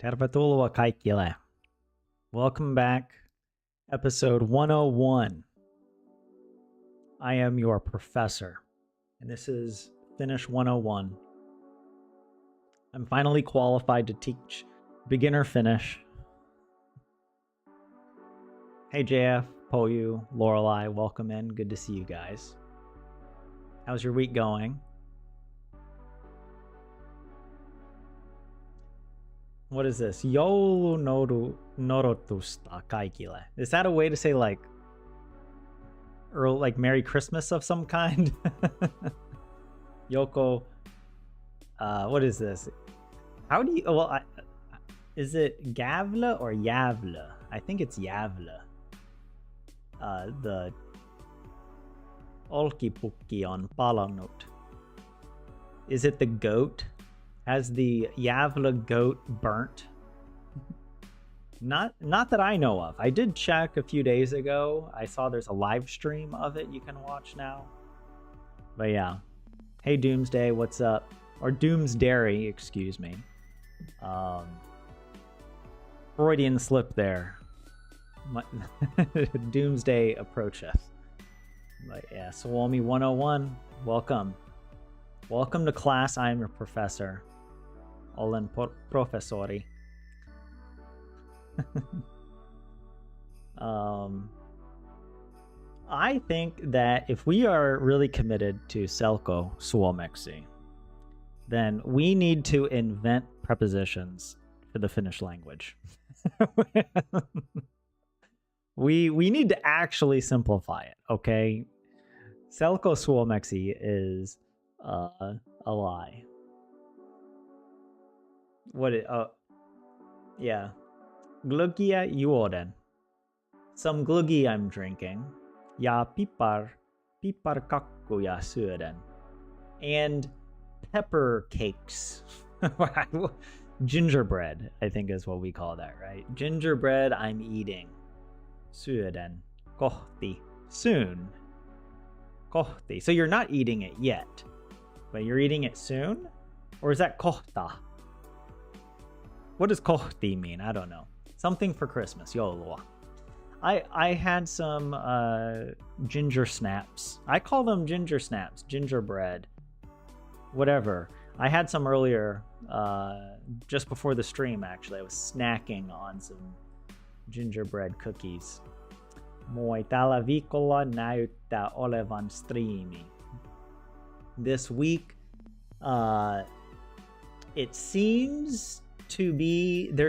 Tervetuloa kaikille. Welcome back. Episode 101. I am your professor, and this is Finnish 101. I'm finally qualified to teach beginner Finnish. Hey JF, Poyu, Lorelei, welcome in. Good to see you guys. How's your week going? What is this? Joulu norotusta kaikille. Is that a way to say like Merry Christmas of some kind? Yoko, what is this? How do you, is it Gavla or Yavla? I think it's Yavla. The olkipukki on palannut. Is it the goat? Has the Yavla goat burnt? Not that I know of. I did check a few days ago. I saw there's a live stream of it you can watch now. But yeah. Hey Doomsday, what's up? Or Doomsdairy, excuse me. Freudian slip there. Doomsday approacheth. But yeah, Suomi 101, welcome. Welcome to class. I am your professor. Olen professori. I think that if we are really committed to Selko Suomeksi, then we need to invent prepositions for the Finnish language. we need to actually simplify it, okay? Selko Suomeksi is a lie. Yeah. Gluggia juoden. Some gluggi I'm drinking. Ja piparkakkuja syöden. And pepper cakes. Gingerbread, I think is what we call that, right? Gingerbread I'm eating. Syöden. Kohti. Soon. Kohti. So you're not eating it yet, but you're eating it soon? Or is that kohta? What does kohti mean? I don't know. Something for Christmas. Joulua. I had some ginger snaps. I call them ginger snaps. Gingerbread. Whatever. I had some earlier, just before the stream, actually. I was snacking on some gingerbread cookies. Moi, tällä viikolla näyttää olevan striimi. This week, there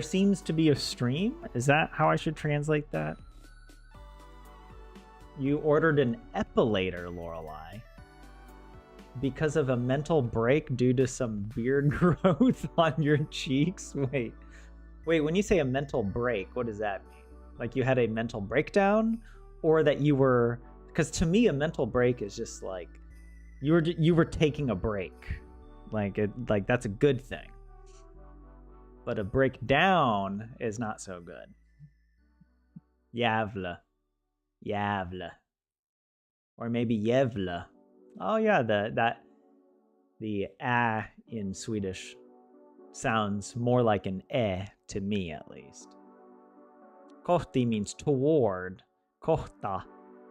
seems to be a stream. Is that how I should translate that? You ordered an epilator, Lorelei, because of a mental break due to some beard growth on your cheeks. Wait, when you say a mental break, what does that mean? Like you had a mental breakdown, or that you were, because to me a mental break is just like you were taking a break. Like that's a good thing. But a breakdown is not so good. Yavla. Or maybe Yevla. Oh yeah, the a in Swedish sounds more like an e to me, at least. Kohti means toward. Kohta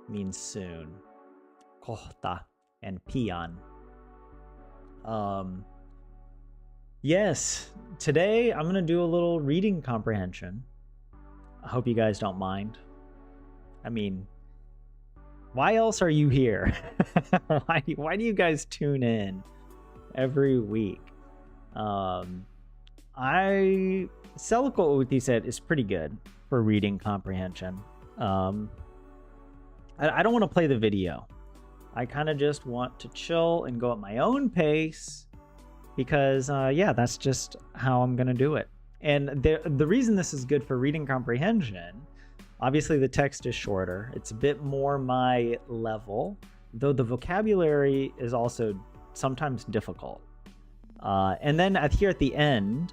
means soon. Kohta and pian. Yes, today I'm going to do a little reading comprehension. I hope you guys don't mind. I mean, why else are you here? Why do you guys tune in every week? Selko Uutiset is pretty good for reading comprehension. I don't want to play the video. I kind of just want to chill and go at my own pace. Because, yeah, that's just how I'm going to do it. And the reason this is good for reading comprehension, obviously the text is shorter. It's a bit more my level, though the vocabulary is also sometimes difficult. And then here at the end,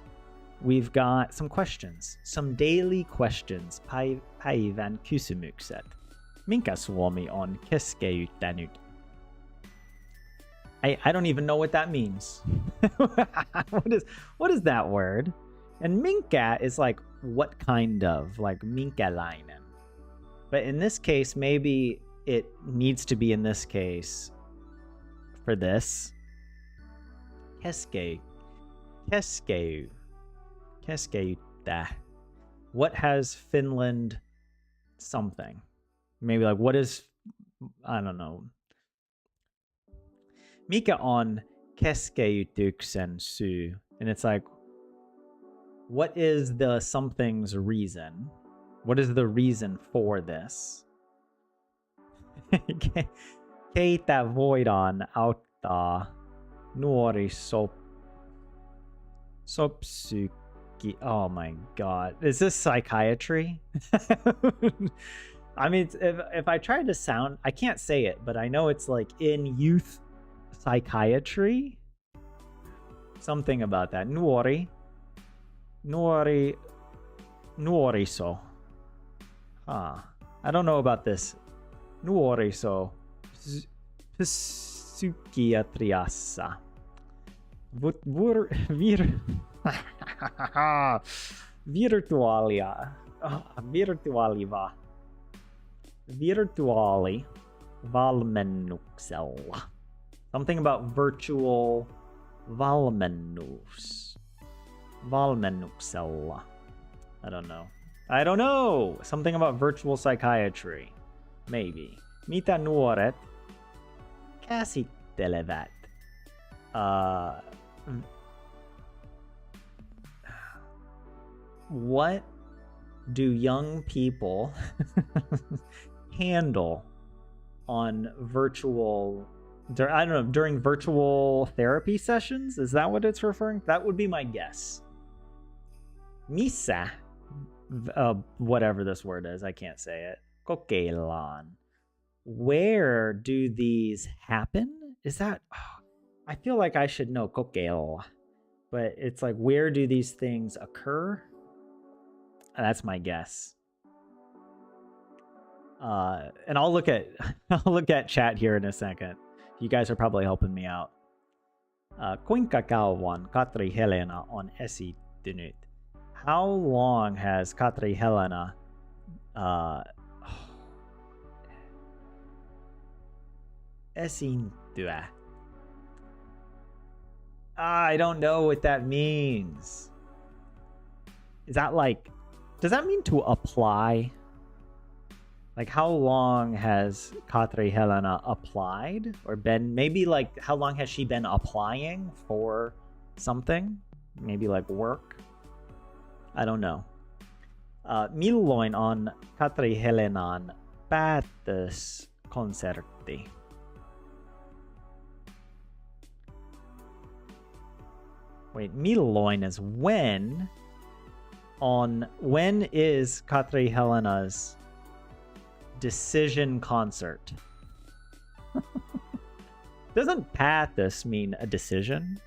we've got some questions, some daily questions. Päivän kysymykset. Minkä Suomi on keskeyttänyt? I don't even know what that means. What is that word? And minkä is like what kind of, like minkälainen. But in this case, maybe it needs to be in this case for this. Keskeyttä. What has Finland something? Maybe like what is, I don't know. Mikä on keskeytyksen syy? And it's like, what is the something's reason? What is the reason for this? Keitä voidaan auttaa nuorisopsykki? Oh my god. Is this psychiatry? I mean, if I tried to sound, I can't say it, but I know it's like in youth psychiatry. Something about that. Nuoriso. Huh. I don't know about this. Nuoriso. Psykiatriassa. Virtuaalia. Virtuaali valmennuksella. Something about virtual valmennus. Valmennuksella. I don't know. Something about virtual psychiatry. Maybe. Mitä nuoret käsittelevät? What do young people handle on virtual, I don't know, during virtual therapy sessions? Is that what it's referring? That would be my guess. Missä, whatever this word is, I can't say it. Kokeillaan. Where do these happen? Is that, I feel like I should know kokeilla, but it's like, where do these things occur? That's my guess. And I'll look at chat here in a second. You guys are probably helping me out. Kuinka kauan Katri Helena on esittynyt? How long has Katri Helena esiintyä? I don't know what that means. Is that like, does that mean to apply? Like, how long has Katri Helena applied? Or been, maybe like, how long has she been applying for something? Maybe like work? I don't know. Milloin on Katri Helenan päätöskonsertti? Wait, milloin is when. When is Katri Helena's decision concert? Doesn't päätös mean a decision?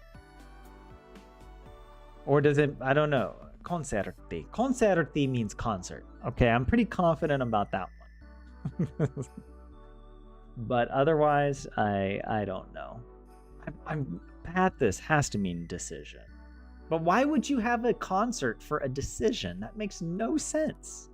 Or does it, I don't know. Konsertti. Konsertti means concert. Okay, I'm pretty confident about that one. But otherwise, I don't know. Päätös has to mean decision. But why would you have a concert for a decision? That makes no sense.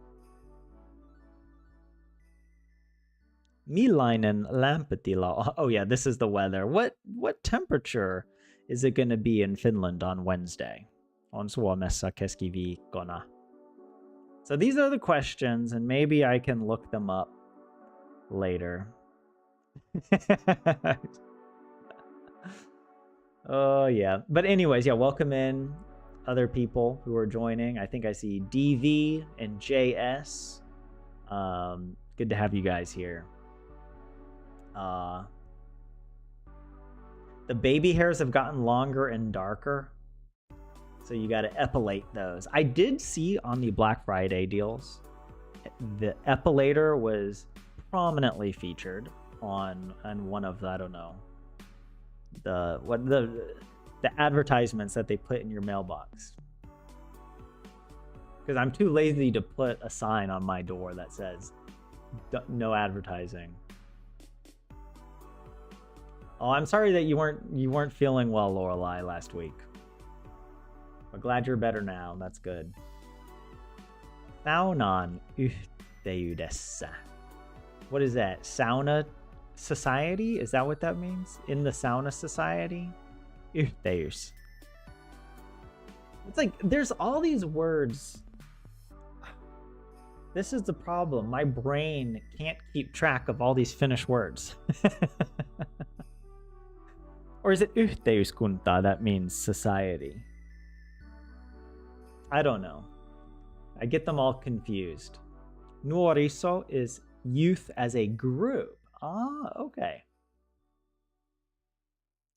Millainen lämpötila? Oh yeah, this is the weather. What temperature is it going to be in Finland on Wednesday? On Suomessa keskiviikkona. So these are the questions, and maybe I can look them up later. Oh yeah, but anyways, yeah, welcome in other people who are joining. I think I see DV and JS. Good to have you guys here. The baby hairs have gotten longer and darker, so you got to epilate those. I did see on the Black Friday deals, the epilator was prominently featured on one of the, I don't know, the advertisements that they put in your mailbox, because I'm too lazy to put a sign on my door that says no advertising. Oh, I'm sorry that you weren't feeling well, Lorelai, last week. I'm glad you're better now. That's good. Saunan yhteydessä desu. What is that? Sauna society? Is that what that means? In the sauna society? Yhteys. It's like there's all these words. This is the problem. My brain can't keep track of all these Finnish words. Or is it yhteiskunta that means society? I don't know. I get them all confused. Nuoriso is youth as a group. Ah, okay.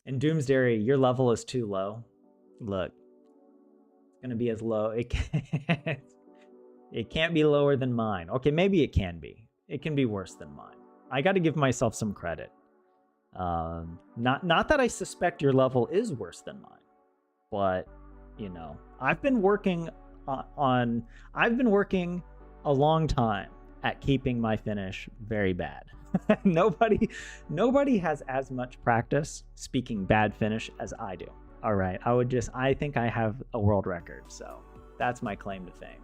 In Doomsday, your level is too low. Look, it's gonna be as low. It can't be lower than mine. Okay, maybe it can be. It can be worse than mine. I got to give myself some credit. Not that I suspect your level is worse than mine, but you know, I've been working a long time at keeping my Finnish very bad. Nobody has as much practice speaking bad Finnish as I do. All right, I think I have a world record, so that's my claim to fame.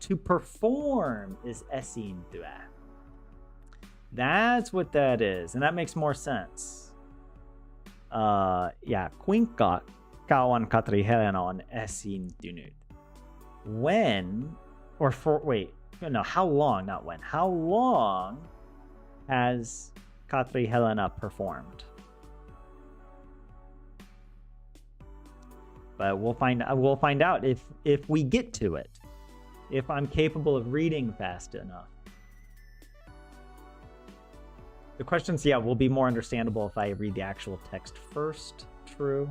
To perform is esiintyä. That's what that is, and that makes more sense. Yeah, kuinka kauan Katri Helena on esiintynyt? When, or for, wait, no, how long, not when. How long has Katri Helena performed? But we'll find out if we get to it. If I'm capable of reading fast enough. The questions, yeah, will be more understandable if I read the actual text first. True.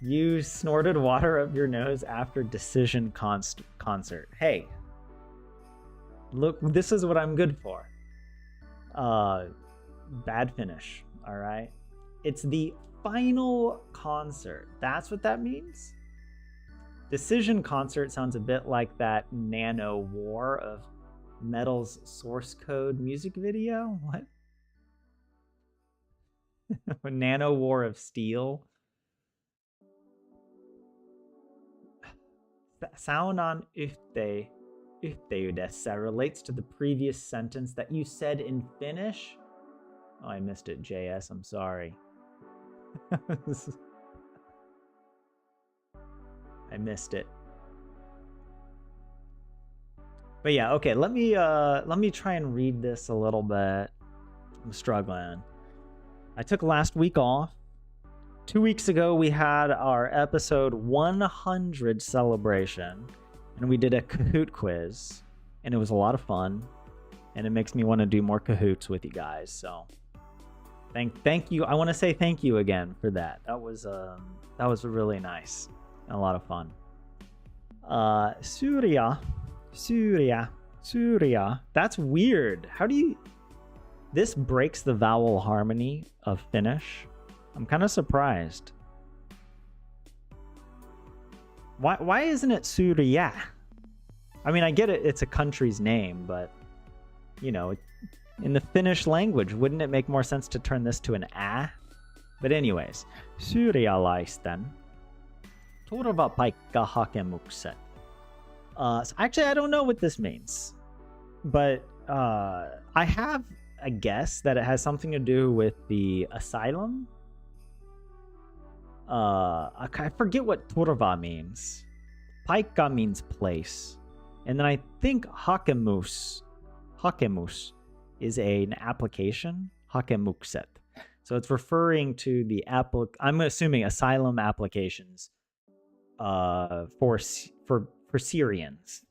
You snorted water up your nose after Decision concert. Hey, look, this is what I'm good for. Bad Finnish, all right? It's the final concert. That's what that means? Decision concert sounds a bit like that Nano War of Metal's source code music video. What? Nano War of Steel. Saunan yhteydessä relates to the previous sentence that you said in Finnish. Oh, I missed it, JS. I'm sorry. I missed it. But yeah, okay, let me try and read this a little bit. I'm struggling. I took last week off. 2 weeks ago we had our episode 100 celebration and we did a Kahoot quiz and it was a lot of fun and it makes me want to do more Kahoots with you guys. So thank you. I want to say thank you again for that. That was really nice. A lot of fun. Syria. That's weird. How do you... This breaks the vowel harmony of Finnish. I'm kind of surprised. Why isn't it Syria? I mean, I get it. It's a country's name, but you know, in the Finnish language, wouldn't it make more sense to turn this to an A? But anyways, Syyrialaisten turvapaikkahakemukset. So actually, I don't know what this means, but I have a guess that it has something to do with the asylum. I forget what turva means. Paikka means place, and then I think hakemus is an application. Hakemukset. So it's referring to the I'm assuming asylum applications for Syrians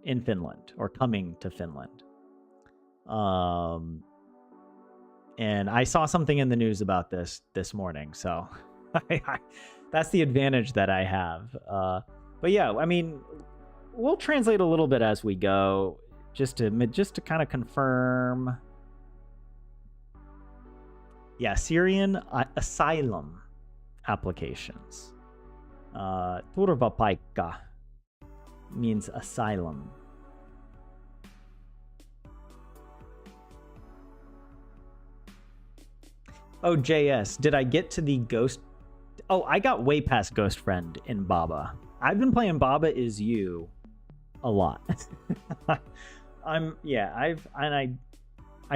in Finland or coming to Finland. And I saw something in the news about this morning, so that's the advantage that I have. But yeah, I mean, we'll translate a little bit as we go, just to kind of confirm. Yeah, Syrian asylum applications. Turvapaikka means asylum. Oh, JS, did I get to the ghost Oh, I got way past Ghost Friend in Baba. I've been playing Baba Is You a lot. I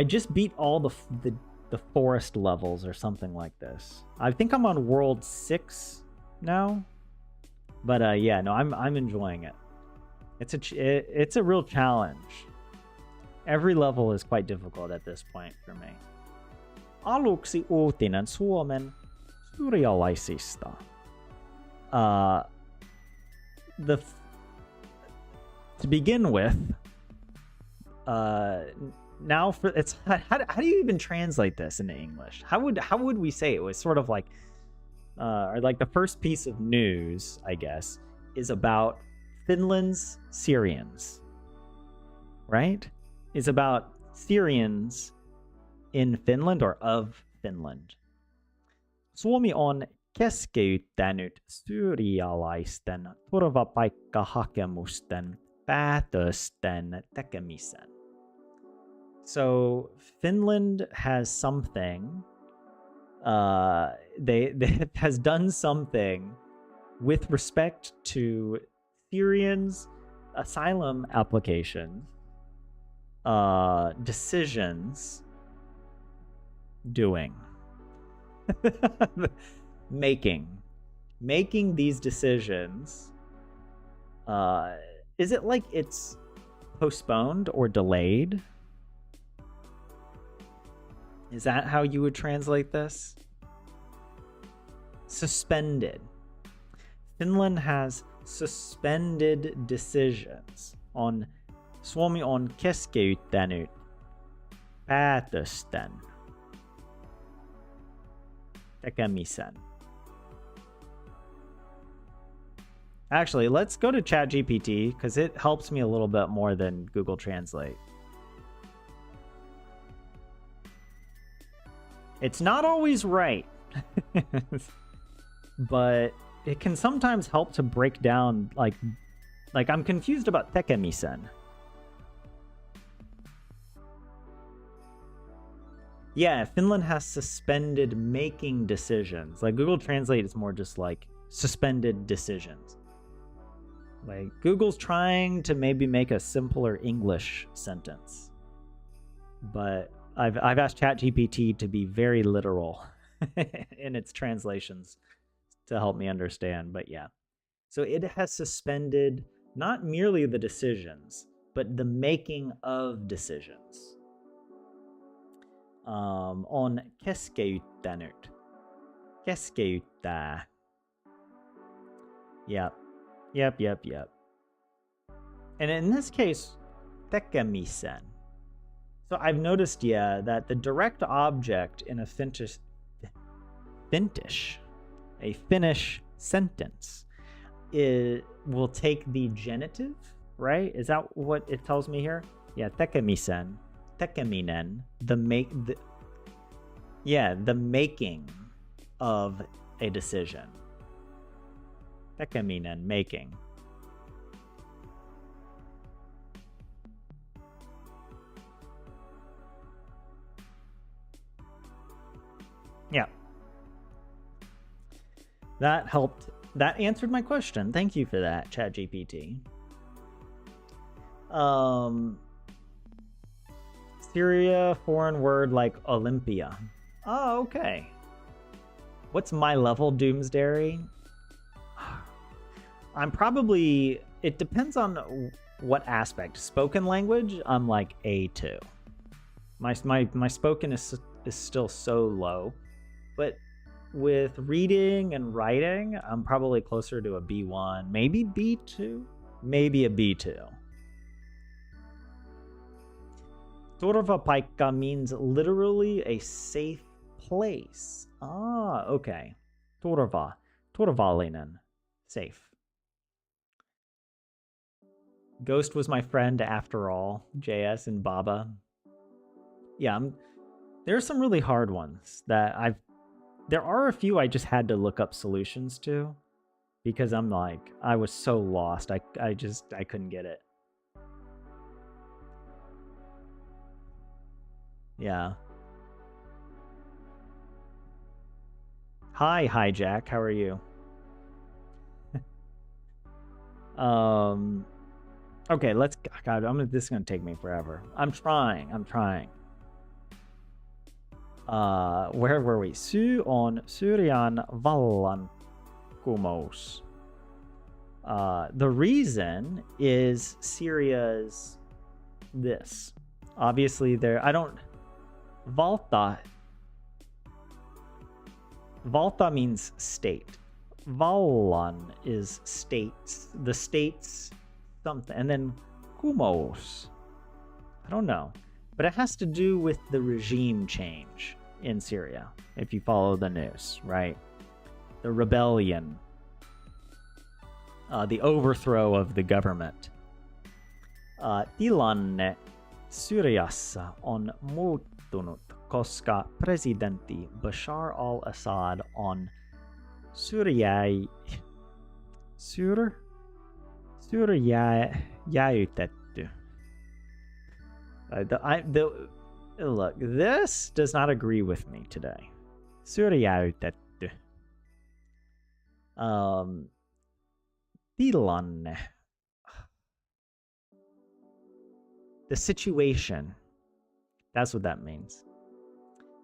just beat all the forest levels or something like this. I think I'm on world 6 now. But yeah, no, I'm enjoying it. It's a real challenge. Every level is quite difficult at this point for me. Aluksi uutinen Suomen surrealaisista. To begin with, now for it's how do you even translate this into English? How would we say it? It was sort of like like the first piece of news, I guess, is about Finland's Syrians, right? It's about Syrians in Finland or of Finland. Suomi on keskeyttänyt syyrialaisten turvapaikkahakemusten päätösten tekemisen. So Finland has something. They has done something with respect to Syrians' asylum applications, decisions, doing, making these decisions. Is it like it's postponed or delayed? Is that how you would translate this? Suspended. Finland has suspended decisions on Suomi on keskeyttänyt päätösten tekemisen. Actually, let's go to ChatGPT because it helps me a little bit more than Google Translate. It's not always right, but it can sometimes help to break down, like I'm confused about tekemisen. Yeah, Finland has suspended making decisions. Like Google Translate is more just like suspended decisions. Like Google's trying to maybe make a simpler English sentence, but I've asked ChatGPT to be very literal in its translations to help me understand. But yeah, so it has suspended not merely the decisions, but the making of decisions. On keskeyttänyt. Keskeyttää. Yep. And in this case, tekemisen. So I've noticed, that the direct object in a Finnish sentence will take the genitive, right? Is that what it tells me here? Yeah, tekemisen, tekeminen, the making of a decision. Tekeminen, making. Yeah. That helped. That answered my question. Thank you for that, ChatGPT. Syria, foreign word like Olympia. Oh, okay. What's my level, Doomsdairy? I'm probably... It depends on what aspect. Spoken language, I'm like A2. My spoken is still so low. But with reading and writing, I'm probably closer to a B1, maybe B2, maybe a B2. Turvapaikka means literally a safe place. Ah, okay. Turvallinen, safe. Ghost was my friend after all, JS and Baba. Yeah, there are some really hard ones that there are a few I just had to look up solutions to because I was so lost. I couldn't get it. Yeah. Hi, Hijack. How are you? Okay, let's. God, this is gonna take me forever. I'm trying. Where were we? On Syrian vallan kumous. The reason is Syria's this. Obviously, I don't. Valta means state. Vallan is states. The states something. And then kumos. I don't know. But it has to do with the regime change in Syria, if you follow the news, right? The rebellion. The overthrow of the government. Tilanne Syriassa on muuttunut, koska presidentti Bashar al-Assad on syrjäytetty. Look, this does not agree with me today. Syrjäytetty. Tilanne. The situation. That's what that means.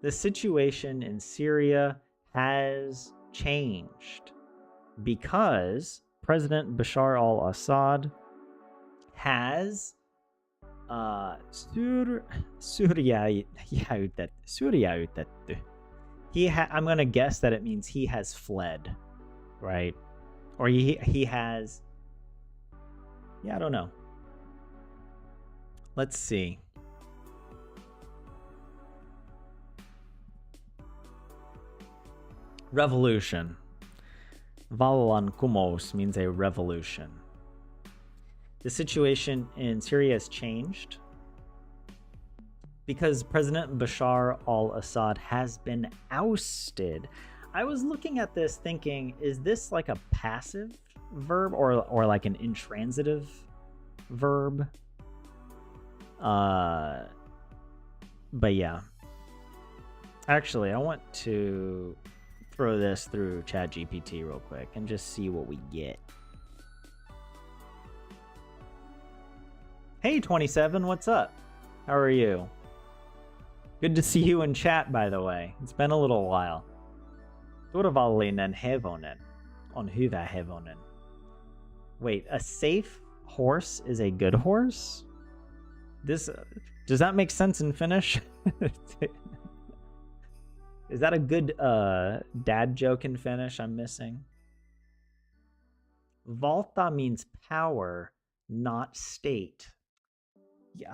The situation in Syria has changed because President Bashar al-Assad has syrjäytetty. I'm gonna guess that it means he has fled, right? Or he has. Yeah, I don't know. Let's see. Revolution. Vallankumous means a revolution. The situation in Syria has changed because President Bashar al-Assad has been ousted. I was looking at this thinking, is this like a passive verb or like an intransitive verb? But yeah. Actually, I want to throw this through ChatGPT real quick and just see what we get. Hey 27, what's up? How are you? Good to see you in chat, by the way. It's been a little while. Turvallinen hevonen on hyvä hevonen. Wait, a safe horse is a good horse? This does that make sense in Finnish? Is that a good dad joke in Finnish I'm missing? Valta means power, not state. Yeah,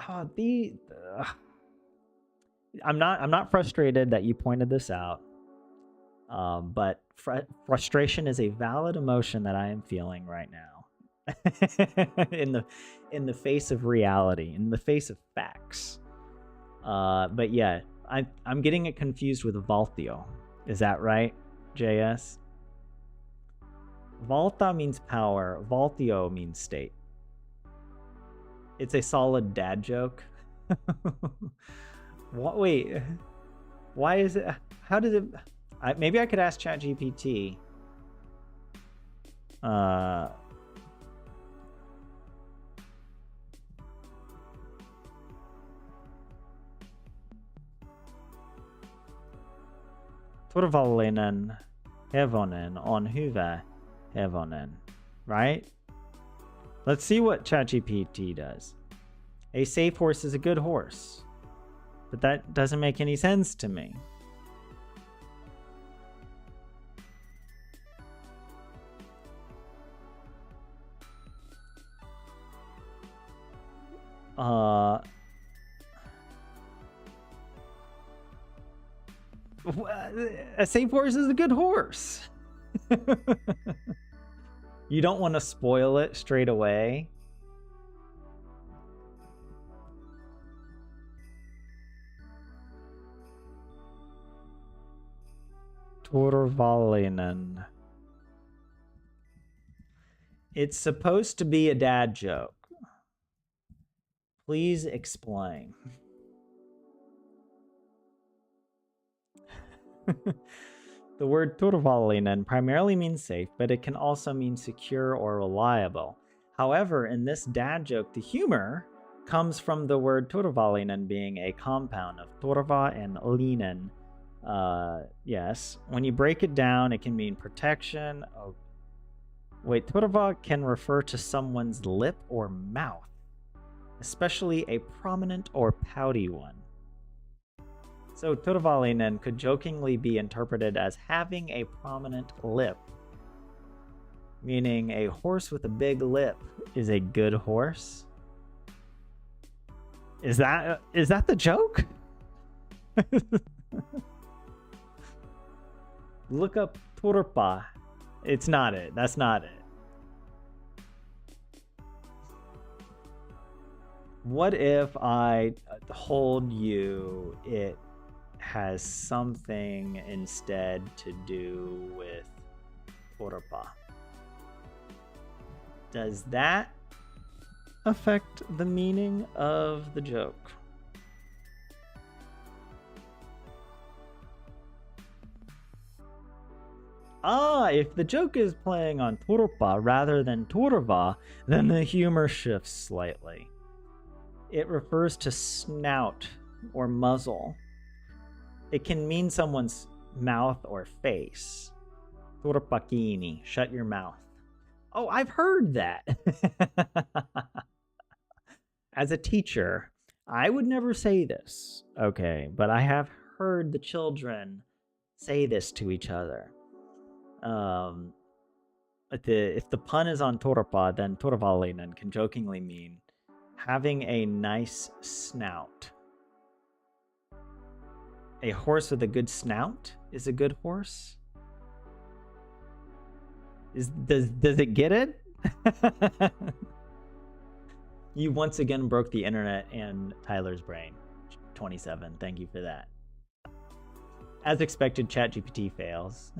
I'm not frustrated that you pointed this out. But frustration is a valid emotion that I am feeling right now. in the face of reality, in the face of facts. But yeah, I'm getting it confused with Valtio. Is that right, JS? Valta means power. Valtio means state. It's a solid dad joke. What? Wait. Why is it? How does it? Maybe I could ask ChatGPT. Turvallinen hevonen on hyvä hevonen, right? Let's see what ChatGPT does. A safe horse is a good horse, but that doesn't make any sense to me. A safe horse is a good horse. You don't want to spoil it straight away. Turvallinen. It's supposed to be a dad joke. Please explain. The word turvallinen primarily means safe, but it can also mean secure or reliable. However, in this dad joke, the humor comes from the word turvallinen being a compound of turva and linen. Yes. When you break it down, it can mean protection. Oh, wait, turva can refer to someone's lip or mouth, especially a prominent or pouty one. So turvallinen could jokingly be interpreted as having a prominent lip, meaning a horse with a big lip is a good horse. Is that the joke? Look up turpa. It's not it. That's not it. What if I told you it has something instead to do with turpa? Does that affect the meaning of the joke? If the joke is playing on turpa rather than turva, then the humor shifts slightly. It refers to snout or muzzle. It can mean someone's mouth or face. Turpakini, shut your mouth. Oh, I've heard that. As a teacher, I would never say this, okay, but I have heard the children say this to each other. If the pun is on turpa, then turvallinen can jokingly mean having a nice snout. A horse with a good snout is a good horse? Does it get it? You once again broke the internet and Tyler's brain. 27, thank you for that. As expected, ChatGPT fails.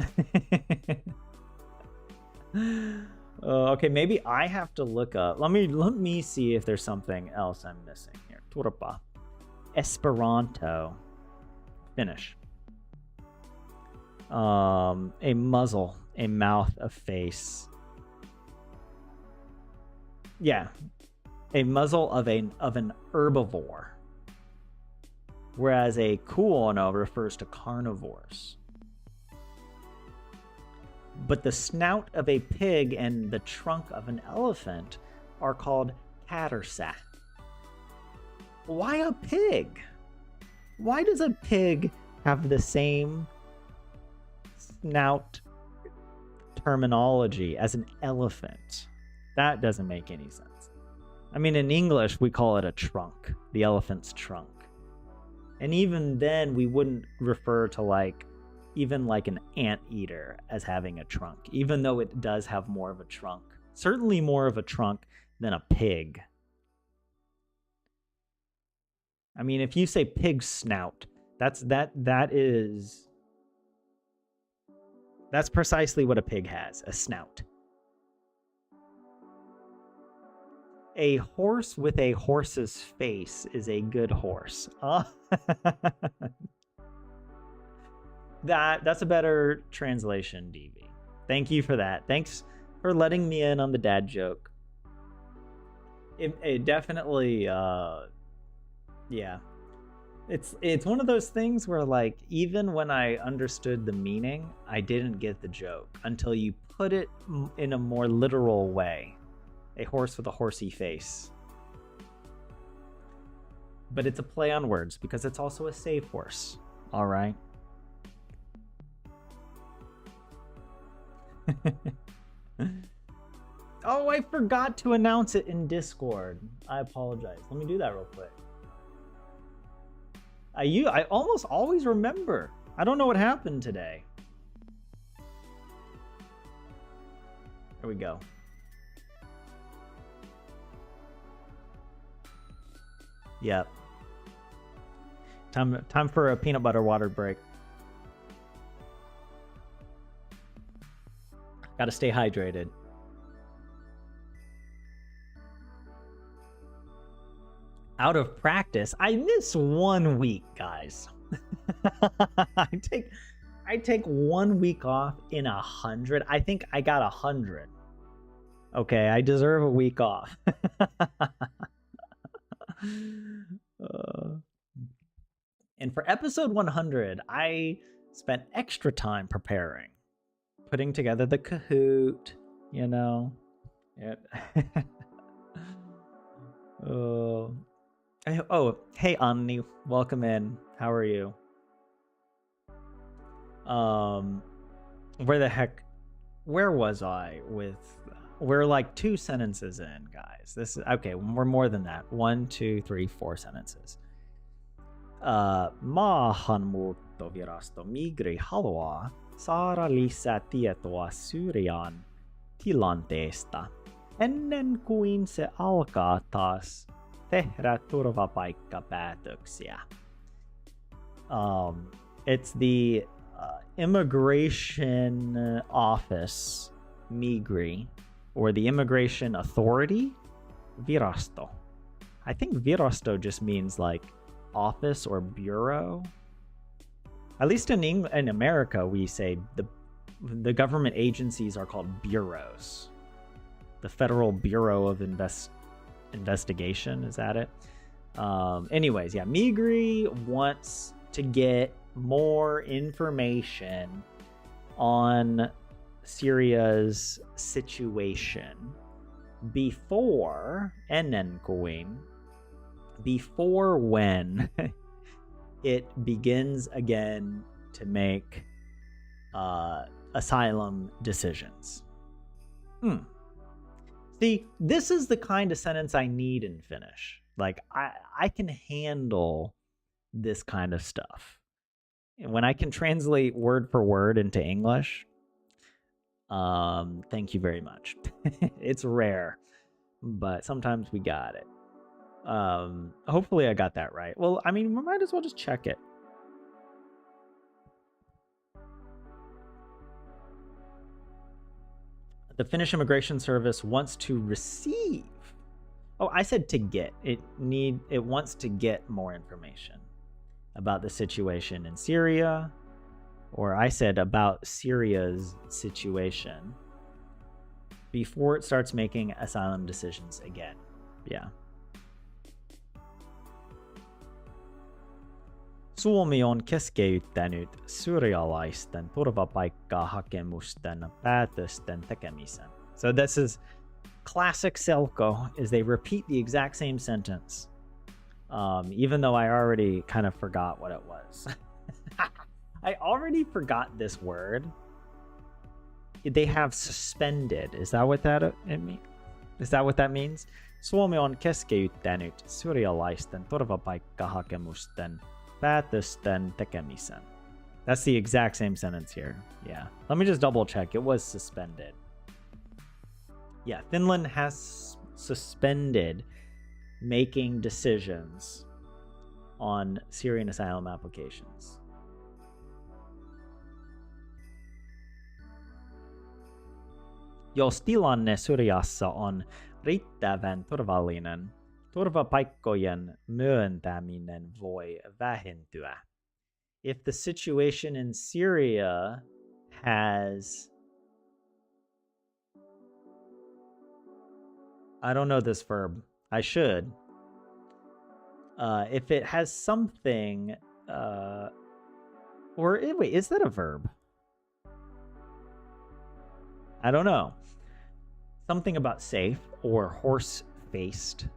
Okay, maybe I have to look up. Let me see if there's something else I'm missing here. Turpa. Esperanto. Finnish. A muzzle, a mouth, a face. Yeah. A muzzle of an herbivore. Whereas a kuono refers to carnivores. But the snout of a pig and the trunk of an elephant are called käärsa. Why a pig? Why does a pig have the same snout terminology as an elephant? That doesn't make any sense. I mean, in English, we call it a trunk, the elephant's trunk. And even then, we wouldn't refer to even like an anteater as having a trunk, even though it does have more of a trunk. Certainly more of a trunk than a pig. I mean, if you say pig snout, that's precisely what a pig has, a snout. A horse with a horse's face is a good horse. That's a better translation, DV. Thank you for that. Thanks for letting me in on the dad joke. It definitely, yeah. It's one of those things where even when I understood the meaning, I didn't get the joke until you put it in a more literal way. A horse with a horsey face. But it's a play on words because it's also a safe horse. All right. Oh, I forgot to announce it in Discord. I apologize. Let me do that real quick. I almost always remember. I don't know what happened today. Here we go. Yep. Time for a peanut butter water break. Gotta stay hydrated. Out of practice, I miss 1 week, guys. I take 1 week off in 100. I think I got 100. Okay, I deserve a week off. And for episode 100, I spent extra time preparing, putting together the Kahoot, you know. Oh, hey Anni, welcome in. How are you? Where was I with? We're like 2 sentences in, guys. This is okay. We're more than that. 1, 2, 3, 4 sentences. Maahanmuuttovirasto Migri haluaa saada lisää tietoa Syyrian tilanteesta ennen kuin se alkaa taas tehdä turvapaikkapäätöksiä. It's the immigration office, Migri, or the immigration authority, virasto. I think virasto just means like office or bureau. At least in America, we say the government agencies are called bureaus. The Federal Bureau of Investigation, is that it? Anyways, yeah, Migri wants to get more information on Syria's situation before when it begins again to make asylum decisions. See, this is the kind of sentence I need in Finnish. Like, I can handle this kind of stuff. When I can translate word for word into English, thank you very much. It's rare, but sometimes we got it. Hopefully I got that right. Well, I mean, we might as well just check it. The Finnish Immigration Service wants to receive. Oh, I said to get. It wants to get more information about the situation in Syria, or I said about Syria's situation before it starts making asylum decisions again. Yeah. Suomi on keskeyttänyt syyrialaisten turvapaikkahakemusten päätösten tekemisen. So this is classic Selko, is they repeat the exact same sentence, even though I already kind of forgot what it was. I already forgot this word. They have suspended. Is that what that means? Is that what that means? Suomi on keskeyttänyt syyrialaisten turvapaikkahakemusten päätösten tekemisen. That's the exact same sentence here. Yeah. Let me just double check. It was suspended. Yeah, Finland has suspended making decisions on Syrian asylum applications. Jos tilanne Syyriassa on riittävän turvallinen, turvapaikkojen myöntäminen voi vähentyä. If the situation in Syria has... I don't know this verb. I should. If it has something... wait, is that a verb? I don't know. Something about safe or horse-faced.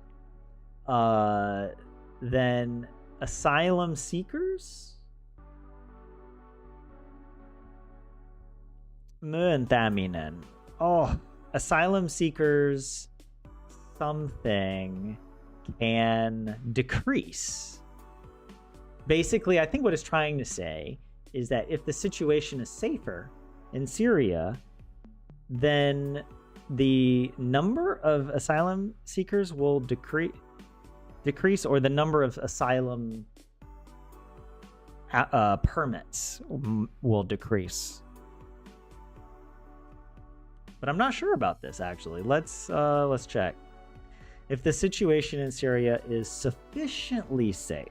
Then asylum seekers? Myöntäminen. Oh, asylum seekers something can decrease. Basically, I think what it's trying to say is that if the situation is safer in Syria, then the number of asylum seekers will decrease, or the number of asylum permits will decrease. But I'm not sure about this, actually. Let's check. If the situation in Syria is sufficiently safe,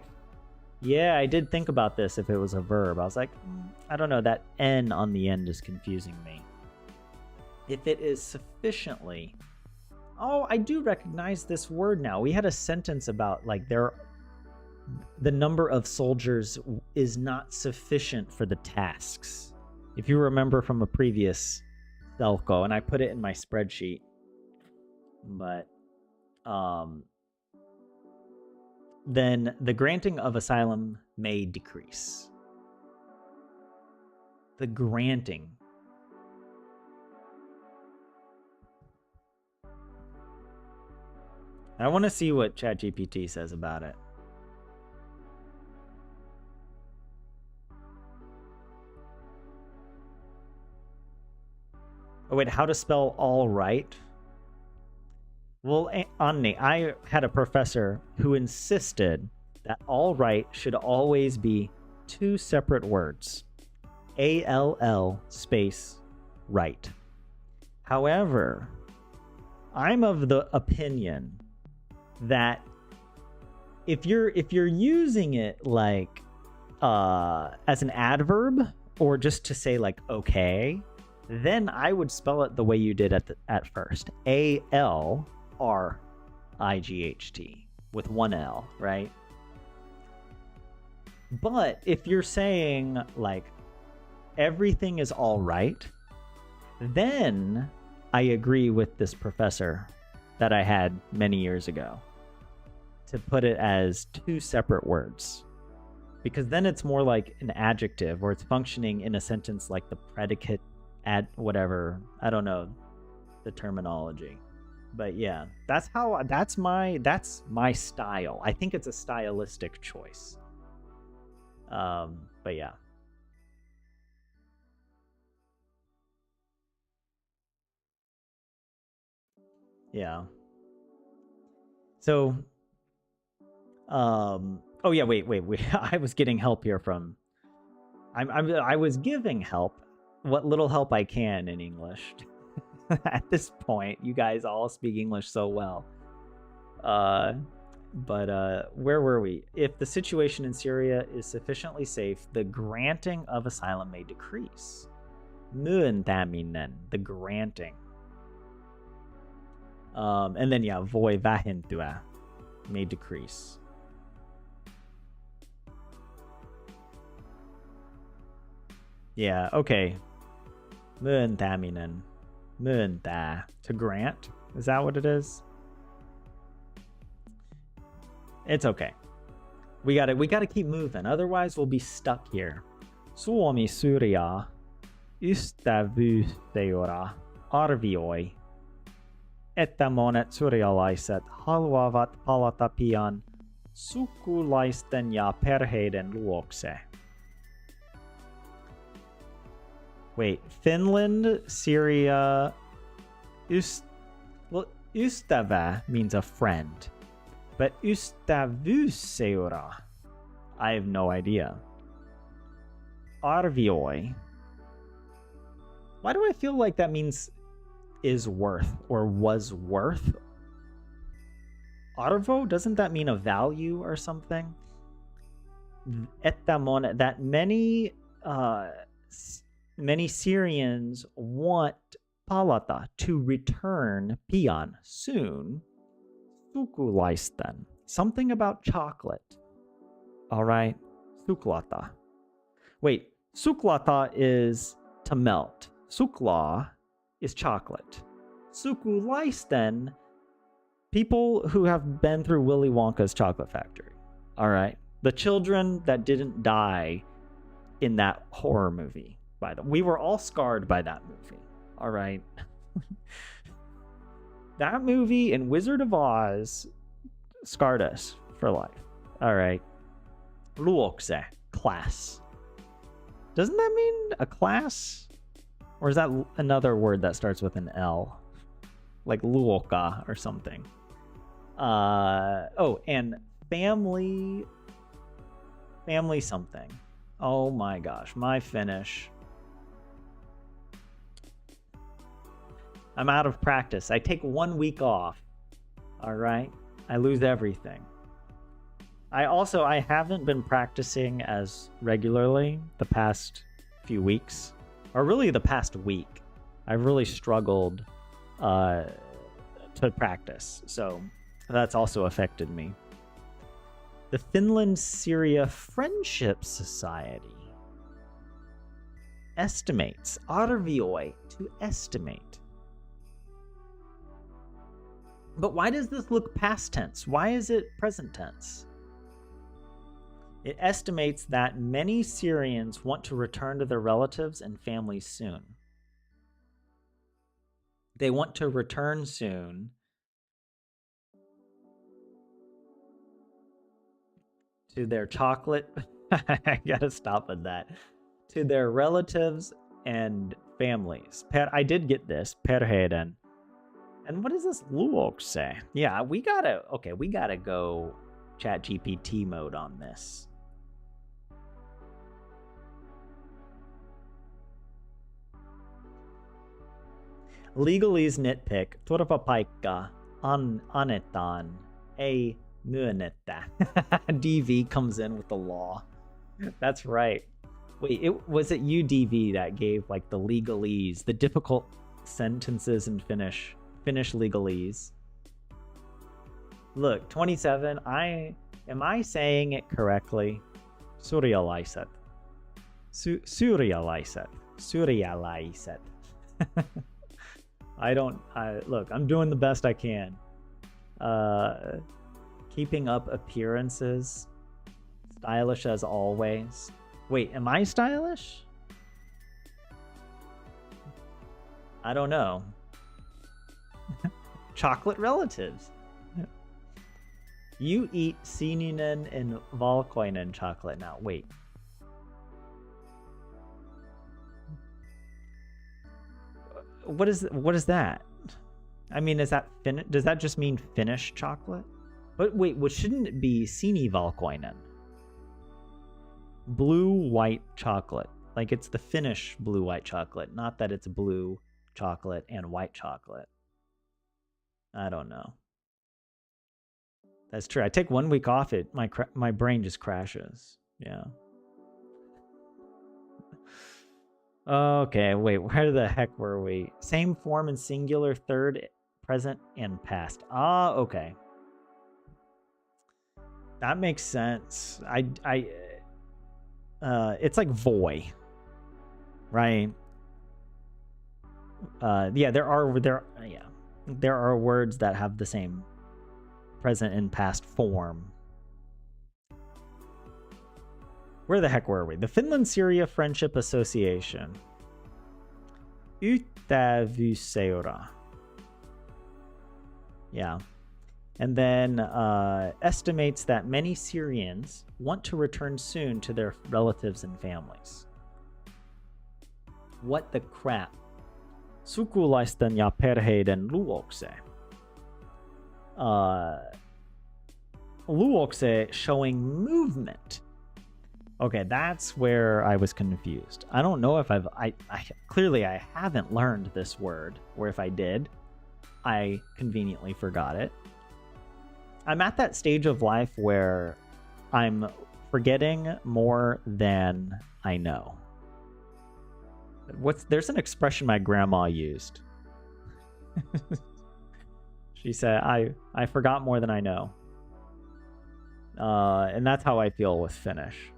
Yeah, I did think about this if it was a verb. I was like, I don't know, that N on the end is confusing me. If it is sufficiently... Oh, I do recognize this word now. We had a sentence about, like, the number of soldiers is not sufficient for the tasks. If you remember from a previous Selco, and I put it in my spreadsheet. But, then the granting of asylum may decrease. The granting. I want to see what ChatGPT says about it. Oh, wait, how to spell all right? Well, Anni, I had a professor who insisted that all right should always be two separate words. A-L-L space right. However, I'm of the opinion that if you're using it like as an adverb or just to say like okay, then I would spell it the way you did at first. A-L-R-I-G-H-T with one L, right? But if you're saying like everything is all right, then I agree with this professor that I had many years ago to put it as two separate words, because then it's more like an adjective or it's functioning in a sentence like the predicate whatever. I don't know the terminology, but yeah, that's my style. I think it's a stylistic choice. But yeah. Yeah. So, oh yeah, wait. I was getting help here from. I was giving help, what little help I can in English. At this point, you guys all speak English so well. But where were we? If the situation in Syria is sufficiently safe, the granting of asylum may decrease. Muuntaminen, the granting. And then yeah, voi vähentyä may decrease. Yeah, okay. Myöntäminen. Myöntää. To grant? Is that what it is? It's okay. We gotta keep moving. Otherwise we'll be stuck here. Suomi Syrjää ystävyysseura arvioi, että monet syyrialaiset haluavat palata pian sukulaisten ja perheiden luokse. Wait, Finland, Syria, ystävä means a friend, but ystävyysseura, I have no idea. Arvioi. Why do I feel like that means is worth or was worth? Arvo, doesn't that mean a value or something? Etamon, that many Syrians want palata, to return, pian, soon, sukulaisten, something about chocolate. All right, suklata. Wait, suklata is to melt. Sukla is chocolate. Sukulaisten, people who have been through Willy Wonka's chocolate factory. All right, the children that didn't die in that horror movie. By the way, we were all scarred by that movie. All right. That movie and Wizard of Oz scarred us for life. All right. Luokse, class. Doesn't that mean a class? Or is that another word that starts with an L? Like luoka or something. Oh, and family something. Oh my gosh, my Finnish. I'm out of practice. I take 1 week off. All right? I lose everything. I haven't been practicing as regularly the past few weeks, or really the past week. I've really struggled to practice, so that's also affected me. The Finland-Syria Friendship Society estimates, arvioi, to estimate. But why does this look past tense? Why is it present tense? It estimates that many Syrians want to return to their relatives and families soon. They want to return soon to their chocolate. I gotta stop at that. To their relatives and families. I did get this. Perheiden. And what does this luok say? Yeah, we gotta go ChatGPT mode on this. Legalese nitpick. Turvapaikka annetaan. Ei myönnettä. DV comes in with the law. That's right. Wait, was it you, DV, that gave like the legalese, the difficult sentences in Finnish legalese? Look, 27. Am I saying it correctly? Surjalaiset. Surjalaiset. Look, I'm doing the best I can. Keeping up appearances. Stylish as always. Wait, am I stylish? I don't know. Chocolate relatives. You eat sininen and valkoinen chocolate now. Wait. What is that? I mean, is that does that just mean Finnish chocolate? But wait, shouldn't it be sinivalkoinen? Blue-white chocolate. Like it's the Finnish blue-white chocolate, not that it's blue chocolate and white chocolate. I don't know. That's true. I take 1 week off, my brain just crashes. Yeah. Okay, wait, where the heck were we? Same form in singular, third, present, and past. Ah, okay. That makes sense. It's like voy, right? Yeah, there are words that have the same present and past form. Where the heck were we? The Finland-Syria Friendship Association. Yhtevyseura. Yeah. And then estimates that many Syrians want to return soon to their relatives and families. What the crap? Sukulaisten ja perheiden luokse. Luokse showing movement. Okay, that's where I was confused. I don't know if I clearly I haven't learned this word, or if I did, I conveniently forgot it. I'm at that stage of life where I'm forgetting more than I know. There's an expression my grandma used. She said, I forgot more than I know. And that's how I feel with Finnish.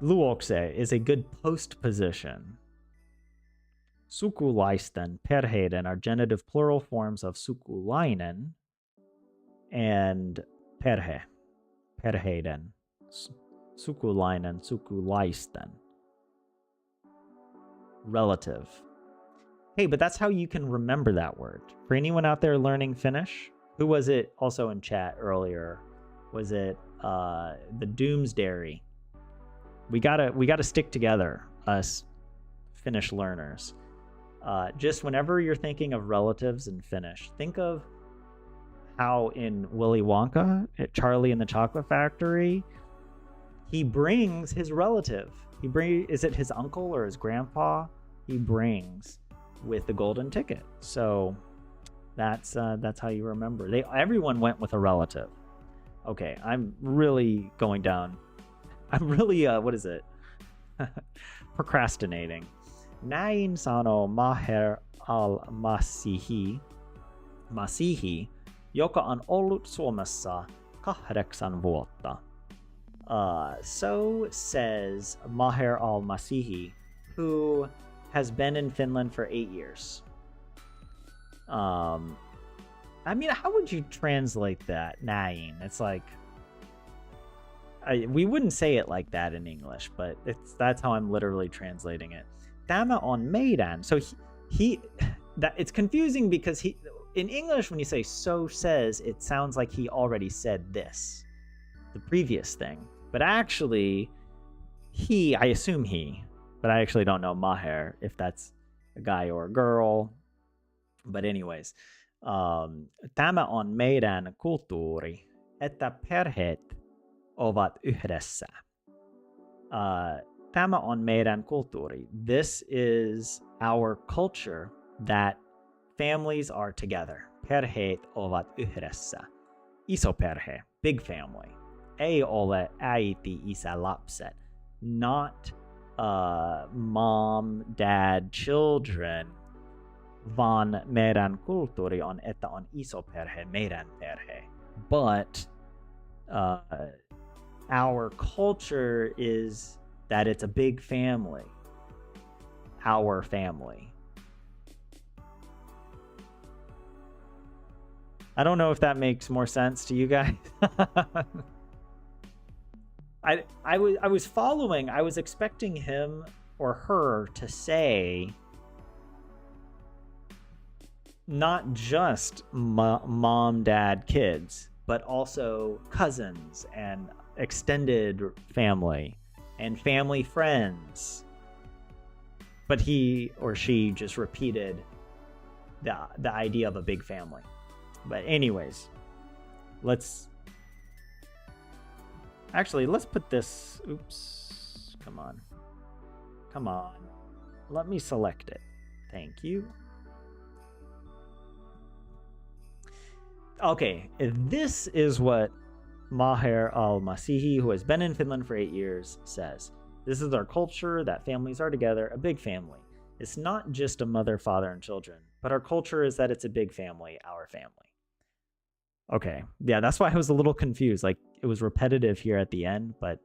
Luokse is a good post position. Sukulaisten, perheiden are genitive plural forms of sukulainen and perhe, perheiden. Sukulainen, sukulaisten. Relative. Hey, but that's how you can remember that word. For anyone out there learning Finnish, who was it also in chat earlier? Was it the Doomsdairy? We gotta stick together, us Finnish learners. Just whenever you're thinking of relatives in Finnish, think of how in Willy Wonka, at Charlie and the Chocolate Factory, he brings his relative. Is it his uncle or his grandpa? He brings with the golden ticket. So That's how you remember. Everyone went with a relative. Okay, I'm really going down. I'm really what is it? Procrastinating. Näin sanoo Maher al-Masihi, joka on ollut Suomessa 8 vuotta. So says Maher al-Masihi, who has been in Finland for 8 years. I mean, how would you translate that? Näin. It's like we wouldn't say it like that in English, but that's how I'm literally translating it. Tämä on meidän. So it's confusing because in English when you say so says, it sounds like he already said this, the previous thing. But actually, I assume he, but I actually don't know Maher if that's a guy or a girl. But anyways, tämä on meidän kulttuuri, että perheet ovat yhdessä. Tämä on meidän kulttuuri. This is our culture that families are together. Perheet ovat yhdessä. Iso perhe, big family. Ei ole äiti, isä, lapset. Not mom, dad, children. Vaan meidän kulttuuri on, että on iso perhe, meidän perhe. But our culture is that it's a big family. Our family. I don't know if that makes more sense to you guys. I was following. I was expecting him or her to say not just mom, dad, kids, but also cousins and extended family and family friends. But he or she just repeated the idea of a big family. But anyways, let's put this, oops, come on. Let me select it. Thank you. Okay, this is what Maher al-Masihi, who has been in Finland for 8 years, says. This is our culture, that families are together, a big family. It's not just a mother, father, and children, but our culture is that it's a big family, our family. Okay, yeah, that's why I was a little confused. Like, it was repetitive here at the end, but,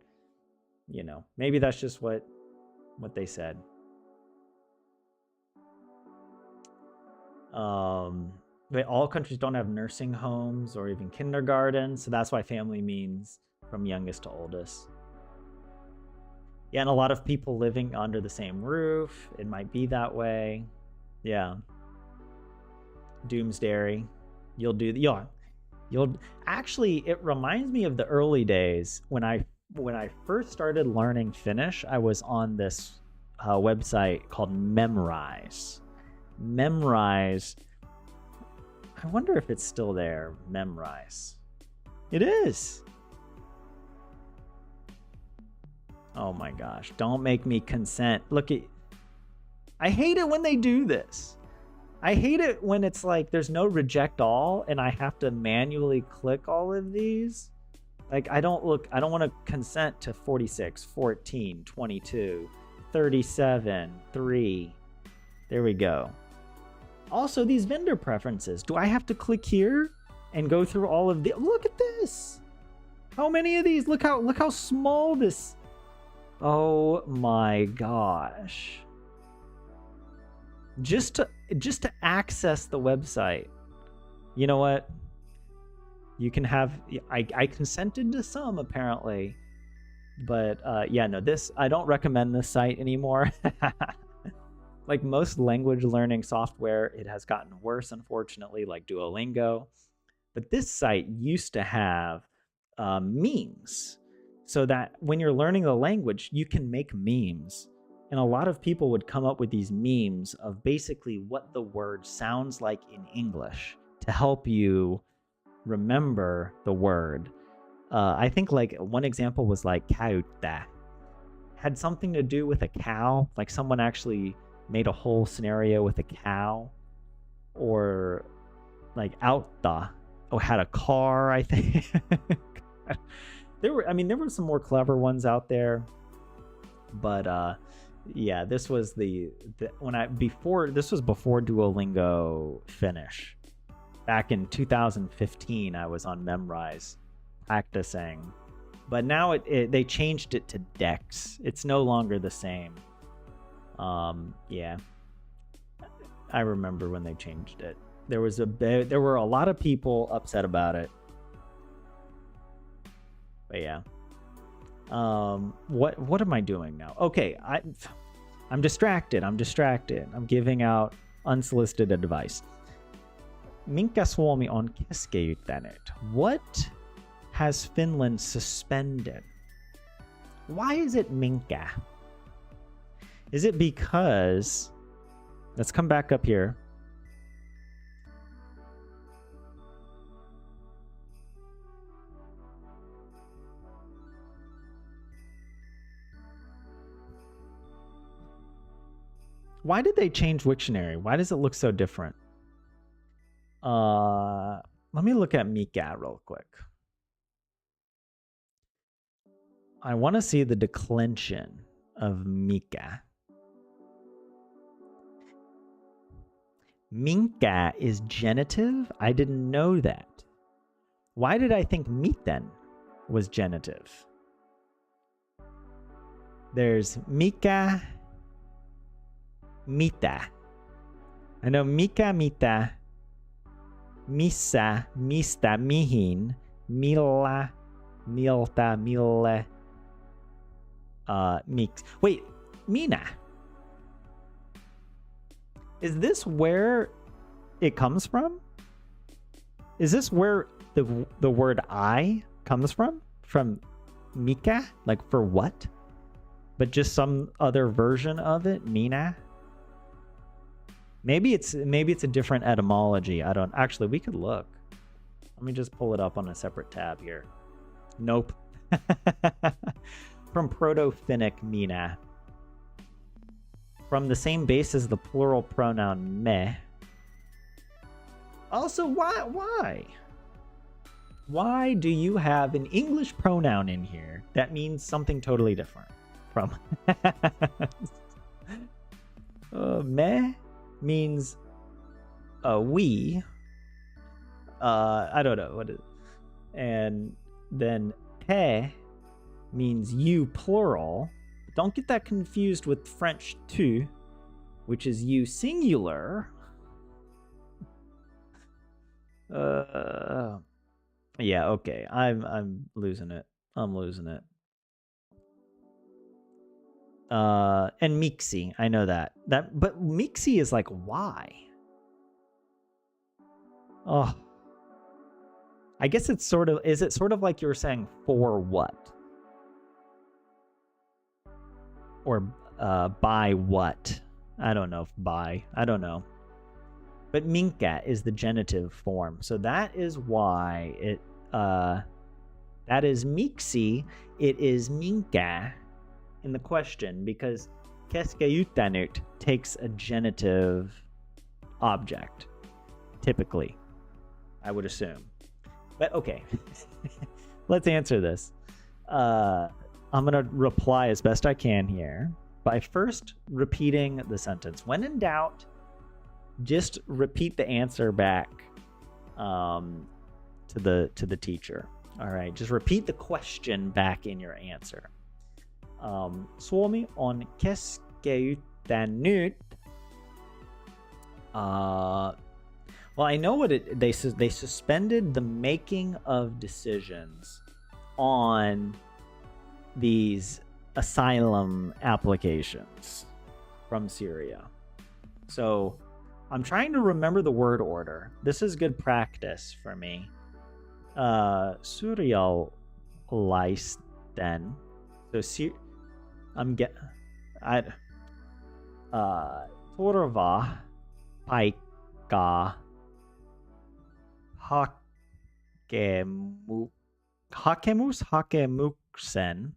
you know, maybe that's just what they said. But all countries don't have nursing homes or even kindergarten, so that's why family means from youngest to oldest. Yeah, and a lot of people living under the same roof. It might be that way. Yeah. Doomsday. You'll actually, it reminds me of the early days when I first started learning Finnish. I was on this website called Memrise. I wonder if it's still there. Memrise. It is. Oh my gosh. Don't make me consent. I hate it when they do this. I hate it when it's like there's no reject all and I have to manually click all of these. Like I don't want to consent to 46, 14, 22, 37, 3. There we go. Also, these vendor preferences. Do I have to click here and go through all of the? Look at this. How many of these? Look how small this. Oh my gosh. Just to access the website. You know what? You can have. I consented to some apparently, but yeah, no. I don't recommend this site anymore. Like most language learning software, it has gotten worse, unfortunately, like Duolingo. But this site used to have memes, so that when you're learning the language, you can make memes. And a lot of people would come up with these memes of basically what the word sounds like in English to help you remember the word. I think like one example was like käyttää. Had something to do with a cow, like someone actually made a whole scenario with a cow, or like Autta. Oh, had a car, I think. There were some more clever ones out there, but yeah, this was this was before Duolingo Finnish. Back in 2015, I was on Memrise practicing, but now they changed it to Dex. It's no longer the same. Yeah, I remember when they changed it. There were a lot of people upset about it. But yeah. What am I doing now? Okay, I'm distracted. I'm giving out unsolicited advice. Minkä Suomi on keskeyttänyt? What has Finland suspended? Why is it minkä? Is it because... Let's come back up here. Why did they change Wiktionary? Why does it look so different? Let me look at Mika real quick. I want to see the declension of Mika. Minkä is genitive? I didn't know that. Why did I think miten was genitive? There's Mika, Mita. I know Mika, Mita, Missa, Mista, Mihin, Milla, Milta, Mille, Mix. Wait, Mina. Is this where it comes from? Is this where the word I comes from? From Mika? Like for what? But just some other version of it, Mina? Maybe it's a different etymology. I don't actually, we could look. Let me just pull it up on a separate tab here. Nope. From Proto-Finnic Mina. From the same base as the plural pronoun me. Also, why? Why do you have an English pronoun in here that means something totally different from me means we. I don't know what it is. And then te means you plural. Don't get that confused with French tu, which is you singular. Yeah, okay. I'm losing it. I'm losing it. And mixi, I know that. But mixi is like why? Oh. I guess it's is it sort of like you're saying for what? Or by what? I don't know if by. I don't know. But minkä is the genitive form. So that is why it that is miksi, it is minkä in the question, because keskeyttänyt takes a genitive object, typically, I would assume. But okay, let's answer this. I'm going to reply as best I can here by first repeating the sentence. When in doubt, just repeat the answer back to the teacher. All right, just repeat the question back in your answer. Suomi on keskeyttänyt. Well, I know what they suspended the making of decisions on these asylum applications from Syria. So I'm trying to remember the word order. This is good practice for me. Surialaisten. So turva paikkaa hakemuksen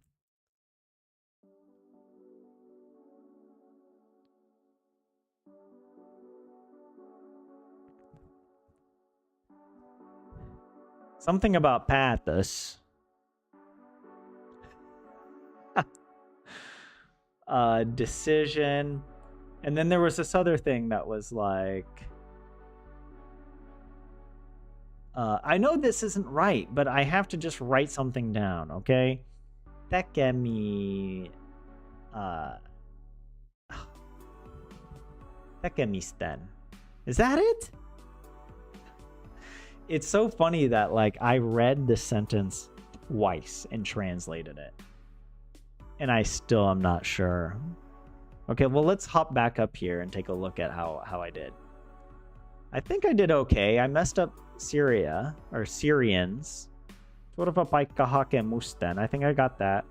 Something about pathos. Decision. And then there was this other thing that was like... I know this isn't right, but I have to just write something down, okay? Tekemi... Tekemisten. Is that it? It's so funny that, like, I read the sentence twice and translated it. And I still am not sure. Okay, well, let's hop back up here and take a look at how I did. I think I did okay. I messed up Syria, or Syrians. Musten. I think I got that.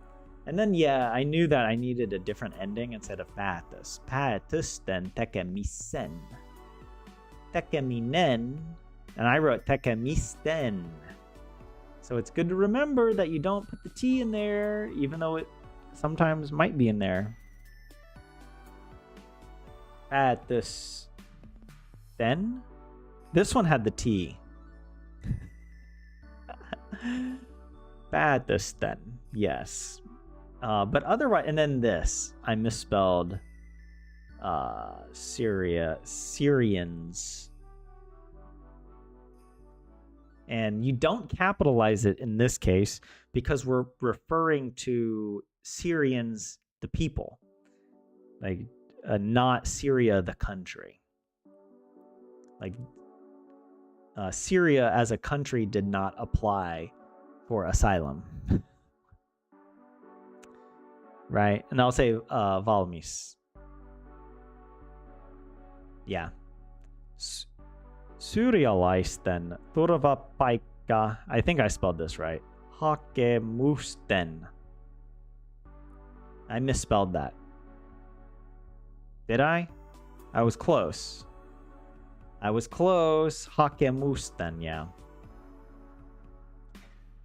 And then, yeah, I knew that I needed a different ending instead of pathos. Pathösten tekemisen. Tekeminen. And I wrote tekemisten. So it's good to remember that you don't put the T in there, even though it sometimes might be in there. Pathösten. This one had the T. Pathösten. Yes. But otherwise, and then this, I misspelled Syrians. And you don't capitalize it in this case because we're referring to Syrians, the people, like not Syria, the country. Like Syria as a country did not apply for asylum. Right? And I'll say Valmis. Yeah. Surrealisten turvapaikka. I think I spelled this right. Hakemusten. I misspelled that. Did I? I was close. Hakemusten, yeah.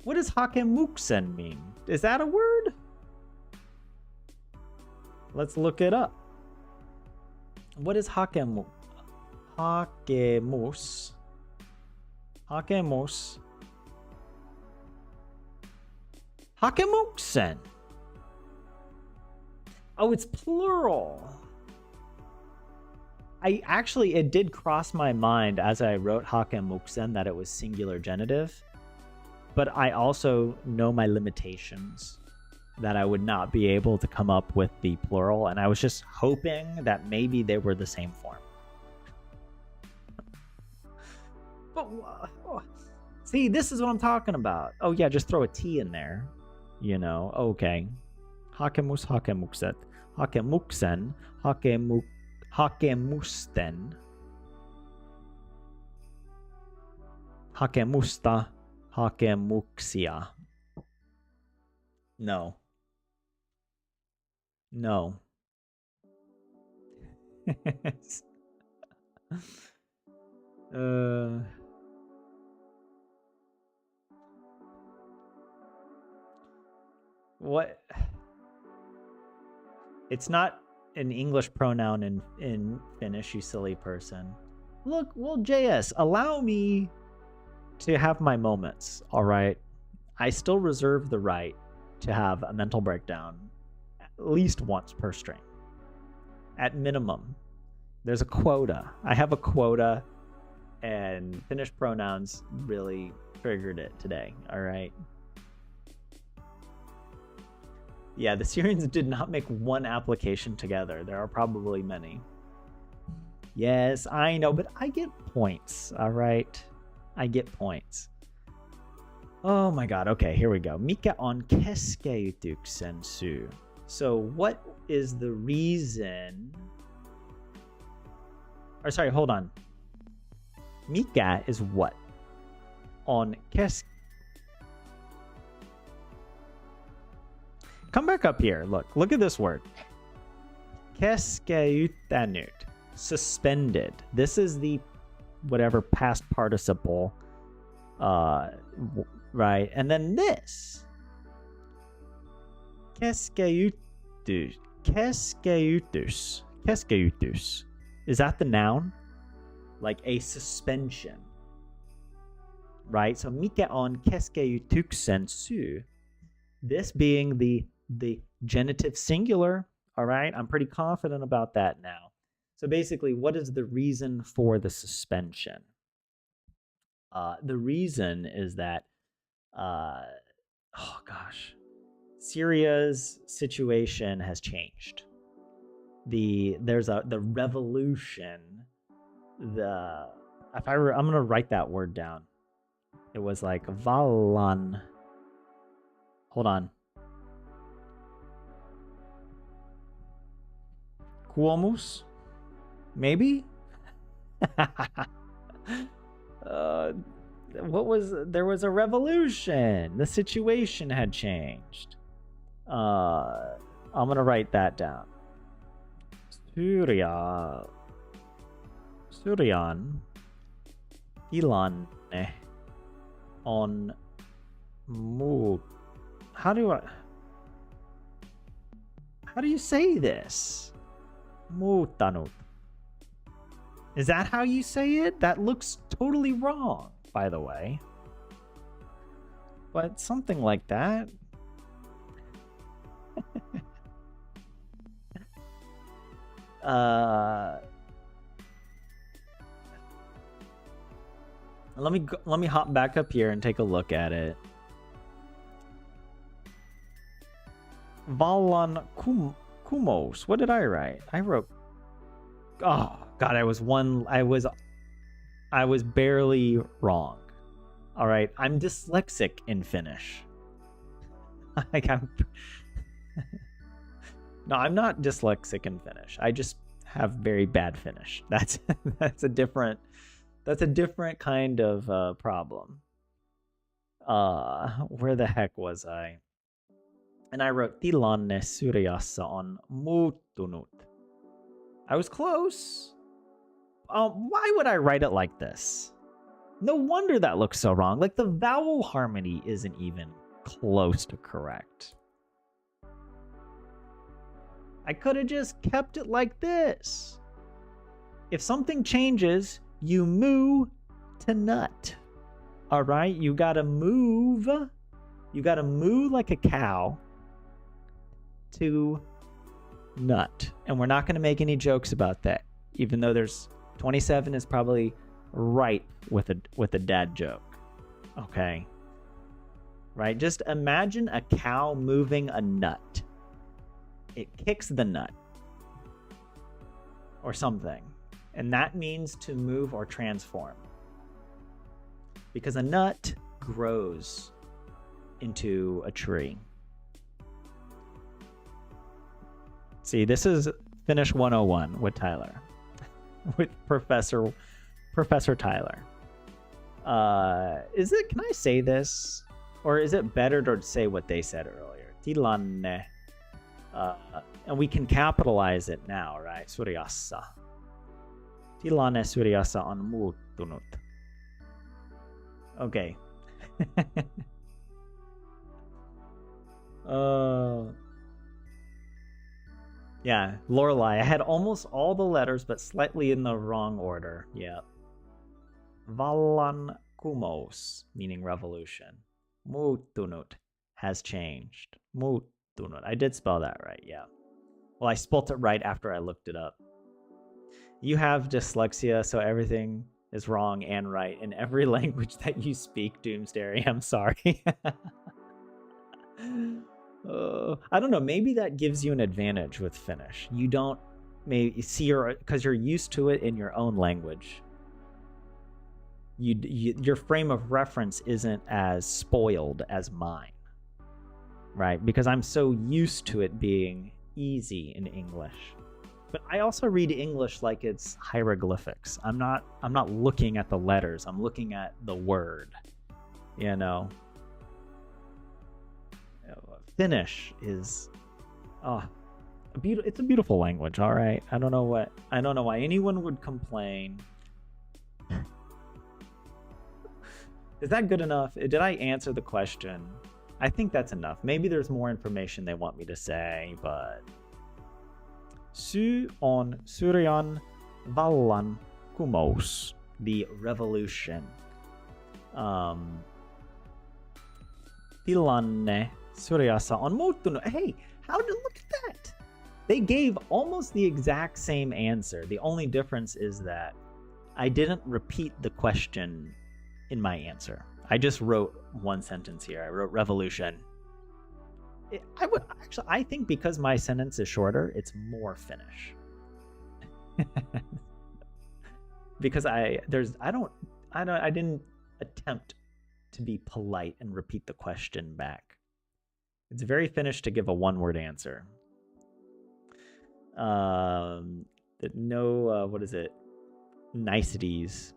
What does Hakemuksen mean? Is that a word? Let's look it up. What is Hakemus? Hakemus. Hakemuksen. Oh, it's plural. It did cross my mind as I wrote Hakemuksen that it was singular genitive. But I also know my limitations, that I would not be able to come up with the plural, and I was just hoping that maybe they were the same form. But see, this is what I'm talking about. Oh yeah, just throw a T in there. You know, okay. Hakemus, hakemukset, hakemuksen, hakemusten, hakemusta, hakemuksia. No. What? It's not an English pronoun in Finnish, you silly person. Look, well, JS, allow me to have my moments, all right? I still reserve the right to have a mental breakdown at least once per string. At minimum. There's a quota. I have a quota, and Finnish pronouns really triggered it today, all right? Yeah, the Syrians did not make one application together. There are probably many. Yes, I know, but I get points, all right? I get points. Oh my god, okay, here we go. Mikä on keskeytyksen syy? So what is the reason... Or sorry, hold on. Mikä is what? On Come back up here. Look at this word. Keskeyttänyt. Suspended. This is the whatever past participle. Right? And then this. Keskeytys. Keskeytys. Is that the noun? Like a suspension. right? So mikä on keskeytyksen syy? This being the genitive singular, all right? I'm pretty confident about that now. So basically, what is the reason for the suspension? The reason is that, oh gosh, Syria's situation has changed. There's the revolution. I'm gonna write that word down. It was like Vallan. Hold on. Cuomus? Maybe? There was a revolution. The situation had changed. I'm gonna write that down. Syrian Ilan on move. How do you say this? Muuttanut. Is that how you say it? That looks totally wrong, by the way. But something like that. Let me hop back up here and take a look at it. Vallan Kumos. What did I write? I wrote. Oh God, I was barely wrong. All right, I'm dyslexic in Finnish. No, I'm not dyslexic in Finnish. I just have very bad Finnish. That's a different kind of problem. Where the heck was I? And I wrote tilanne Syyriassa on muuttunut. I was close. Why would I write it like this? No wonder that looks so wrong. Like the vowel harmony isn't even close to correct. I could have just kept it like this. If something changes, you moo to nut. All right? You gotta move. You gotta moo like a cow to nut. And we're not gonna make any jokes about that, even though there's 27 is probably right with a dad joke. Okay? Right? Just imagine a cow moving a nut. It kicks the nut or something. And that means to move or transform. Because a nut grows into a tree. See, this is Finnish 101 with Tyler. With Professor Tyler. Can I say this? Or is it better to say what they said earlier? Tilanne. And we can capitalize it now, right? Syyriassa. Tilanne Syyriassa on muuttunut. Okay. Yeah, Lorelai. I had almost all the letters, but slightly in the wrong order. Yeah. Vallan kumous, meaning revolution. Muuttunut has changed. Muuttunut. I did spell that right, yeah. Well, I spelt it right after I looked it up. You have dyslexia, so everything is wrong and right in every language that you speak, Doomsday. I'm sorry. I don't know. Maybe that gives you an advantage with Finnish. You don't maybe see because you're used to it in your own language. Your frame of reference isn't as spoiled as mine, right? Because I'm so used to it being easy in English. But I also read English like it's hieroglyphics. I'm not looking at the letters. I'm looking at the word. You know. Finnish is it's a beautiful language, all right? I don't know why anyone would complain. Is that good enough? Did I answer the question? I think that's enough. Maybe there's more information they want me to say, but on Syrian vallan kumous, the revolution. Tilanne Suryassa on muuttunut. Hey, look at that? They gave almost the exact same answer. The only difference is that I didn't repeat the question in my answer. I just wrote one sentence here. I wrote revolution. I think because my sentence is shorter, it's more Finnish. Because I didn't attempt to be polite and repeat the question back. It's very Finnish to give a one-word answer. What is it? Niceties.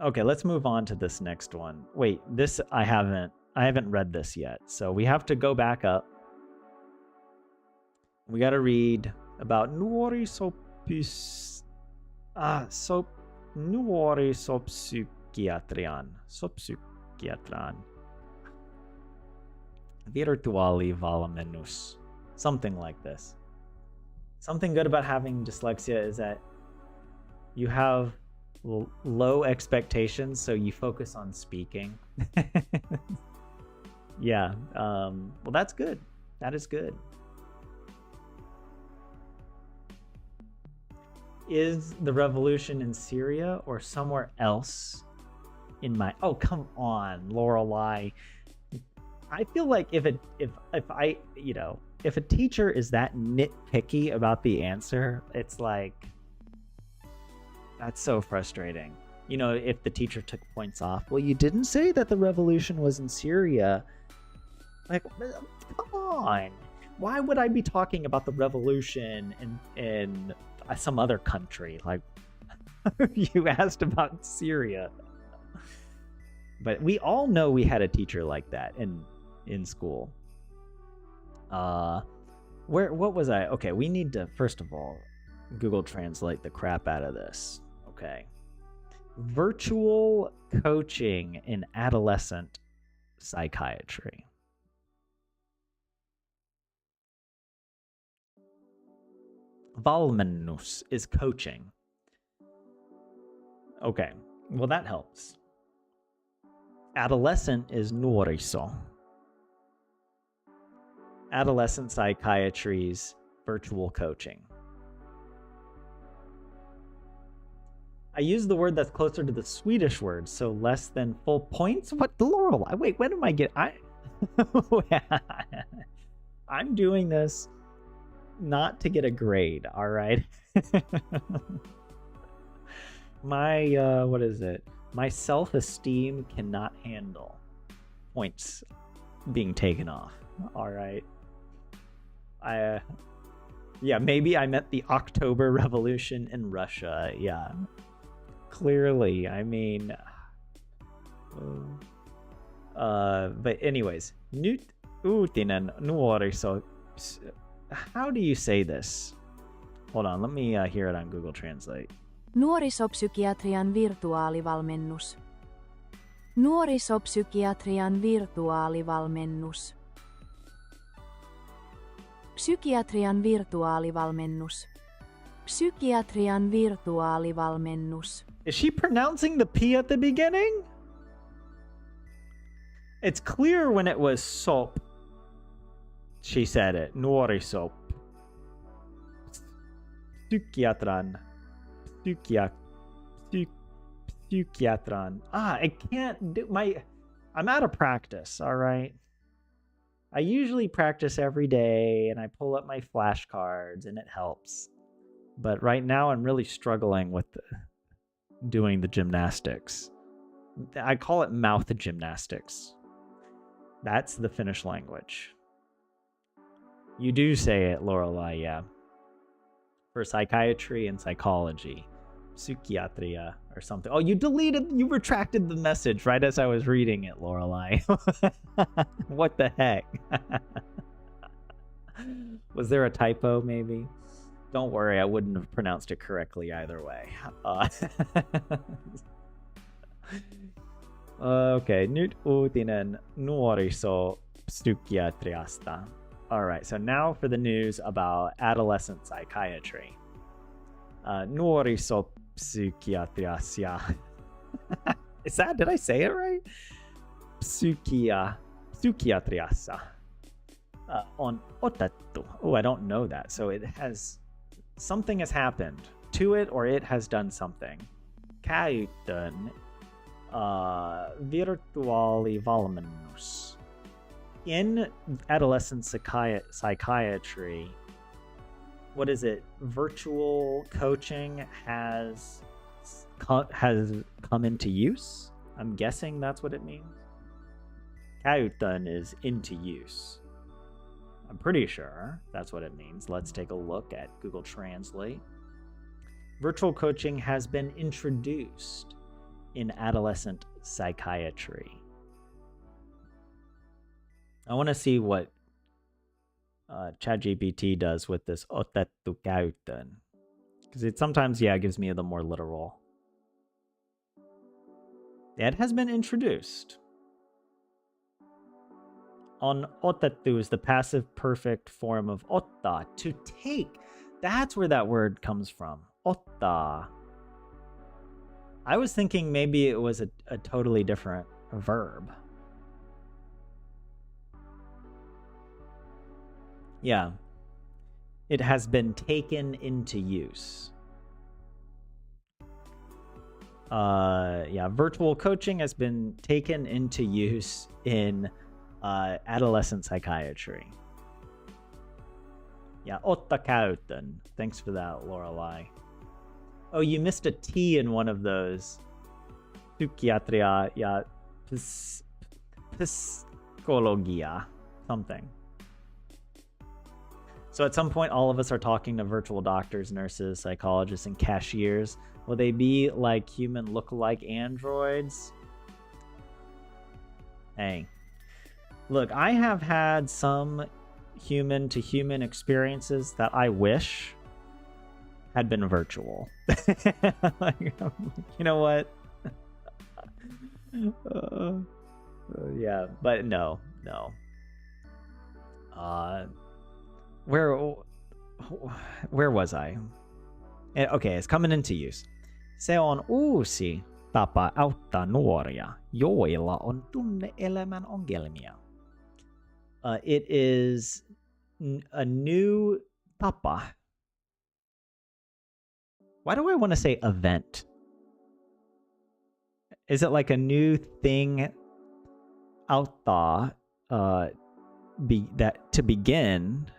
Okay, let's move on to this next one. Wait, this I haven't read this yet. So we have to go back up. We got to read about nuori sopsykiatrian. Virtuaalivalmennus. Something like this. Something good about having dyslexia is that you have low expectations, so you focus on speaking. Yeah. Well, that's good. That is good. Is the revolution in Syria or somewhere else in my... Oh, come on, Lorelei. I feel like if a teacher is that nitpicky about the answer, it's like, that's so frustrating. You know, if the teacher took points off, well, you didn't say that the revolution was in Syria. Like, come on. Why would I be talking about the revolution in some other country? Like, you asked about Syria. But we all know we had a teacher like that in school. What was I? Okay, we need to, first of all, Google Translate the crap out of this. Okay. Virtual coaching in adolescent psychiatry. Valmennus is coaching. Okay, well that helps. Adolescent is nuoriso. Adolescent psychiatry's virtual coaching. I use the word that's closer to the Swedish word, so less than full points? What, Laurel? Wait, when am I I'm doing this not to get a grade, all right? My, what is it? My self-esteem cannot handle points being taken off, all right? Yeah, maybe I meant the October Revolution in Russia, yeah. Clearly, I mean... but anyways, nyt uutinen nuoriso... How do you say this? Hold on, let me hear it on Google Translate. Nuorisopsykiatrian virtuaalivalmennus. Nuorisopsykiatrian virtuaalivalmennus. Psykiatrian virtuaalivalmennus. Psykiatrian virtuaalivalmennus. Is she pronouncing the P at the beginning? It's clear when it was soap. She said it. Nuorisop. Psykiatran. Psykiatran. I can't do I'm out of practice, all right? I usually practice every day and I pull up my flashcards and it helps. But right now I'm really struggling with doing the gymnastics. I call it mouth gymnastics. That's the Finnish language. You do say it, Lorelei, yeah. For psychiatry and psychology. Psychiatria or something. Oh, you retracted the message right as I was reading it, Lorelei. What the heck? Was there a typo, maybe? Don't worry, I wouldn't have pronounced it correctly either way. Okay, nyt uutinen nuorisopsykiatriasta. All right, so now for the news about adolescent psychiatry. Nuorisopsykiatriasia. Is that, did I say it right? Psykiatriassa on otettu. Oh, I don't know that. So it has, something has happened to it, or it has done something. Käyttöön virtuaalivalmennus. In adolescent psychiatry, what is it? Virtual coaching has come into use. I'm guessing that's what it means. Käyttöön is into use. I'm pretty sure that's what it means. Let's take a look at Google Translate. Virtual coaching has been introduced in adolescent psychiatry. I want to see what ChatGPT does with this otettu käyttöön, because it sometimes, gives me the more literal. It has been introduced. On otettu is the passive perfect form of ottaa, to take. That's where that word comes from. Ottaa. I was thinking maybe it was a totally different verb. Yeah. It has been taken into use. Virtual coaching has been taken into use in adolescent psychiatry. Yeah, otta käyttöön. Thanks for that, Lorelai. Oh, you missed a T in one of those. Psychiatria, psychologia, something. So at some point, all of us are talking to virtual doctors, nurses, psychologists, and cashiers. Will they be like human look-alike androids? Hey, look, I have had some human-to-human experiences that I wish had been virtual. You know what? But no. Where was I? Okay, it's coming into use. Se on uusi tapa auttaa nuoria, joilla on tunne-elämän ongelmia. It is a new tapa. Why do I want to say event? Is it like a new thing? Auttaa, that to begin.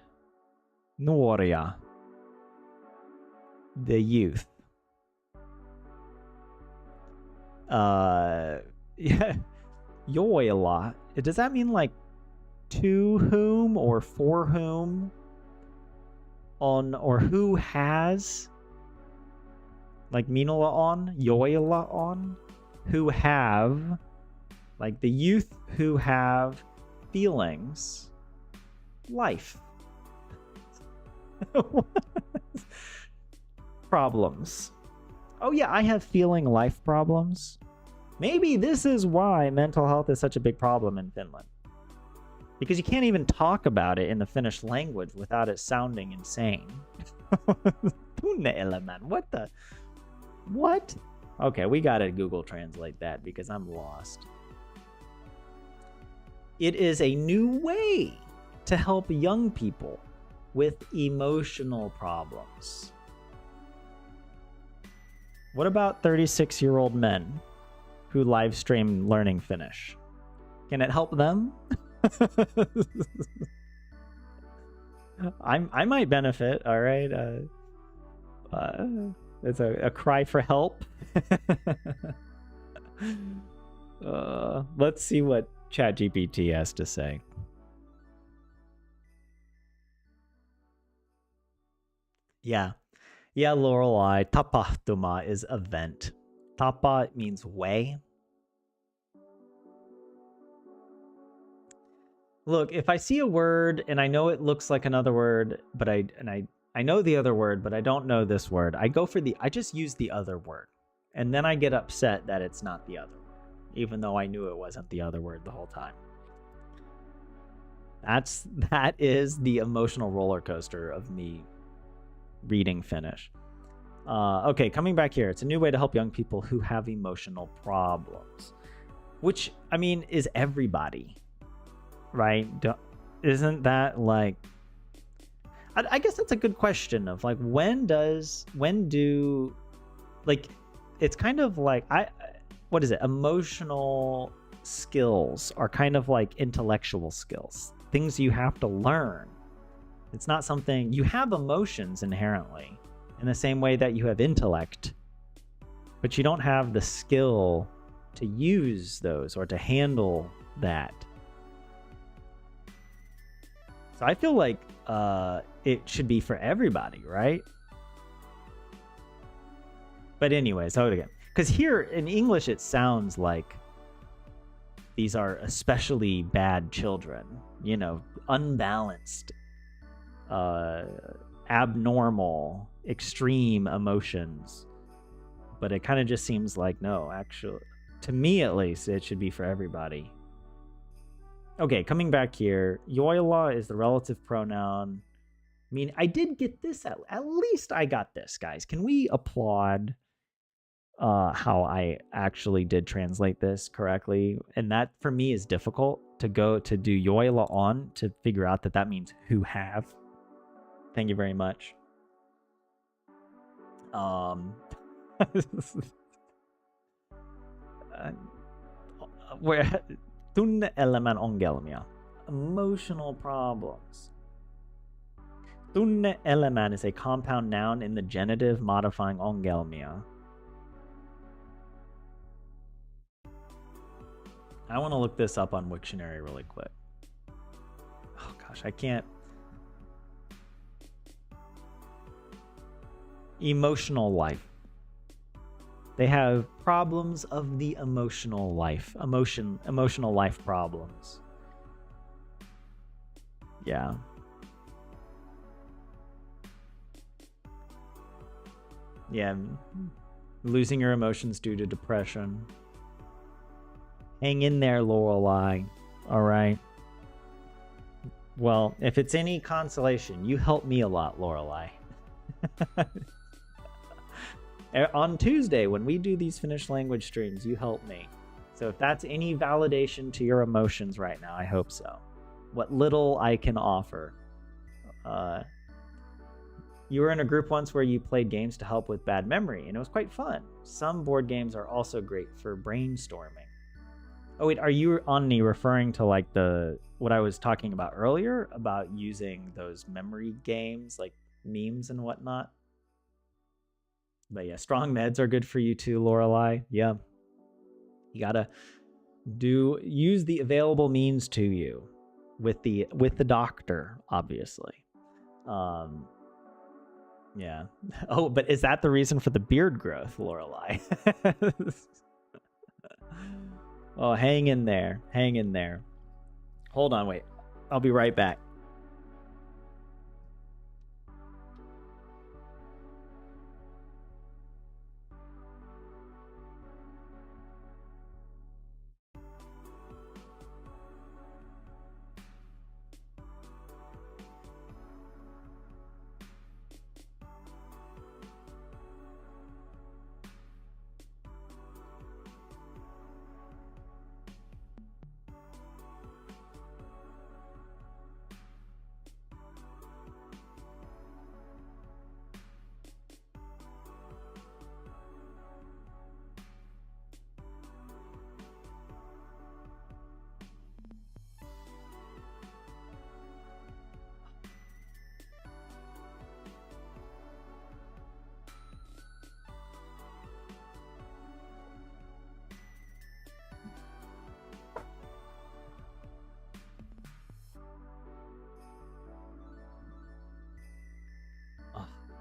Nuoria, the youth. Joilla. Does that mean like to whom or for whom? On or who has? Like minulla on, joilla on, who have, like the youth who have feelings, life. Problems. Oh yeah, I have feeling life problems. Maybe this is why mental health is such a big problem in Finland. Because you can't even talk about it in the Finnish language without it sounding insane. Tunne-elämän. What? Okay, we gotta Google Translate that because I'm lost. It is a new way to help young people with emotional problems. What about 36-year-old men who live stream learning Finnish? Can it help them? I might benefit, all right? It's a cry for help. Let's see what ChatGPT has to say. Yeah, Lorelai. Tapahtuma is event. Tapa means way. Look, if I see a word and I know it looks like another word, but I know the other word, but I don't know this word, I just use the other word. And then I get upset that it's not the other word, even though I knew it wasn't the other word the whole time. That is the emotional roller coaster of me reading Finnish. Okay, coming back here. It's a new way to help young people who have emotional problems. Which, I mean, is everybody, right? Isn't that like... I guess that's a good question of like, when do... Like, it's kind of like... What is it? Emotional skills are kind of like intellectual skills. Things you have to learn. It's not something... You have emotions inherently, in the same way that you have intellect, but you don't have the skill to use those or to handle that. So I feel like it should be for everybody, right? But anyways, again, because here in English it sounds like these are especially bad children, you know, unbalanced, abnormal, extreme emotions. But it kind of just seems like, no, actually, to me at least, it should be for everybody. Okay, coming back here, Yoila is the relative pronoun. I mean, I did get this, at least I got this, guys. Can we applaud how I actually did translate this correctly? And that, for me, is difficult to go to do Yoila on to figure out that means who have. Thank you very much. Where tunne elämän ongelmia, emotional problems. Tunne elämän is a compound noun in the genitive modifying ongelmia. I want to look this up on Wiktionary really quick. Oh gosh, I can't. Emotional life. They have problems of the emotional life. Emotional life problems. Yeah. Yeah. Losing your emotions due to depression. Hang in there, Lorelei. All right. Well, if it's any consolation, you help me a lot, Lorelei. On Tuesday, when we do these Finnish language streams, you help me. So if that's any validation to your emotions right now, I hope so. What little I can offer. You were in a group once where you played games to help with bad memory, and it was quite fun. Some board games are also great for brainstorming. Oh wait, are you, Onni, referring to like what I was talking about earlier about using those memory games, like memes and whatnot? But yeah, strong meds are good for you too, Lorelei. Yeah. You gotta use the available means to you with the doctor, obviously. Yeah. Oh, but is that the reason for the beard growth, Lorelei? Oh, hang in there. Hang in there. Hold on, wait. I'll be right back.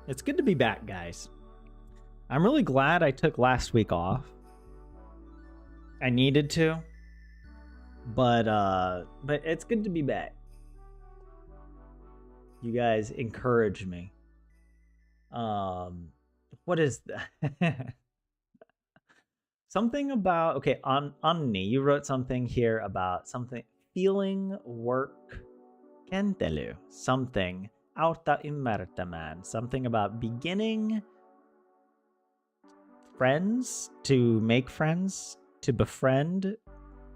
It's good to be back, guys. I'm really glad I took last week off. I needed to. But it's good to be back. You guys encourage me. What is that? Something about, okay, Onni, you wrote something here about something feeling work kentely, something auta ymmärtämään, something about beginning friends, to make friends, to befriend,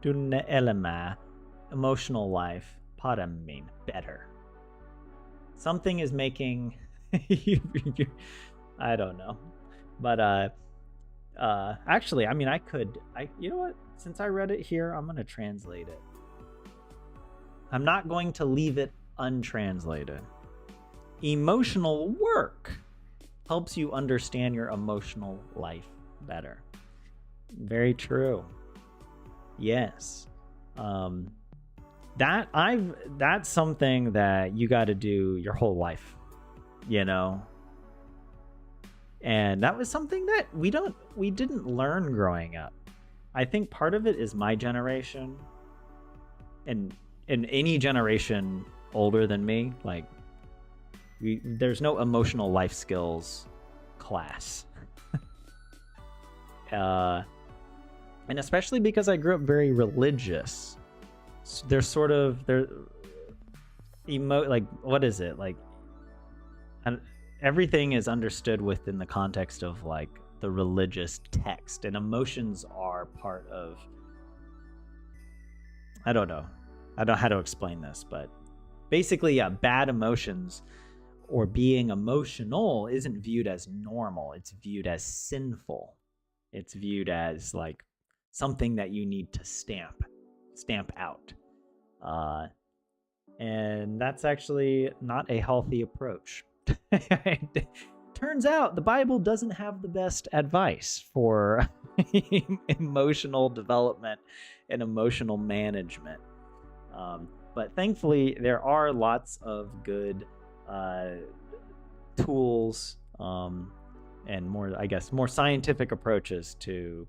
tunne elämää, emotional life, paremmin, better. Something is making I don't know. But actually, I mean, you know what? Since I read it here, I'm going to translate it. I'm not going to leave it untranslated. Emotional work helps you understand your emotional life better. Very true. Yes. That's something that you got to do your whole life, you know. And that was something that we didn't learn growing up. I think part of it is my generation, and any generation older than me, like there's no emotional life skills class. And especially because I grew up very religious, there's sort of like, what is it like? Everything is understood within the context of like the religious text, and emotions are part of, I don't know how to explain this, but basically, yeah, bad emotions or being emotional isn't viewed as normal. It's viewed as sinful. It's viewed as like something that you need to stamp out. And that's actually not a healthy approach. Turns out the Bible doesn't have the best advice for emotional development and emotional management. But thankfully, there are lots of good tools and more scientific approaches to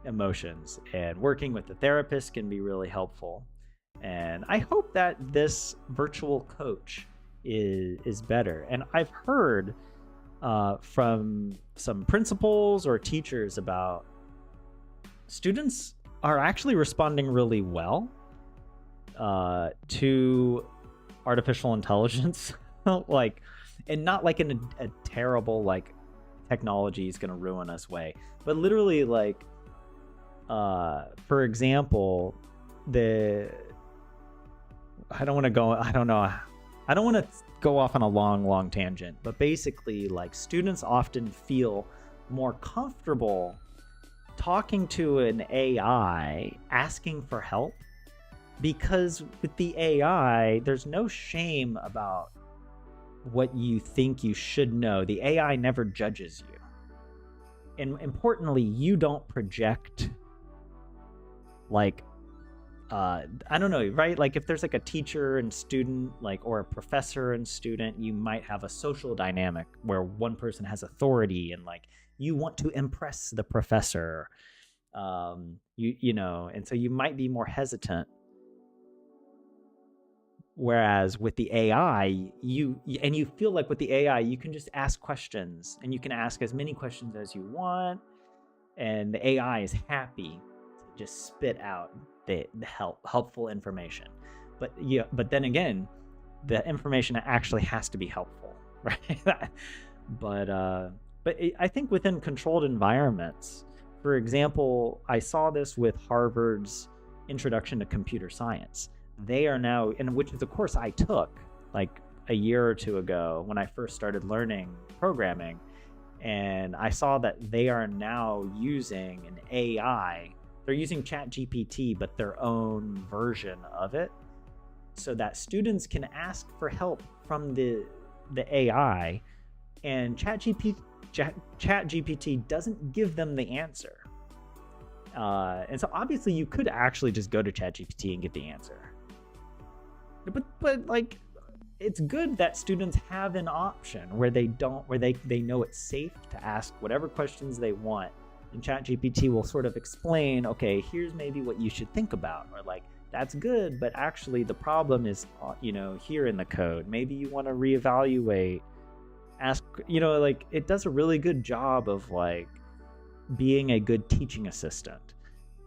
emotions. And working with a therapist can be really helpful. And I hope that this virtual coach is better. And I've heard from some principals or teachers about students are actually responding really well to artificial intelligence, like, and not like in a terrible like technology is going to ruin us way, but literally like, for example, I don't want to go off on a long tangent, but basically like students often feel more comfortable talking to an AI, asking for help, because with the AI, there's no shame about what you think you should know. The AI never judges you. And importantly, you don't project like, I don't know, right? Like if there's like a teacher and student, like, or a professor and student, you might have a social dynamic where one person has authority and like you want to impress the professor, you know, and so you might be more hesitant. Whereas with the AI, you feel like with the AI, you can just ask questions and you can ask as many questions as you want, and the AI is happy to just spit out the helpful information. But then again, the information actually has to be helpful, right? But I think within controlled environments, for example, I saw this with Harvard's Introduction to Computer Science. They are now, and which is a course I took like a year or two ago when I first started learning programming, and I saw that they are now using an AI. They're using ChatGPT, but their own version of it, so that students can ask for help from the AI, and ChatGPT doesn't give them the answer. And so obviously you could actually just go to ChatGPT and get the answer. But like, it's good that students have an option where they know it's safe to ask whatever questions they want, and ChatGPT will sort of explain, okay, here's maybe what you should think about, or like, that's good, but actually the problem is, you know, here in the code. Maybe you want to reevaluate, ask, you know, like, it does a really good job of like being a good teaching assistant.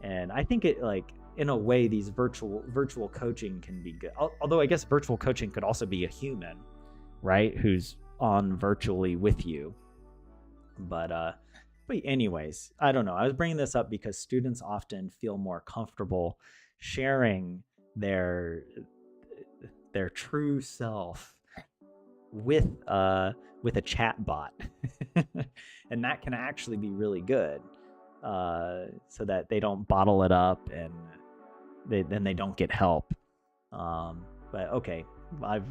And I think it, like, in a way, these virtual coaching can be good. Although I guess virtual coaching could also be a human, right, who's on virtually with you. But But anyways, I don't know. I was bringing this up because students often feel more comfortable sharing their true self with a chat bot. And that can actually be really good, so that they don't bottle it up and then they don't get help. But okay, I've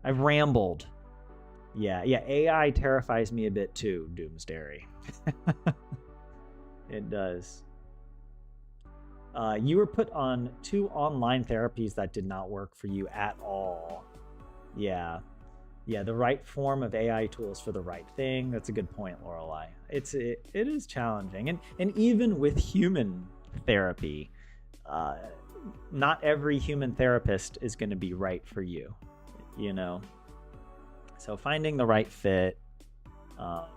rambled. Yeah, AI terrifies me a bit too, Doomsdary. It does. You were put on 2 online therapies that did not work for you at all. Yeah, the right form of AI tools for the right thing. That's a good point, Lorelai. It is challenging, and even with human therapy, not every human therapist is going to be right for you, you know. So finding the right fit, but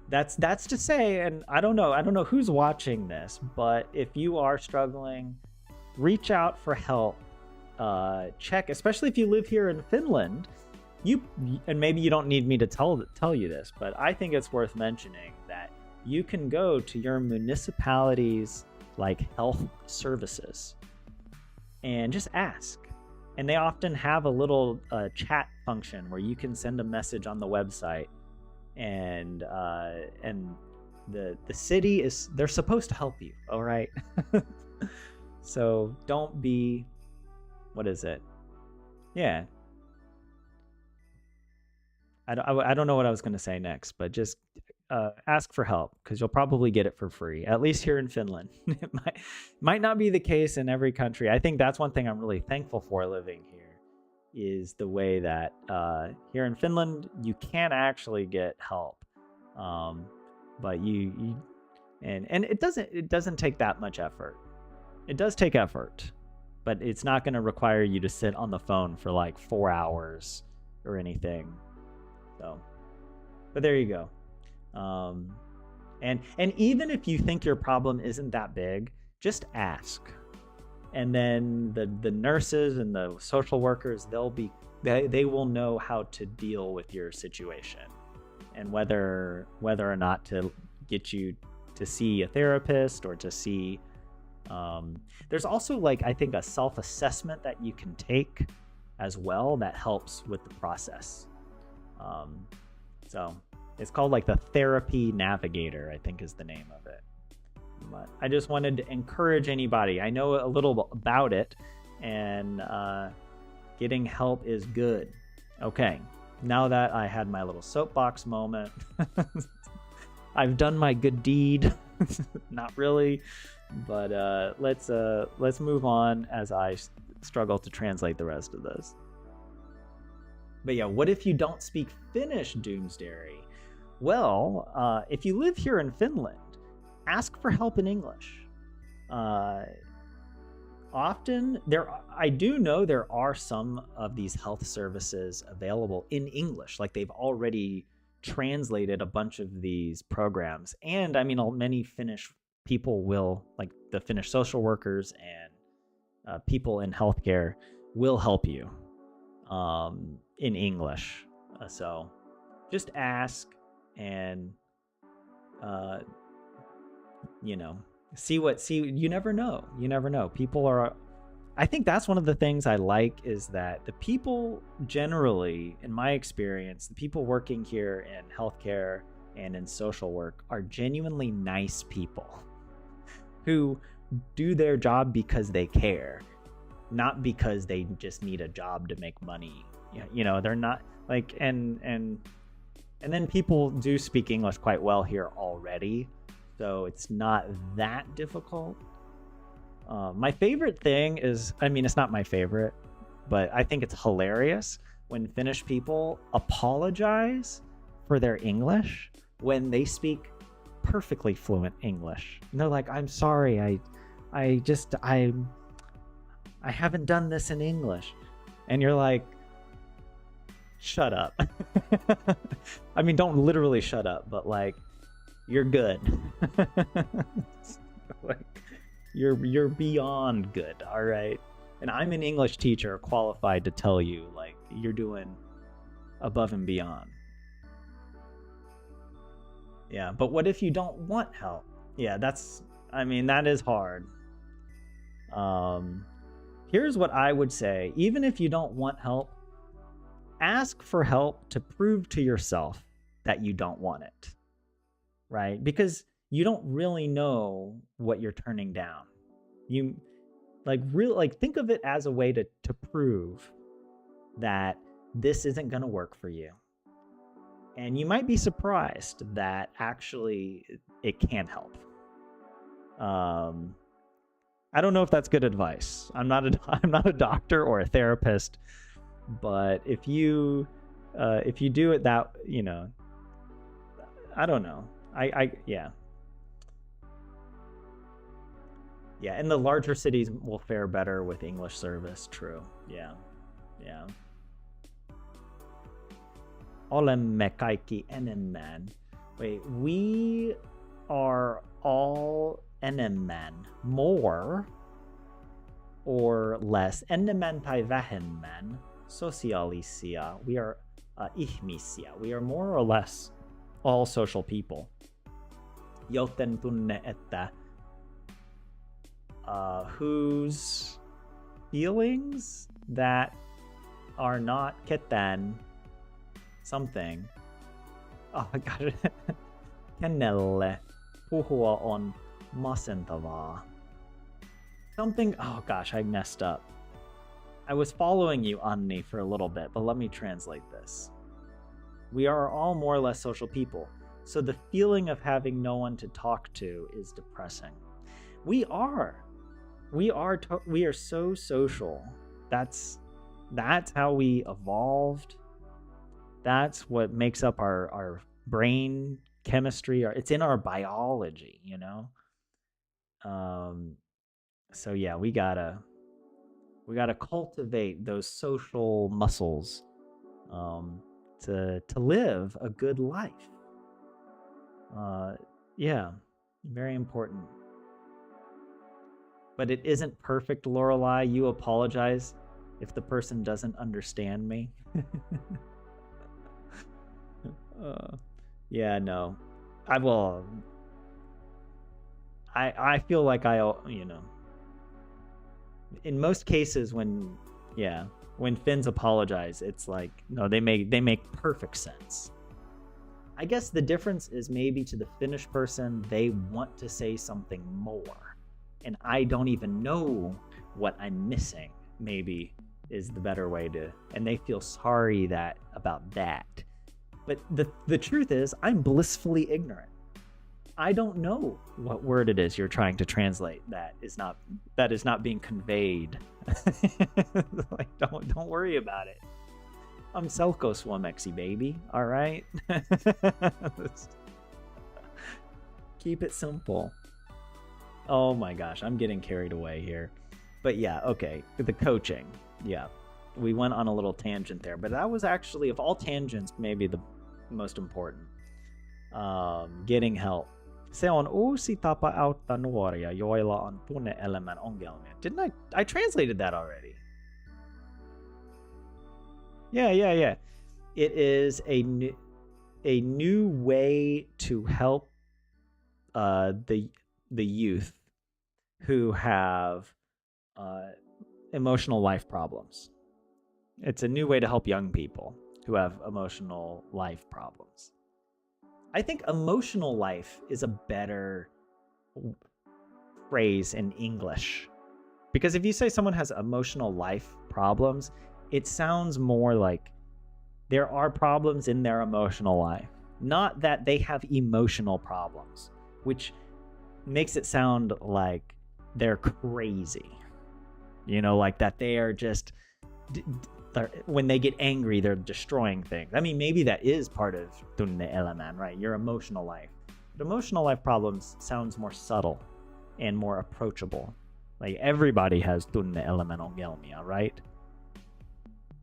that's to say, and I don't know who's watching this, but if you are struggling, reach out for help. Check, especially if you live here in Finland. And maybe you don't need me to tell you this, but I think it's worth mentioning that you can go to your municipality's like health services and just ask. And they often have a little chat function where you can send a message on the website, and the city they're supposed to help you, all right? So don't be, what is it? Yeah. I don't know what I was going to say next, but just ask for help, because you'll probably get it for free, at least here in Finland. It might not be the case in every country. I think that's one thing I'm really thankful for living here, is the way that here in Finland you can actually get help, but and it doesn't take that much effort. It does take effort, but it's not going to require you to sit on the phone for like 4 hours or anything. So, but there you go. And even if you think your problem isn't that big, just ask. And then the nurses and the social workers, they will know how to deal with your situation, and whether or not to get you to see a therapist or to see. There's also, like, I think a self-assessment that you can take as well that helps with the process. So it's called like the Therapy Navigator, I think is the name of it. But I just wanted to encourage anybody. I know a little about it, and getting help is good. Okay, now that I had my little soapbox moment, I've done my good deed. Not really, but let's move on as I struggle to translate the rest of this. But yeah, what if you don't speak Finnish, Doomsdary? Well, if you live here in Finland, ask for help in English. Often, I do know there are some of these health services available in English, like they've already translated a bunch of these programs. And I mean, many Finnish people will, like the Finnish social workers and people in healthcare will help you in English. So just ask and, see, you never know. People are, I think that's one of the things I like, is that the people generally, in my experience, the people working here in healthcare and in social work are genuinely nice people who do their job because they care, not because they just need a job to make money. They're not like, and then people do speak English quite well here already, so it's not that difficult. My favorite thing is, it's not my favorite, but I think it's hilarious when Finnish people apologize for their English when they speak perfectly fluent English. And they're like, I'm sorry, I haven't done this in English. And you're like, shut up. Don't literally shut up, but like, you're good. Like, you're beyond good, all right? And I'm an English teacher qualified to tell you, like, you're doing above and beyond. Yeah, but what if you don't want help? Yeah, that is hard. Here's what I would say. Even if you don't want help, ask for help to prove to yourself that you don't want it, right? Because you don't really know what you're turning down. You think of it as a way to prove that this isn't going to work for you. And you might be surprised that actually it can help. I don't know if that's good advice. I'm not a doctor or a therapist, but if you do it that, I don't know. Yeah, and the larger cities will fare better with English service. True. Yeah. Olemme kaikki enemmän. Wait, we are all enemmän, more or less, enemmän tai vähemmän, sosiaalisia. We are ihmisiä. We are more or less all social people. Joten tunne, että whose feelings that are not ketään something. Oh my god. Kenelle puhua on masentavaa. Something. Oh gosh, I messed up. I was following you, Anni, for a little bit, but let me translate this. We are all more or less social people, so the feeling of having no one to talk to is depressing. We are so social. That's how we evolved. That's what makes up our brain chemistry. It's in our biology, So yeah, we gotta cultivate those social muscles to live a good life. Yeah, very important. But it isn't perfect, Lorelai. You apologize if the person doesn't understand me. Yeah, no. I feel like in most cases when Finns apologize, it's like, no, they make perfect sense. I guess the difference is maybe to the Finnish person, they want to say something more. And I don't even know what I'm missing, maybe is the better way to, and they feel sorry about that. But the truth is, I'm blissfully ignorant. I don't know what word it is you're trying to translate that is not being conveyed. Like, don't worry about it. I'm selkoswamexi, baby. All right. Keep it simple. Oh my gosh, I'm getting carried away here. But yeah, okay. The coaching. Yeah. We went on a little tangent there, but that was actually, of all tangents, maybe the most important. Getting help. Se on uusi tapa auttaa nuoria, joilla on tunne-elämän ongelmia. Didn't I translated that already? Yeah. It is a new way to help the youth who have emotional life problems. It's a new way to help young people who have emotional life problems. I think emotional life is a better phrase in English, because if you say someone has emotional life problems, it sounds more like there are problems in their emotional life, not that they have emotional problems, which makes it sound like they're crazy, like that they are just, when they get angry, they're destroying things. I mean, maybe that is part of tunne-elämän, right? Your emotional life. But emotional life problems sounds more subtle and more approachable. Like, everybody has tunne-elämän ongelmia, right?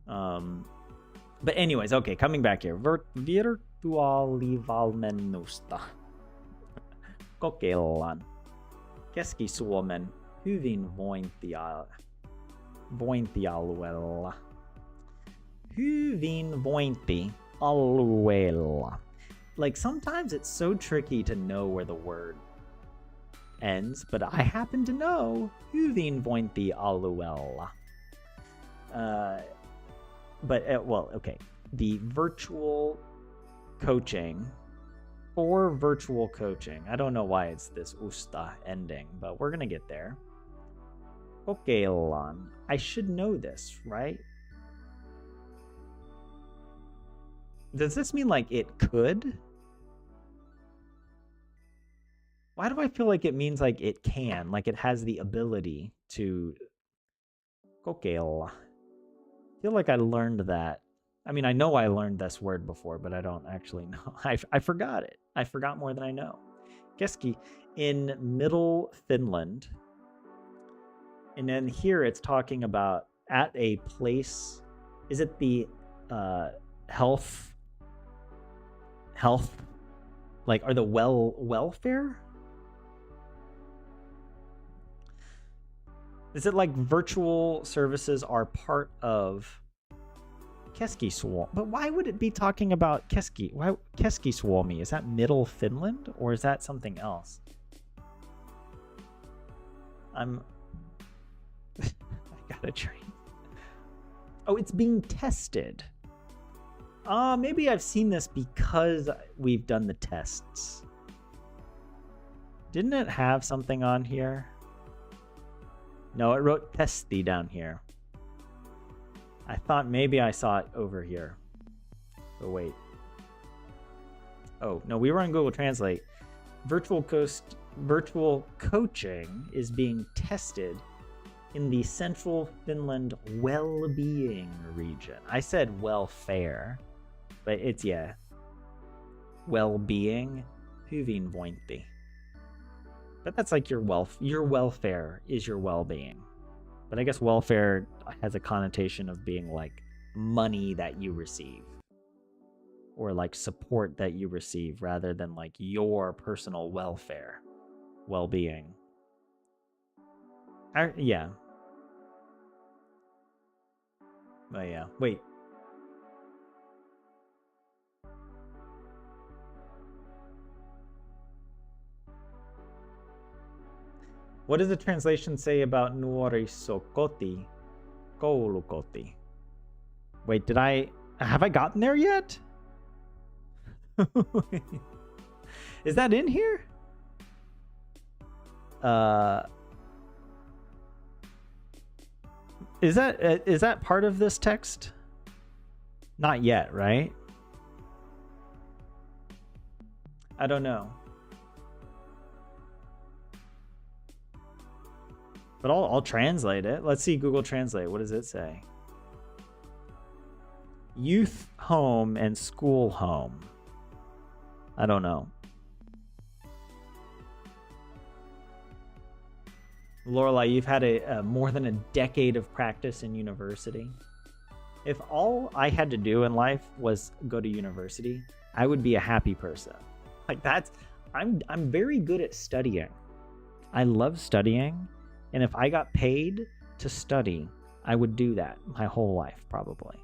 But anyways, okay, coming back here. Virtuaalivalmennusta kokeillaan Keski-Suomen hyvinvointialueella. hyvinvointi alueella. Like, sometimes it's so tricky to know where the word ends, but I happen to know hyvinvointi alueella. Well, okay. The virtual coaching, for virtual coaching. I don't know why it's this usta ending, but we're gonna get there. Kokeillaan. I should know this, right? Does this mean like it could? Why do I feel like it means like it can, like it has the ability to kokeilla? I feel like I learned that. I mean, I know I learned this word before, but I don't actually know. I forgot it. I forgot more than I know. Keski in Middle Finland. And then here it's talking about at a place. Is it the health? Like, are the welfare? Is it like virtual services are part of Keskisuomi? But why would it be talking about Why Keskisuomi? Is that Middle Finland or is that something else? I gotta train. Oh, it's being tested. Maybe I've seen this because we've done the tests. Didn't it have something on here? No, it wrote testi down here. I thought maybe I saw it over here. Oh, wait. Oh, no, we were on Google Translate. Virtual coaching is being tested in the Central Finland well-being region. I said welfare, but it's, yeah. Well-being, hyvinvointi. But that's like your welfare is your well-being. But I guess welfare has a connotation of being like money that you receive. Or like support that you receive rather than like your personal welfare, well-being. Yeah. Oh yeah. Wait. What does the translation say about nuorisokoti, koulukoti? Wait, have I gotten there yet? Is that in here? Is that part of this text? Not yet, right? I don't know. But I'll translate it. Let's see Google Translate. What does it say? Youth home and school home. I don't know. Lorelai, you've had a more than a decade of practice in university. If all I had to do in life was go to university, I would be a happy person. Like I'm very good at studying. I love studying, and if I got paid to study, I would do that my whole life probably.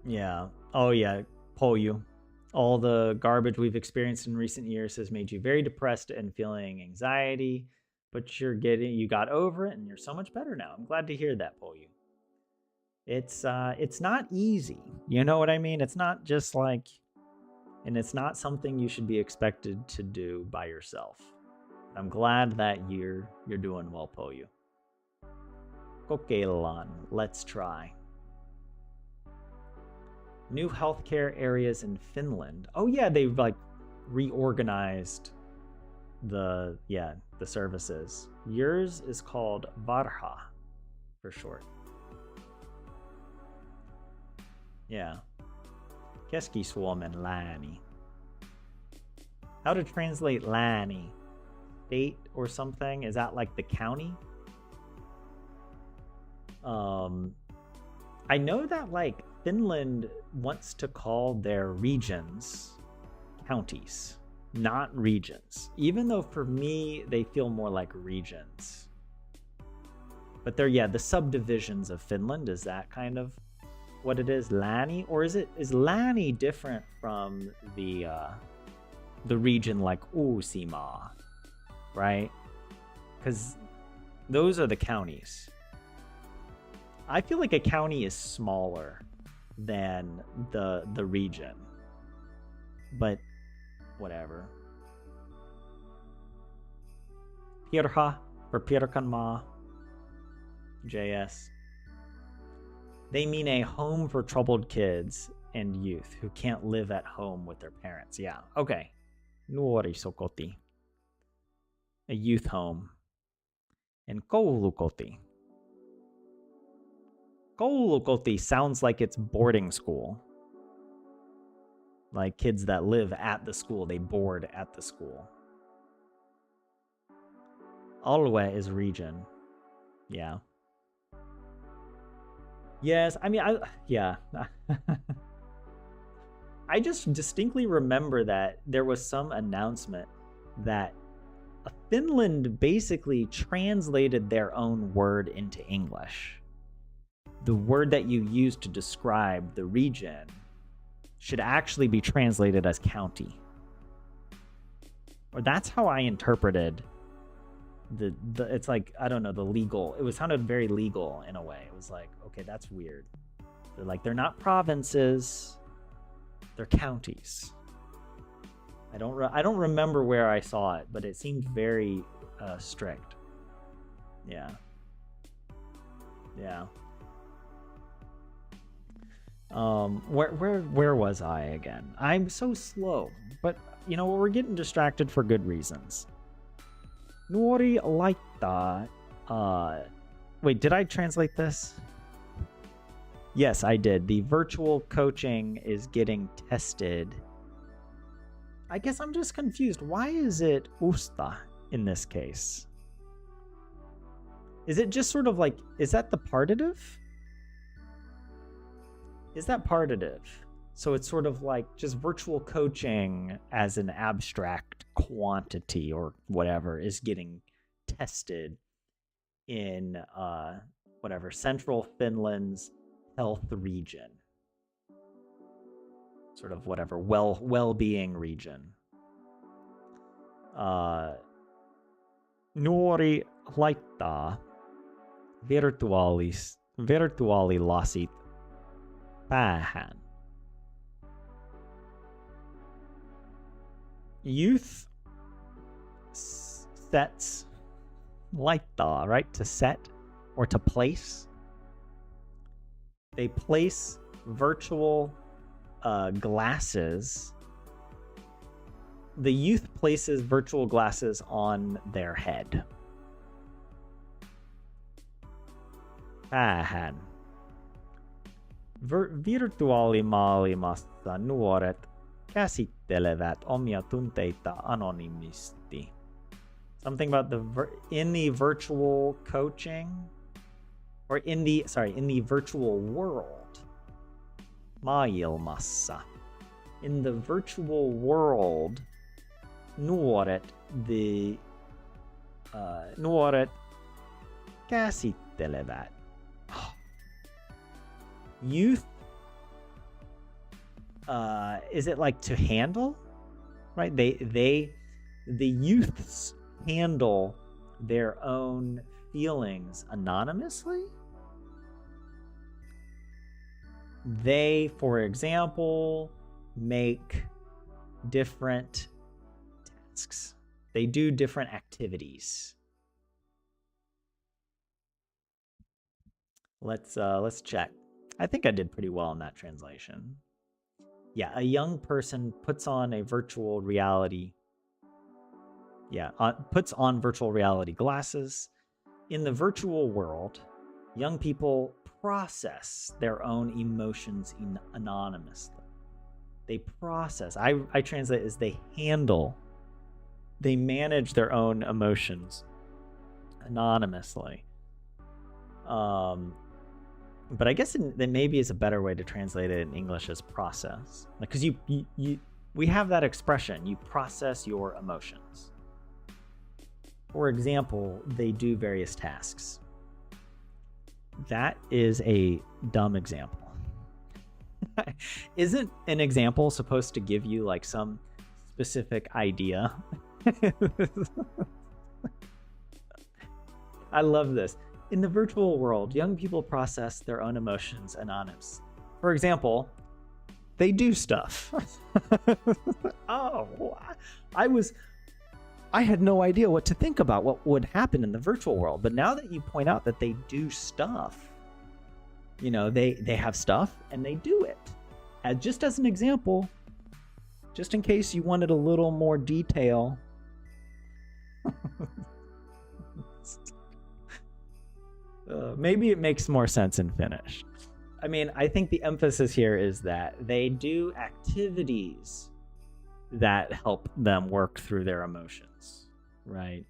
Yeah. Oh yeah, Polyu. All the garbage we've experienced in recent years has made you very depressed and feeling anxiety, but you got over it and you're so much better now. I'm glad to hear that, Polyu. It's not easy. You know what I mean? It's not just like, and it's not something you should be expected to do by yourself. I'm glad that you're doing well, Polyu. Kokeillaan, let's try. New healthcare areas in Finland. Oh yeah, they've like reorganized the services. Yours is called Varha for short. Yeah. Keskisuomen lääni. How to translate lääni? State or something? Is that like the county? I know that like Finland wants to call their regions counties. not regions. Even though for me, they feel more like regions. But they're, yeah, the subdivisions of Finland. Is that kind of what it is? Lani? Or is Lani different from the region like Uusimaa, right? Because those are the counties. I feel like a county is smaller than the region. But whatever. Pirha or Pirkanmaa. JS. They mean a home for troubled kids and youth who can't live at home with their parents. Yeah, okay. Nuorisokoti. A youth home. And koulukoti. Koulukoti sounds like it's boarding school. Like kids that live at the school, they board at the school. Alue is region. Yeah. Yes, I mean, yeah. I just distinctly remember that there was some announcement that Finland basically translated their own word into English. The word that you use to describe the region should actually be translated as county. Or that's how I interpreted the it's like, I don't know, the legal. It sounded very legal in a way. It was like, okay, that's weird. They're not provinces, they're counties. I don't remember where I saw it, but it seemed very strict. Yeah. Where was I again? I'm so slow, but you know, we're getting distracted for good reasons. Nuori laittaa. Wait, did I translate this? Yes, I did. The virtual coaching is getting tested. I guess I'm just confused. Why is it usta in this case? Is it just sort of like, is that the partitive? Is that partitive? So it's sort of like just virtual coaching as an abstract quantity or whatever is getting tested in central Finland's health region. Sort of whatever, well-being region. Nuori laittaa virtuaalilasit päähän. Youth sets laittaa, right? To set or to place. They place virtual glasses. The youth places virtual glasses on their head. Päähän. Virtuaalimaailmassa nuoret käsittelevät omia tunteita anonymisti. Something about in the virtual coaching, or in the virtual world. Maailmassa. In the virtual world, nuoret käsittelevät. Youth, is it like to handle? Right? The youths handle their own feelings anonymously. They, for example, make different tasks. They do different activities. Let's check. I think I did pretty well in that translation. Yeah, a young person puts on a virtual reality. Yeah, puts on virtual reality glasses. In the virtual world, young people process their own emotions anonymously. They process. I translate as they handle. They manage their own emotions anonymously. But I guess that maybe is a better way to translate it in English as process, because you we have that expression, you process your emotions. For example, they do various tasks. That is a dumb example. Isn't an example supposed to give you like some specific idea? I love this. In the virtual world, young people process their own emotions anonymously. For example, they do stuff. Oh, I had no idea what to think about what would happen in the virtual world. But now that you point out that they do stuff, you know, they have stuff and they do it. Just as an example, just in case you wanted a little more detail. Maybe it makes more sense in Finnish. I mean, I think the emphasis here is that they do activities that help them work through their emotions, right?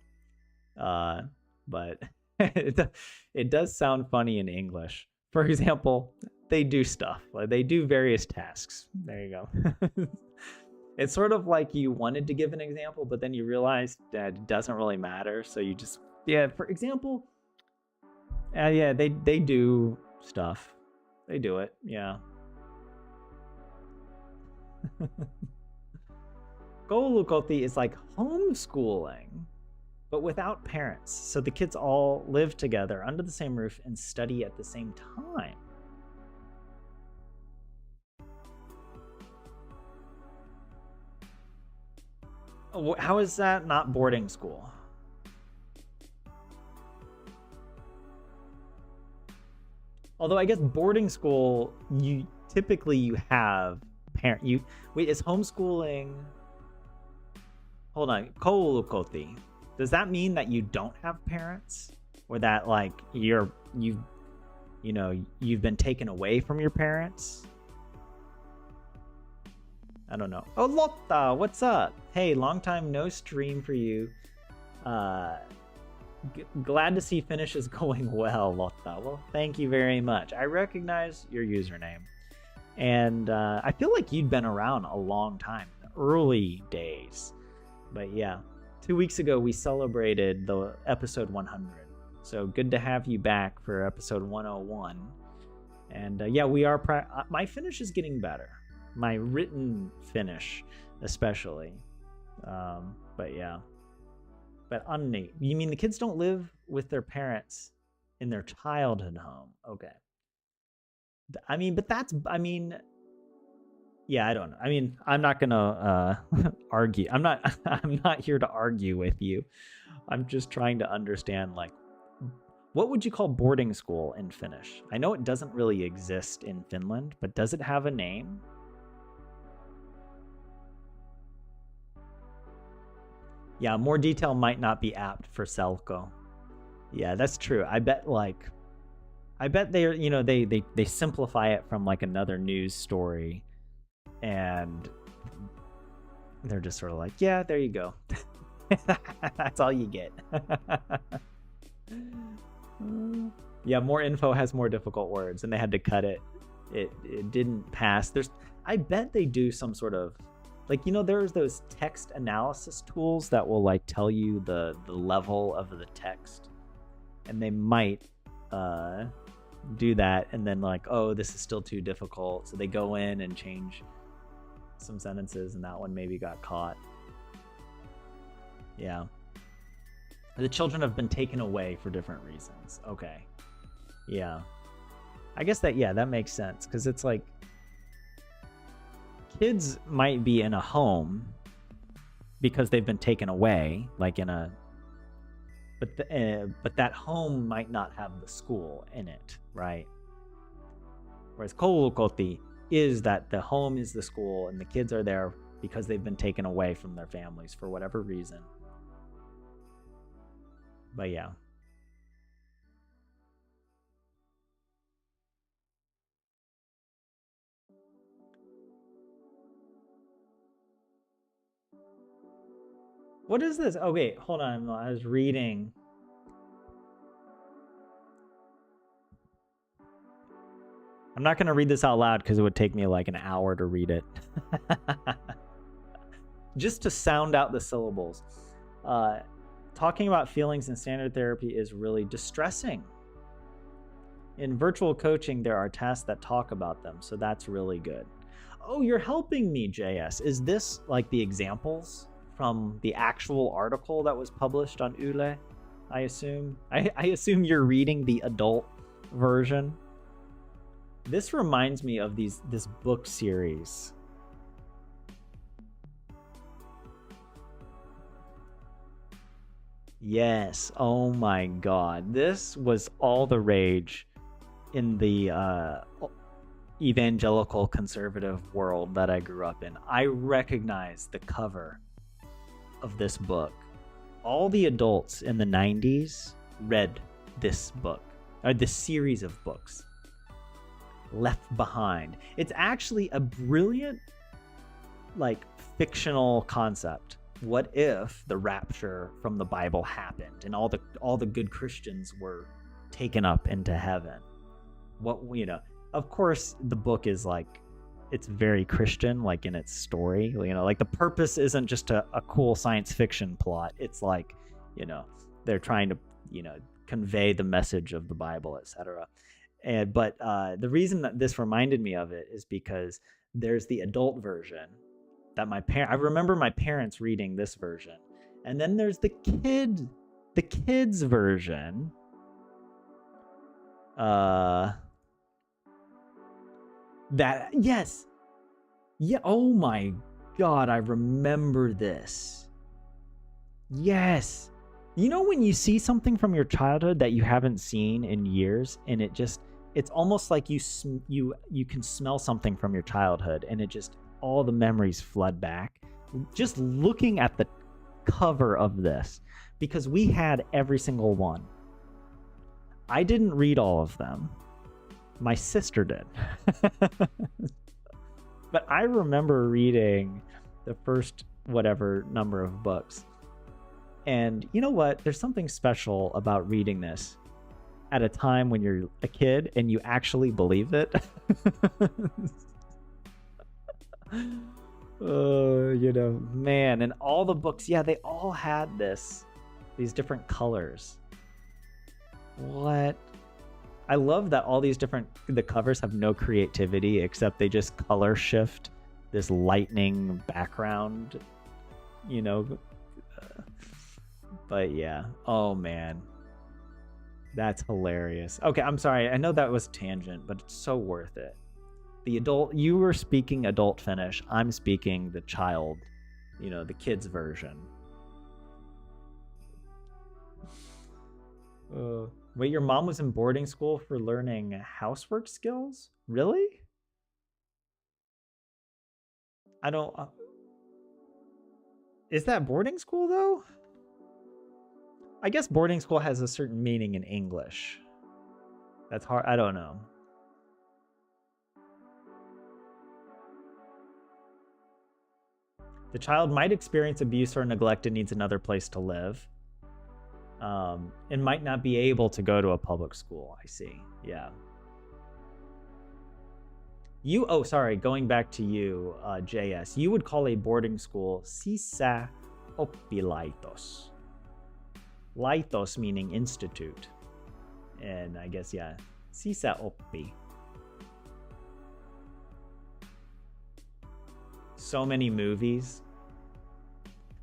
But it does sound funny in English. For example, they do stuff. Like they do various tasks. There you go. It's sort of like you wanted to give an example, but then you realized that it doesn't really matter. So you just, yeah, for example, yeah, they do stuff. They do it, yeah. Koulukoti is like homeschooling, but without parents. So the kids all live together under the same roof and study at the same time. How is that not boarding school? Although I guess boarding school, you typically have parent. Wait, is homeschooling? Hold on, koulukoti. Does that mean that you don't have parents, or that like you've been taken away from your parents? I don't know. Oh, Lotta, what's up? Hey, long time no stream for you. Glad to see Finnish is going well, Lotta. Well, thank you very much. I recognize your username. And I feel like you'd been around a long time, early days. But yeah, 2 weeks ago we celebrated the episode 100. So good to have you back for episode 101. And yeah, we are. My Finnish is getting better. My written Finnish, especially. But yeah. But Anni, you mean the kids don't live with their parents in their childhood home? Okay. I mean, yeah, I don't know. I mean, I'm not gonna argue. I'm not here to argue with you. I'm just trying to understand, like, what would you call boarding school in Finnish? I know it doesn't really exist in Finland, but does it have a name? Yeah, more detail might not be apt for Selko. Yeah, that's true. I bet they're, they simplify it from like another news story, and they're just sort of like, yeah, there you go. That's all you get. Yeah, more info has more difficult words, and they had to cut it. It didn't pass. I bet they do some sort of, like, there's those text analysis tools that will like tell you the level of the text, and they might do that, and then like, oh, this is still too difficult, so they go in and change some sentences, and that one maybe got caught. Yeah, the children have been taken away for different reasons. Okay, yeah, I guess that makes sense, because it's like kids might be in a home because they've been taken away, like in a, but that home might not have the school in it, right? Whereas koulukoti is that the home is the school and the kids are there because they've been taken away from their families for whatever reason. But yeah. What is this? Oh, wait, hold on. I was reading. I'm not going to read this out loud because it would take me like an hour to read it. just to sound out the syllables. Talking about feelings in standard therapy is really distressing. In virtual coaching, there are tasks that talk about them, so that's really good. Oh, you're helping me, JS. Is this like the examples from the actual article that was published on Yle? I assume. I assume you're reading the adult version. This reminds me of this book series. Yes. Oh my God. This was all the rage in the evangelical conservative world that I grew up in. I recognize the cover of this book. All the adults in the 90s read this book, or this series of books, Left Behind. It's actually a brilliant, like, fictional concept. What if the rapture from the Bible happened and all the good Christians were taken up into heaven? What, you know, of course the book is like, it's very Christian, like in its story, you know, like the purpose isn't just a cool science fiction plot. It's like, you know, they're trying to, you know, convey the message of the Bible, etc. But the reason that this reminded me of it is because there's the adult version that I remember my parents reading this version, and then there's the kids version. Yes. Yeah, oh my God, I remember this. Yes. You know when you see something from your childhood that you haven't seen in years, and it's almost like you can smell something from your childhood, and it just, all the memories flood back. Just looking at the cover of this, because we had every single one. I didn't read all of them. My sister did. But I remember reading the first whatever number of books. And you know what? There's something special about reading this at a time when you're a kid and you actually believe it. You know, man, and all the books, yeah, they all had these different colors. What? I love that all these the covers have no creativity except they just color shift this lightning background, you know. But yeah, oh man, that's hilarious. Okay, I'm sorry, I know that was tangent, but it's so worth it. The adult, you were speaking adult Finnish, I'm speaking the child, you know, the kids version. Wait, your mom was in boarding school for learning housework skills? Really? I don't... Is that boarding school, though? I guess boarding school has a certain meaning in English. That's hard. I don't know. The child might experience abuse or neglect and needs another place to live. And might not be able to go to a public school. I see. Yeah. Oh, sorry. Going back to you, JS. You would call a boarding school sisa oppilaitos. Laitos meaning institute. And I guess, yeah, sisa oppi. So many movies.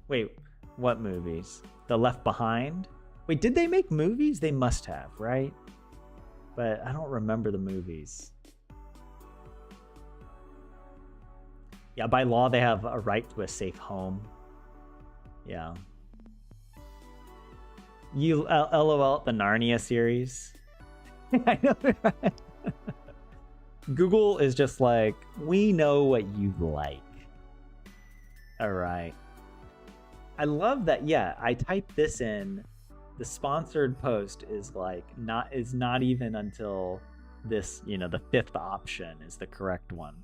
Wait, what movies? The Left Behind? Wait, did they make movies? They must have, right? But I don't remember the movies. Yeah, by law, they have a right to a safe home. Yeah. You LOL the Narnia series. I know, right? Google is just like, we know what you like. All right. I love that. Yeah, I typed this in. The sponsored post is like not even until this, you know, the 5th option is the correct one.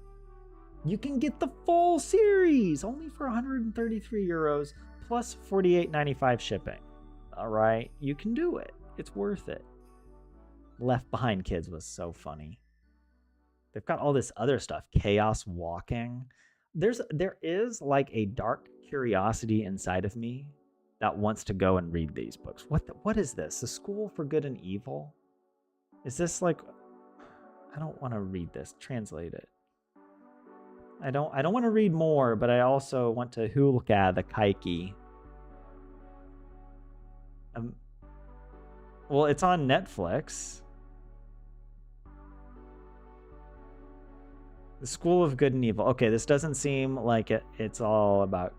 You can get the full series only for 133 euros plus 48.95 shipping. All right, you can do it. It's worth it. Left Behind Kids was so funny. They've got all this other stuff. Chaos Walking. there is like a dark curiosity inside of me that wants to go and read these books. What is this? The School for Good and Evil? Is this like, I don't want to read this. Translate it. I don't want to read more, but I also want to hulka the kaiki. Well, it's on Netflix. The School of Good and Evil. Okay, this doesn't seem like it's all about...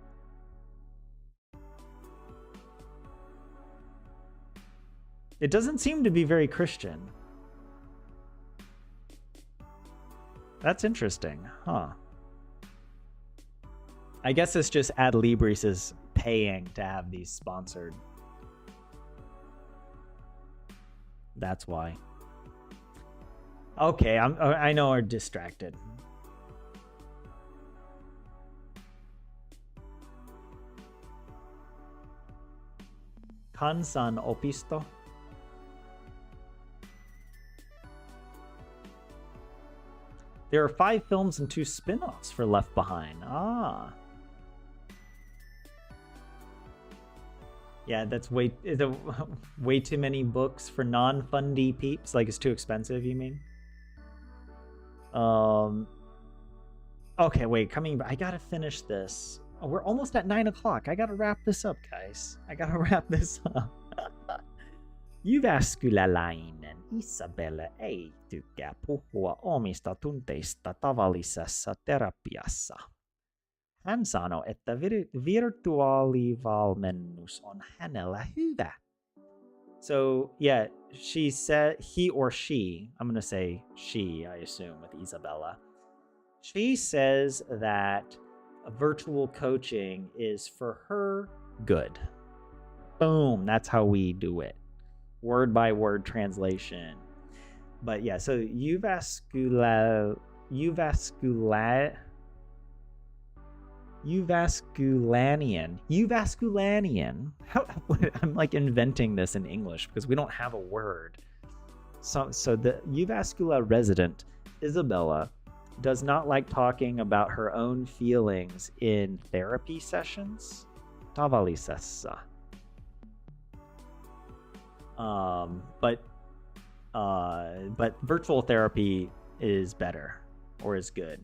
It doesn't seem to be very Christian. That's interesting, huh? I guess it's just Adlibris is paying to have these sponsored. That's why. Okay, I know we're distracted. Kansan opisto. There are 5 films and 2 spin-offs for Left Behind. Ah. Yeah, that's way too many books for non-fundy peeps. Like, it's too expensive, you mean? Okay, wait, coming back. I gotta finish this. Oh, we're almost at 9 o'clock. I gotta wrap this up, guys. I gotta wrap this up. Jyväskyläläinen Isabelle ei tykkää puhua omista tunteista tavallisessa terapiassa. Hän sanoi, että virtuaalivalmennus on hänellä hyvä. So, yeah, she said, he or she, I'm going to say she, I assume, with Isabella. She says that virtual coaching is for her good. Boom, that's how we do it. Word by word translation. But yeah, so Uvasculanian. I'm like inventing this in English because we don't have a word. So the Uvascula resident, Isabella, does not like talking about her own feelings in therapy sessions. Tavallisessa. But virtual therapy is better or is good.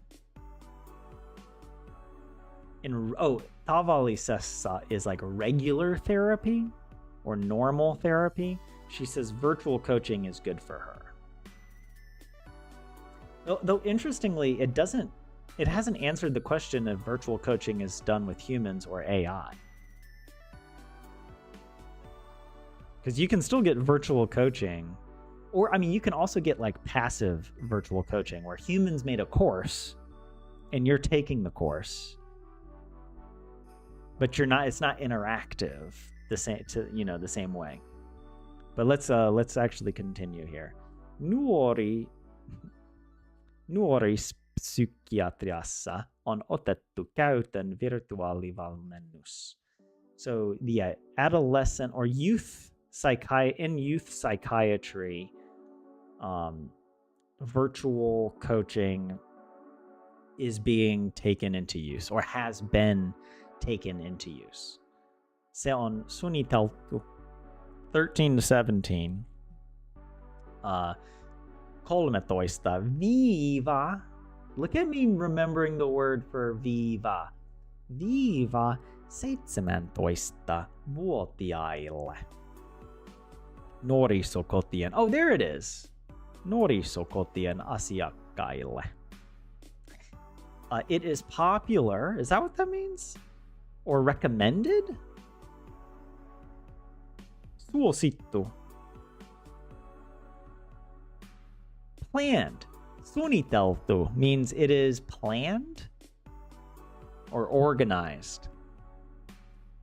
Tavallisessa is like regular therapy or normal therapy. She says virtual coaching is good for her. Though interestingly, it hasn't answered the question if virtual coaching is done with humans or AI. Because you can still get virtual coaching, or I mean, you can also get like passive virtual coaching where humans made a course and you're taking the course, but it's not interactive the same way. But let's actually continue here. Nuorispsykiatriassa on otettu käytön virtuaalivalmennus. So the adolescent or youth psychiatry, virtual coaching is being taken into use or has been taken into use. Se on suunniteltu 13 to 17. 13 viiva. Look at me remembering the word for viiva. Viiva 17-vuotiaille. Nuorisokotien. Oh, there it is. Nuorisokotien asiakkaille. It is popular. Is that what that means? Or recommended? Suosittu. Planned. Suunniteltu means it is planned or organized.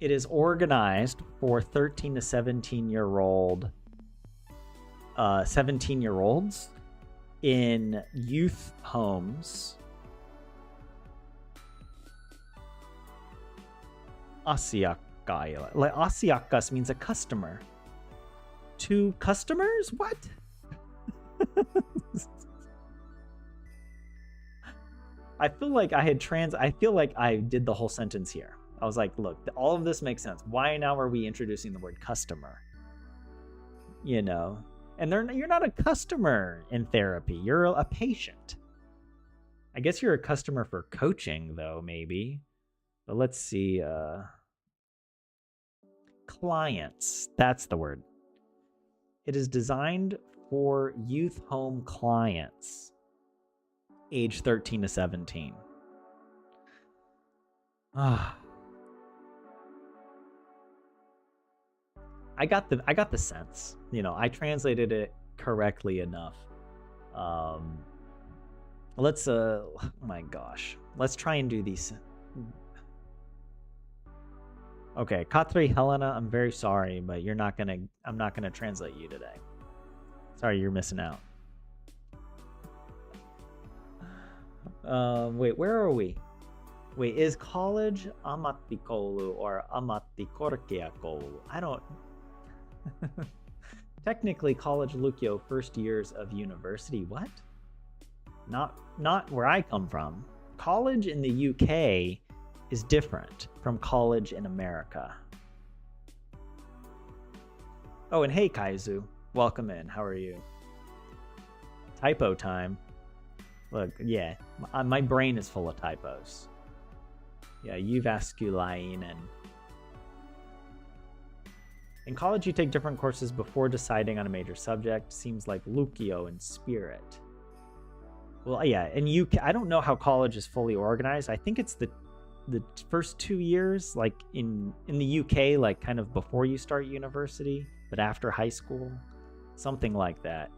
It is organized for 13 to 17-year-olds in youth homes. Asiakkaille. Like asiakkas means a customer. To customers? What? I feel like I feel like I did the whole sentence here. I was like, look, all of this makes sense. Why now are we introducing the word customer? You know, and you're not a customer in therapy. You're a patient. I guess you're a customer for coaching, though, maybe. But let's see. Clients. That's the word. It is designed for youth home clients, age 13 to 17. Ah. I got the sense. You know, I translated it correctly enough. Let's oh my gosh. Let's try and do these. Okay, Katri Helena, I'm very sorry, but I'm not gonna translate you today. Sorry, you're missing out. Wait, where are we? Wait, is college ammattikoulu or ammattikorkeakoulu? I don't. Technically, college lukio, first years of university. What? Not where I come from. College in the UK is different from college in America. Oh, and hey, Kaizu. Welcome in. How are you? Typo time. Look, yeah, my brain is full of typos. Yeah, Uvasculainen. In college, you take different courses before deciding on a major subject. Seems like Lukio and Spirit. Well, yeah, and I don't know how college is fully organized. I think it's the first 2 years, like in the UK, like kind of before you start university, but after high school, something like that.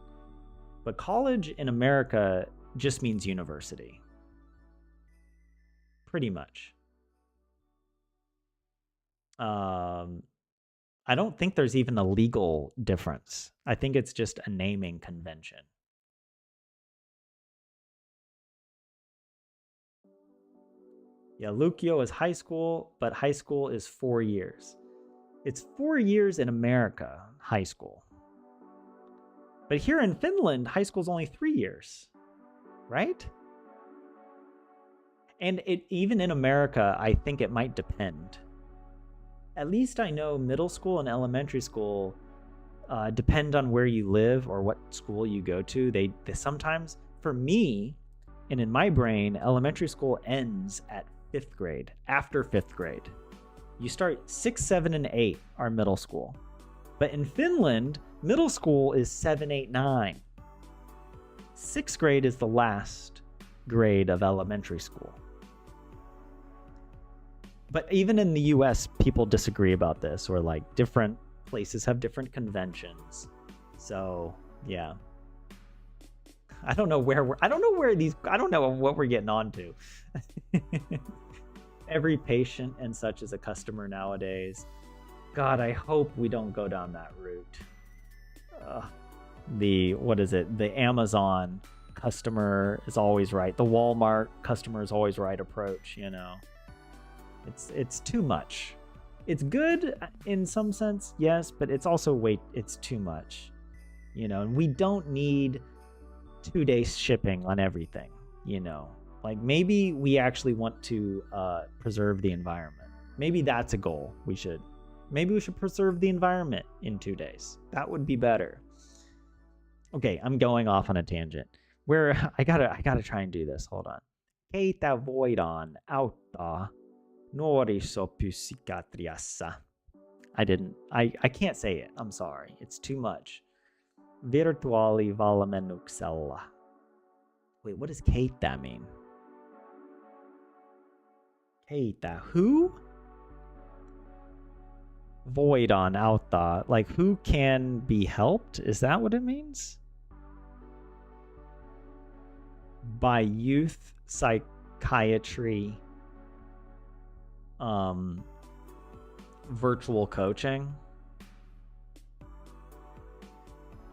But college in America just means university. Pretty much. I don't think there's even a legal difference. I think it's just a naming convention. Yeah, Lukio is high school, but high school is 4 years. It's 4 years in America, high school. But here in Finland, high school is only 3 years, right? And even in America, I think it might depend. At least I know middle school and elementary school depend on where you live or what school you go to. They sometimes, for me, and in my brain, elementary school ends at 5th grade, after 5th grade. You start 6, 7, and 8 are middle school. But in Finland, middle school is 7, 8, 9. 6th grade is the last grade of elementary school. But even in the US, people disagree about this, or like different places have different conventions. So, yeah. I don't know what we're getting on to. Every patient and such is a customer nowadays. God, I hope we don't go down that route. The Amazon customer is always right. The Walmart customer is always right approach, you know. It's too much. It's good in some sense, yes, but it's also it's too much. You know, and we don't need 2-day shipping on everything, you know. Like maybe we actually want to preserve the environment. Maybe that's a goal. Maybe we should preserve the environment in 2 days. That would be better. Okay, I'm going off on a tangent. Where I gotta try and do this. Hold on. Keitä voidaan auttaa nuorisopsykiatriassa? I can't say it. I'm sorry. It's too much. Virtuaalivalmennuksella. Wait, what does keitä mean? Keitä, who? Voidaan auttaa, like who can be helped? Is that what it means? By youth psychiatry, virtual coaching.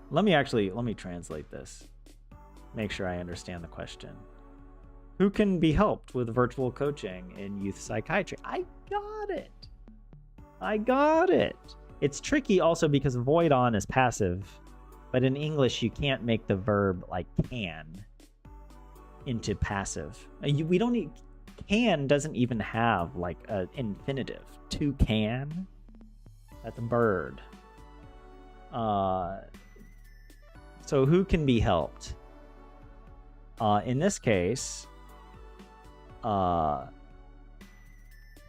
Let me translate this. Make sure I understand the question. Who can be helped with virtual coaching in youth psychiatry? I got it. It's tricky also because voidon is passive, but in English you can't make the verb like can. into passive. We don't need, can doesn't even have like an infinitive. To can, that's a bird. So who can be helped? In this case, I'm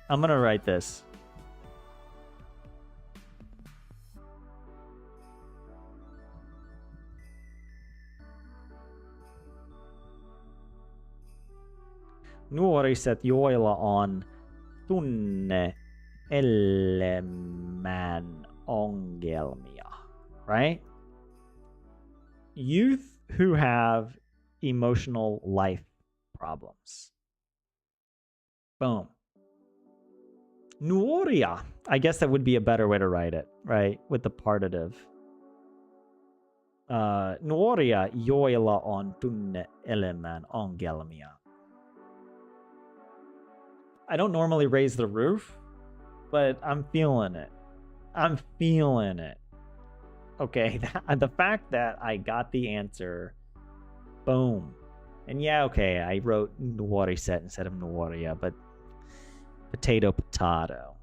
gonna write this. Nuoriset, joilla on tunne-elämän ongelmia, right? Youth who have emotional life problems. Boom. Nuoria. I guess that would be a better way to write it, right? With the partitive. Nuoria, joilla on tunne-elämän ongelmia. I don't normally raise the roof, but I'm feeling it. I'm feeling it. Okay, the fact that I got the answer, boom. And yeah, okay, I wrote nuoriset instead of nuoria, but potato, potato.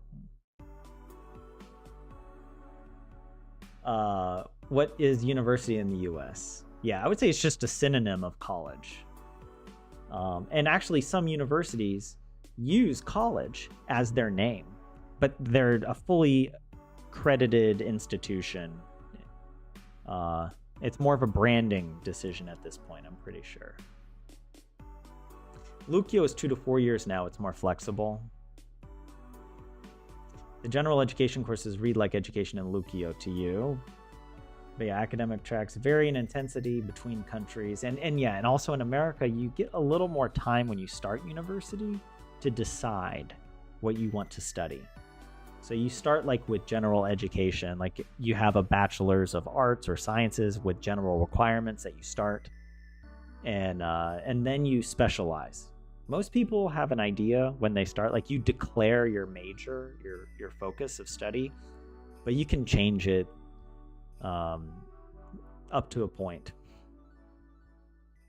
What is university in the US? Yeah, I would say it's just a synonym of college. And actually, some universities use college as their name, but they're a fully credited institution. It's more of a branding decision at this point, I'm pretty sure. Lukio is 2 to 4 years now. It's more flexible. The general education courses read like education in Lukio to you. But yeah, academic tracks vary in intensity between countries. And yeah, and also in America, you get a little more time when you start university to decide what you want to study. So you start like with general education, like you have a bachelor's of arts or sciences with general requirements that you start, and then you specialize. Most people have an idea when they start, like you declare your major, your focus of study, but you can change it up to a point.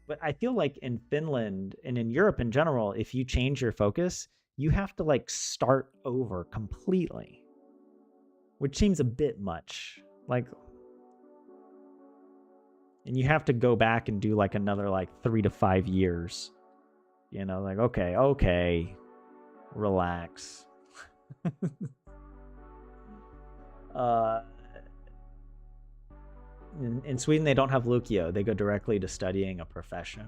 But I feel like in Finland and in Europe in general, if you change your focus, you have to like start over completely, which seems a bit much. Like, and you have to go back and do like another like 3 to 5 years. You know, like, okay, relax. In Sweden, they don't have Lukio. They go directly to studying a profession.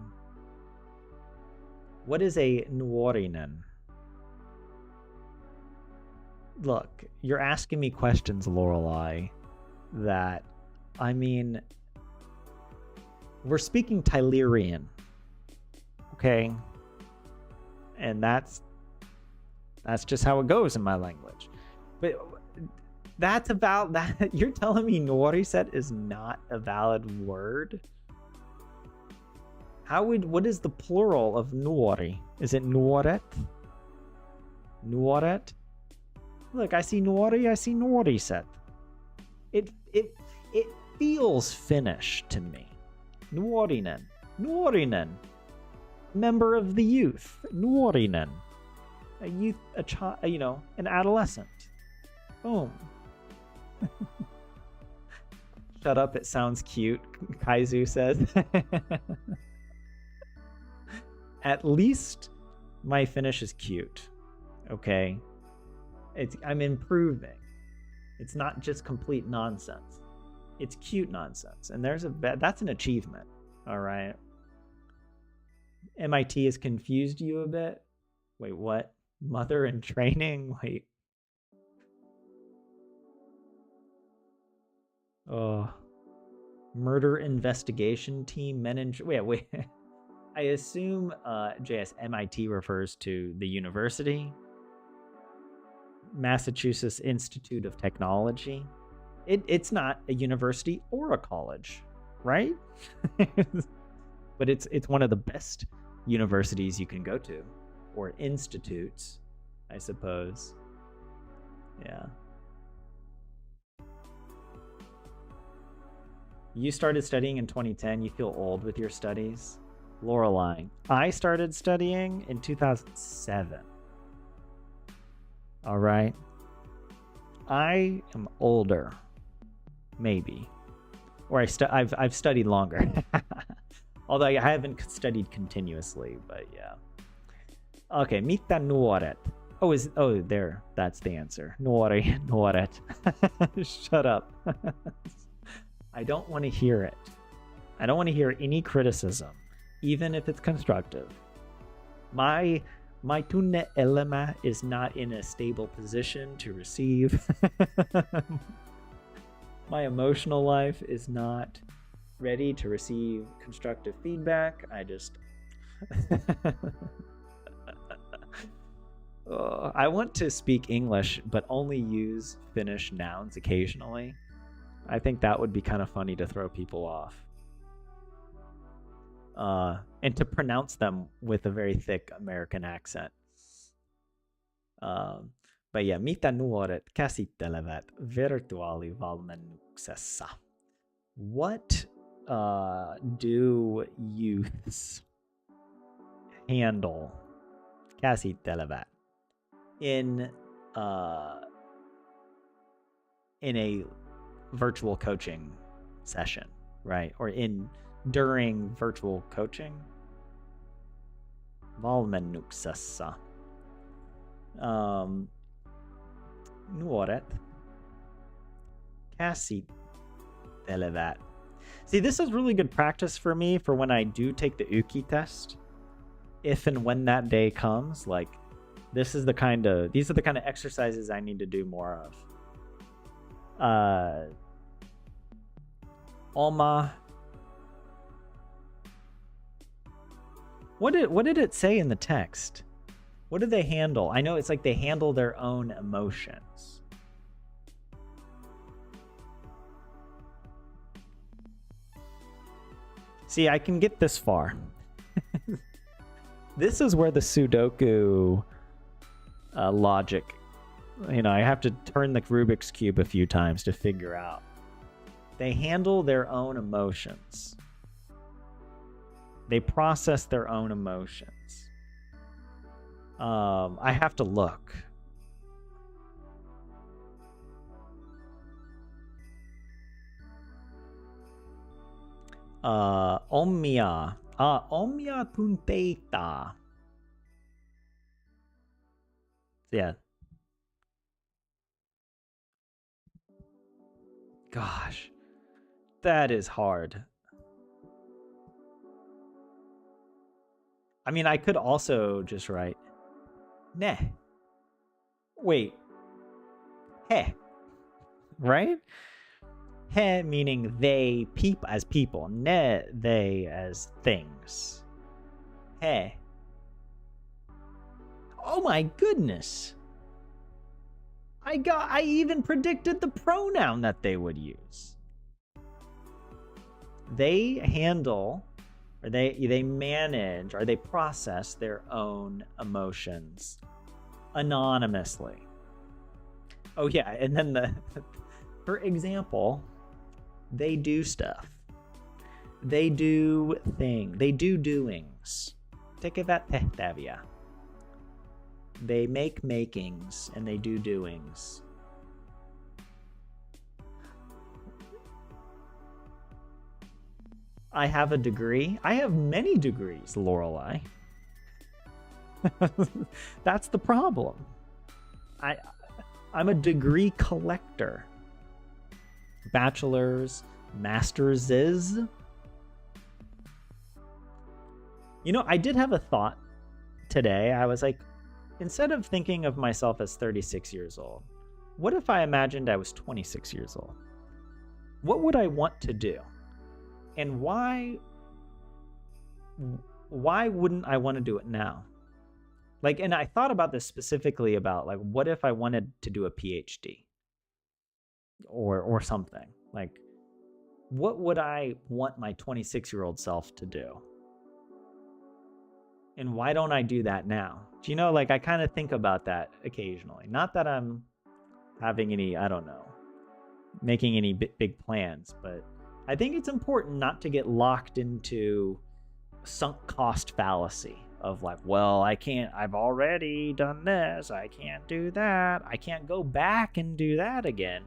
What is a nuorinen? Look, you're asking me questions, Lorelei, that, I mean, we're speaking Tylerian, okay? And that's just how it goes in my language. But that's about that. You're telling me nuoriset is not a valid word? What is the plural of nuori? Is it nuoret? Nuoret? Look, I see nuori, I see nuoriset. It feels Finnish to me. Nuorinen. Nuorinen. Member of the youth. Nuorinen. A youth, a child, you know, an adolescent. Boom. Shut up, it sounds cute, Kaizu says. At least my Finnish is cute. Okay? I'm improving. It's not just complete nonsense. It's cute nonsense. And that's an achievement. All right. MIT has confused you a bit. Wait, what? Mother in training? Wait. Oh. Murder investigation team. Wait. I assume JS MIT refers to the university. Massachusetts Institute of Technology. It's not a university or a college, right? But it's one of the best universities you can go to, or institutes, I suppose. Yeah. You started studying in 2010. You feel old with your studies. Lorelei. I started studying in 2007. All right. I am older, maybe, or I've studied longer. Although I haven't studied continuously, but yeah. Okay, mitä nuoret? There. That's the answer. Nuoret. Shut up. I don't want to hear it. I don't want to hear any criticism, even if it's constructive. My tunne elämä is not in a stable position to receive. My emotional life is not ready to receive constructive feedback. I want to speak English, but only use Finnish nouns occasionally. I think that would be kind of funny to throw people off. And to pronounce them with a very thick American accent. But yeah, mitä nuoret käsittelevät virtuaalivalmennuksessa? What do youths handle, käsittelevät, in a virtual coaching session, right? Or during virtual coaching? Valmennuksessa. Nuoret käsittelevät. See, this is really good practice for me for when I do take the Uki test. If and when that day comes, like these are the kind of exercises I need to do more of. Oma. What did it say in the text? What do they handle? I know it's like they handle their own emotions. See, I can get this far. This is where the Sudoku logic, I have to turn the Rubik's Cube a few times to figure out. They handle their own emotions. They process their own emotions. I have to look. Omnia tunteita. Yeah. Gosh, that is hard. I mean, I could also just write ne. Wait. He. Right? He meaning they, as people. Ne, they as things. He. Oh my goodness. I even predicted the pronoun that they would use. They handle, or they manage, or they process their own emotions anonymously. Oh yeah, and then for example, they do stuff. They do doings. Tekevät tehtäviä. They make makings and they do doings. I have a degree. I have many degrees, Lorelei. That's the problem. I'm a degree collector. Bachelor's, master's. I did have a thought today. I was like, instead of thinking of myself as 36 years old, what if I imagined I was 26 years old? What would I want to do? And why wouldn't I want to do it now? Like, and I thought about this specifically about, like, what if I wanted to do a PhD or something? Like, what would I want my 26-year-old self to do? And why don't I do that now? Do you know, like, I kind of think about that occasionally. Not that I'm having any, I don't know, making any big plans, but I think it's important not to get locked into sunk cost fallacy of like, well, I've already done this, I can't do that, I can't go back and do that again,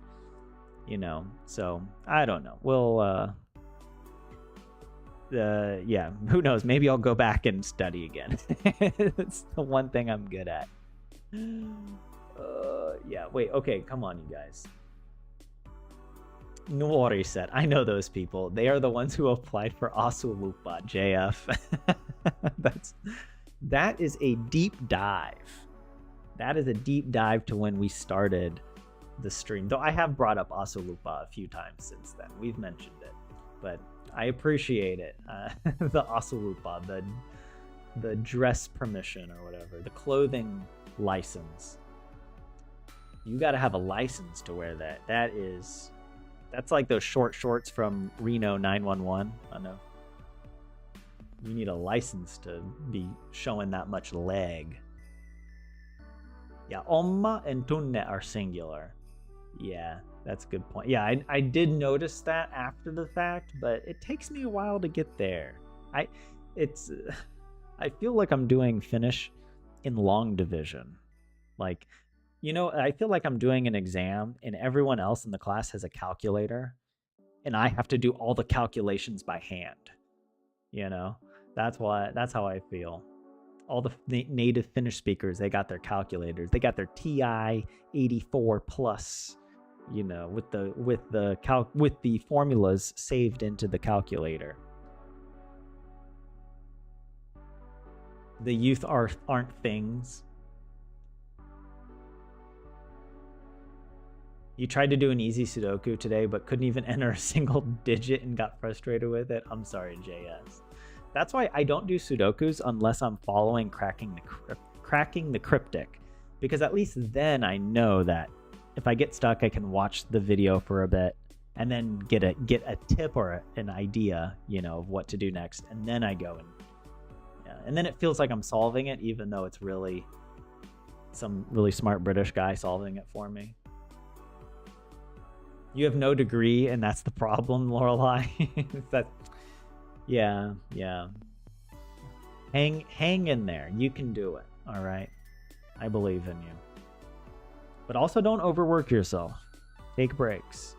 you know. So I don't know. We'll yeah, who knows, maybe I'll go back and study again. It's the one thing I'm good at. Yeah, wait, okay, come on, you guys. Nori said, I know those people. They are the ones who applied for Asulupa, JF. That is a deep dive. That is a deep dive to when we started the stream. Though I have brought up Asulupa a few times since then. We've mentioned it. But I appreciate it. The Asulupa, the dress permission or whatever, the clothing license. You got to have a license to wear that. That's like those short shorts from Reno 911. I know. You need a license to be showing that much leg. Yeah, Omma and Tunne are singular. Yeah, that's a good point. Yeah, I did notice that after the fact, but it takes me a while to get there. I feel like I'm doing Finnish in long division. Like, you know, I feel like I'm doing an exam and everyone else in the class has a calculator and I have to do all the calculations by hand. You know, that's how I feel. All the native Finnish speakers, they got their calculators. They got their TI 84 plus, you know, with the formulas saved into the calculator. The youth aren't things. You tried to do an easy Sudoku today, but couldn't even enter a single digit and got frustrated with it. I'm sorry, JS. That's why I don't do Sudokus unless I'm following cracking the cryptic, because at least then I know that if I get stuck, I can watch the video for a bit and then get a tip or an idea, you know, of what to do next, and then I go and then it feels like I'm solving it, even though it's really some really smart British guy solving it for me. You have no degree, and that's the problem, Lorelai. Yeah. Hang in there. You can do it. All right. I believe in you. But also don't overwork yourself. Take breaks.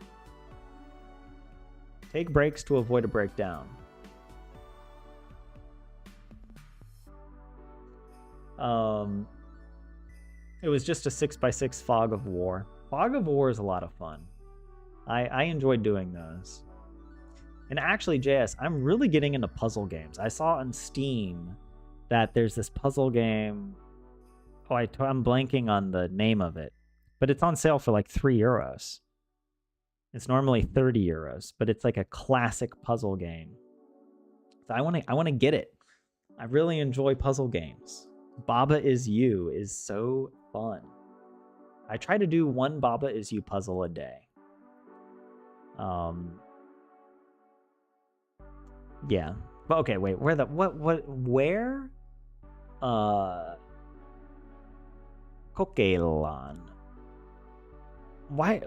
Take breaks to avoid a breakdown. It was just a 6x6 Fog of War. Fog of War is a lot of fun. I enjoyed doing those. And actually, JS, I'm really getting into puzzle games. I saw on Steam that there's this puzzle game. Oh, I'm blanking on the name of it. But it's on sale for like €3. It's normally €30, but it's like a classic puzzle game. So I want to get it. I really enjoy puzzle games. Baba Is You is so fun. I try to do one Baba Is You puzzle a day. Yeah. But okay, wait, where Kokeilan. Why?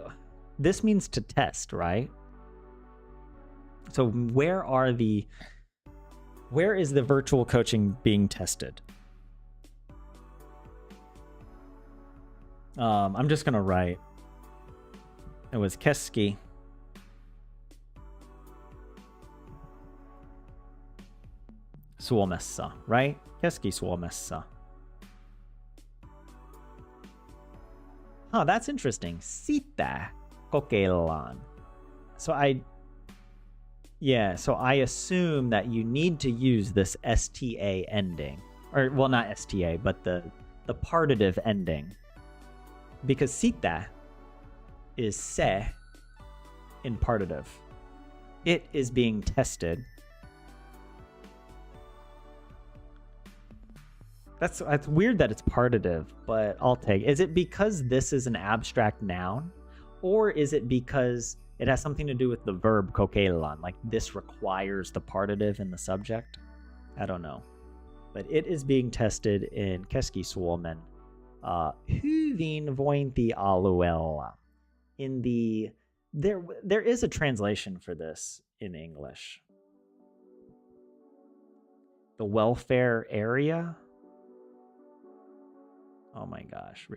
This means to test, right? So where is the virtual coaching being tested? I'm just gonna write. It was Keski. Suomessa, right? Keski Suomessa. Huh, that's interesting. Sitä kokeillaan. So I assume that you need to use this STA ending. Or, well, not STA, but the partitive ending. Because sitä is se in partitive. It is being tested. That's weird that it's partitive, but I'll take it. Is it because this is an abstract noun? Or is it because it has something to do with the verb kokeillaan? Like this requires the partitive in the subject? I don't know. But it is being tested in Keski-Suomen. Hyvinvointialueella. In the... There is a translation for this in English. The welfare area. Oh my gosh.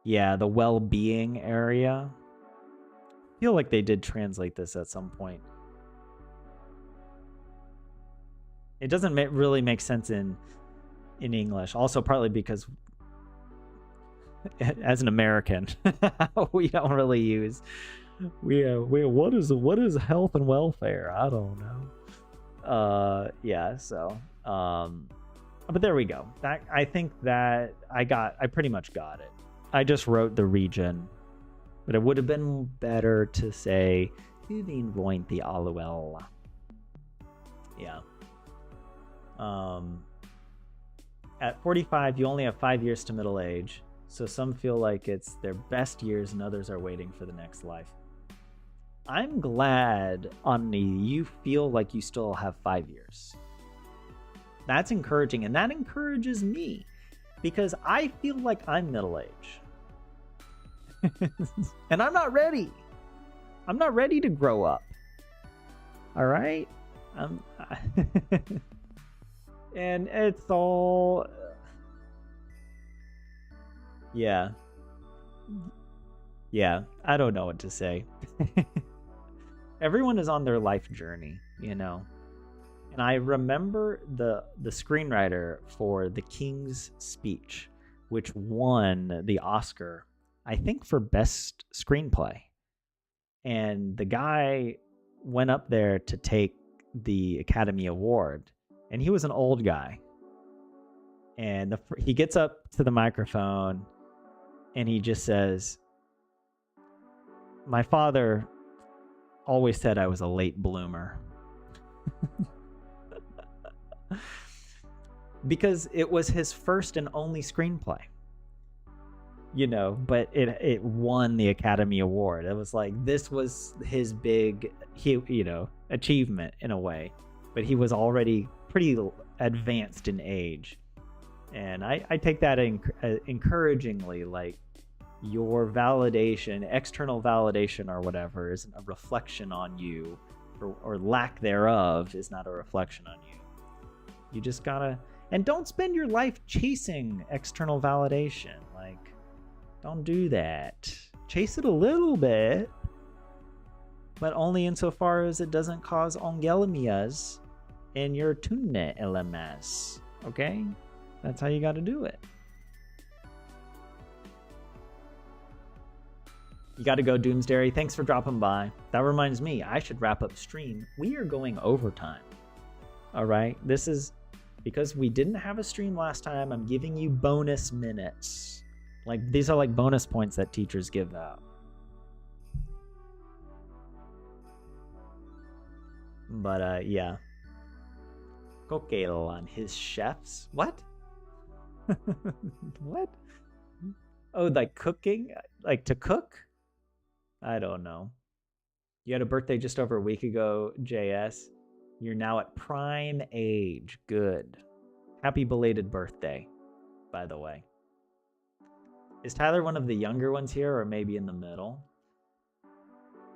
Yeah, the well-being area. I feel like they did translate this at some point. It doesn't really make sense in English. Also, partly because as an American, we don't really use what is health and welfare? I don't know. Yeah. So, but there we go. I think that I pretty much got it. I just wrote the region, but it would have been better to say Hyvinvointi alueella. Yeah. At 45, you only have 5 years to middle age, so some feel like it's their best years and others are waiting for the next life. I'm glad, Onni, you feel like you still have 5 years. That's encouraging, and that encourages me, because I feel like I'm middle age. And I'm not ready. I'm not ready to grow up. All right? And it's all... Yeah. Yeah, I don't know what to say. Everyone is on their life journey, you know? And I remember the screenwriter for The King's Speech, which won the Oscar, I think, for Best Screenplay. And the guy went up there to take the Academy Award, and he was an old guy. And he gets up to the microphone, and he just says, "My father always said I was a late bloomer." Because it was his first and only screenplay, you know, but it won the Academy Award. It was like, this was his big, achievement in a way, but he was already pretty advanced in age. And I take that encouragingly, like, your validation, external validation or whatever, isn't a reflection on you, or lack thereof is not a reflection on you. You just gotta, and don't spend your life chasing external validation. Like, don't do that. Chase it a little bit, but only insofar as it doesn't cause ongelmias in your tunne LMS. Okay? That's how you gotta do it. You gotta go, Doomsdairy. Thanks for dropping by. That reminds me, I should wrap up stream. We are going overtime. Alright? This is because we didn't have a stream last time. I'm giving you bonus minutes. Like, these are like bonus points that teachers give out. But, yeah. Kokeilan, his chefs? What? What? Oh, like cooking? Like to cook? I don't know. You had a birthday just over a week ago, JS. You're now at prime age. Good. Happy belated birthday, by the way. Is Tyler one of the younger ones here, or maybe in the middle?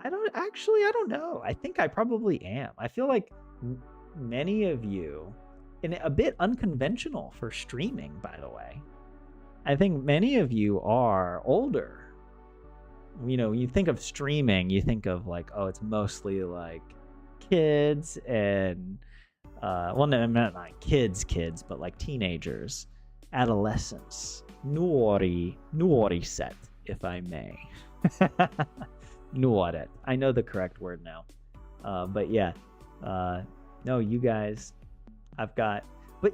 I don't know. I think I probably am. I feel like many of you, and a bit unconventional for streaming, by the way, I think many of you are older. You know, you think of streaming, you think of like, oh, it's mostly like kids and, well, no, not kids, but like teenagers, adolescents, nuori set, if I may. Nuoret. I know the correct word now. But yeah, no, you guys, but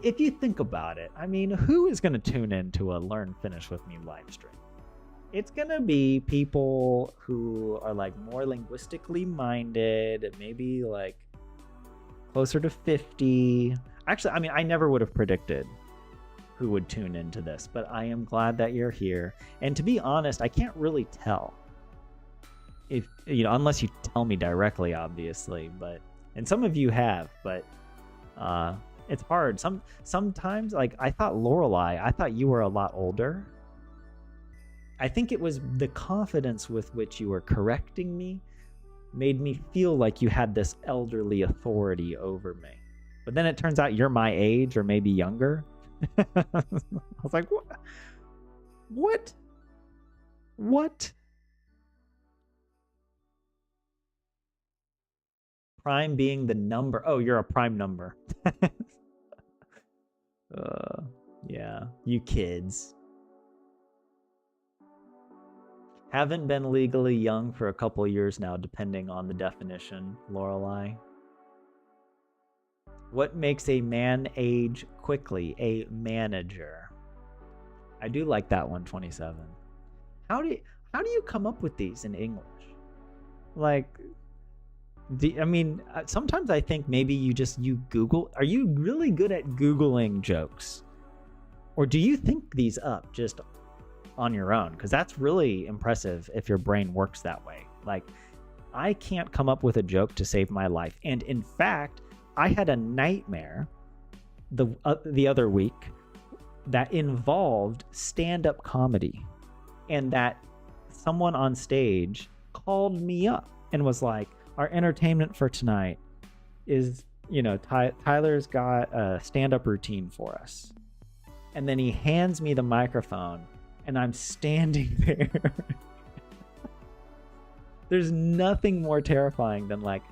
if you think about it, I mean, who is going to tune into a Learn Finnish with Me live stream? It's going to be people who are like more linguistically minded, maybe like closer to 50. Actually, I mean, I never would have predicted who would tune into this, but I am glad that you're here. And to be honest, I can't really tell. If, you know, unless you tell me directly, obviously, and some of you have, but it's hard. Sometimes, like, I thought you were a lot older. I think it was the confidence with which you were correcting me made me feel like you had this elderly authority over me. But then it turns out you're my age or maybe younger. I was like, what? What? What? Prime being the number. Oh, you're a prime number. Yeah, you kids. Haven't been legally young for a couple years now, depending on the definition, Lorelei. What makes a man age quickly? A manager. I do like that one, 27. How do you come up with these in English? Like, sometimes I think maybe you Google. Are you really good at Googling jokes? Or do you think these up just on your own? Because that's really impressive if your brain works that way. Like, I can't come up with a joke to save my life. And in fact, I had a nightmare the other week that involved stand-up comedy, and that someone on stage called me up and was like, our entertainment for tonight is, Tyler's got a stand-up routine for us. And then he hands me the microphone and I'm standing there. There's nothing more terrifying than, like,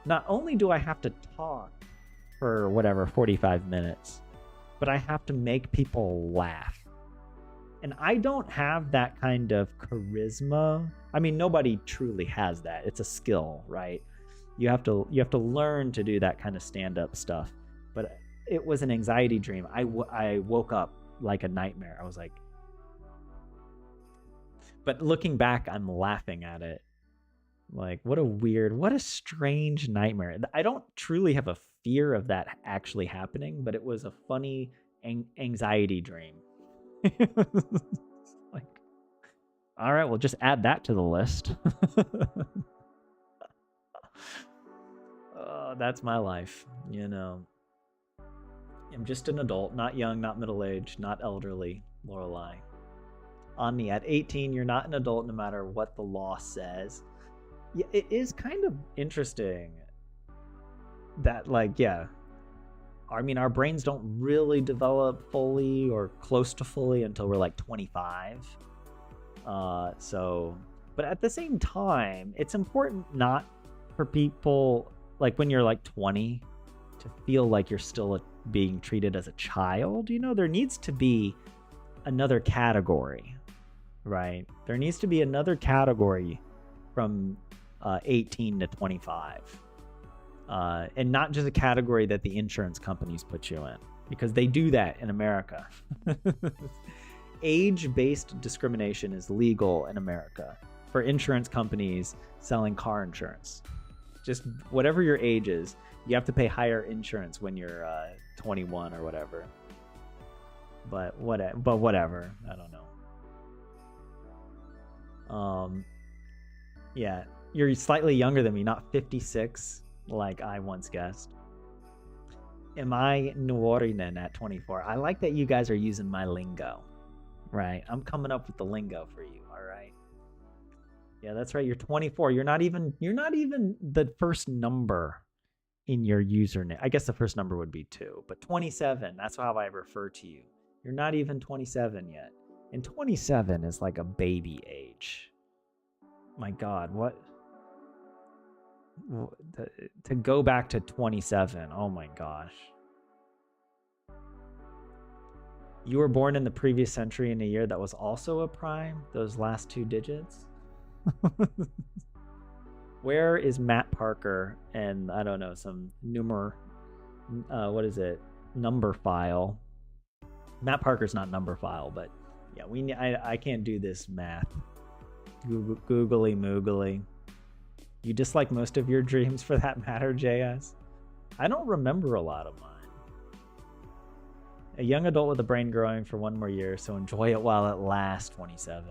not only do I have to talk for 45 minutes, but I have to make people laugh. And I don't have that kind of charisma. I mean, nobody truly has that. It's a skill, right? You have to learn to do that kind of stand-up stuff. But it was an anxiety dream. I woke up like a nightmare. I was like, but looking back, I'm laughing at it. Like, what a strange nightmare. I don't truly have a fear of that actually happening, but it was a funny anxiety dream. Like, all right, we'll just add that to the list. That's my life, I'm just an adult, not young, not middle-aged, not elderly, Lorelei. Ani, at 18, you're not an adult no matter what the law says. Yeah, it is kind of interesting that, like, yeah, I mean, our brains don't really develop fully or close to fully until we're like 25. But at the same time, it's important not for people, like, when you're like 20, to feel like you're still being treated as a child. There needs to be another category, right? There needs to be another category from 18 to 25. And not just a category that the insurance companies put you in, because they do that in America. Age-based discrimination is legal in America for insurance companies selling car insurance. Just whatever your age is, you have to pay higher insurance when you're 21 or whatever. But whatever, I don't know. Yeah, you're slightly younger than me, not 56 like I once guessed. Am I nuorinen at 24? I like that you guys are using my lingo, right? I'm coming up with the lingo for you, all right? Yeah, that's right. You're 24. You're not even the first number in your username. I guess the first number would be 2, but 27, that's how I refer to you. You're not even 27 yet. And 27 is like a baby age. My God, what? To go back to 27, oh my gosh. You were born in the previous century in a year that was also a prime, those last 2 digits. Where is Matt Parker and, I don't know, some number file. Matt Parker's not number file, but yeah, I can't do this math. Googly moogly. You dislike most of your dreams for that matter, JS? I don't remember a lot of mine. A young adult with a brain growing for 1 more year, so enjoy it while it lasts, 27.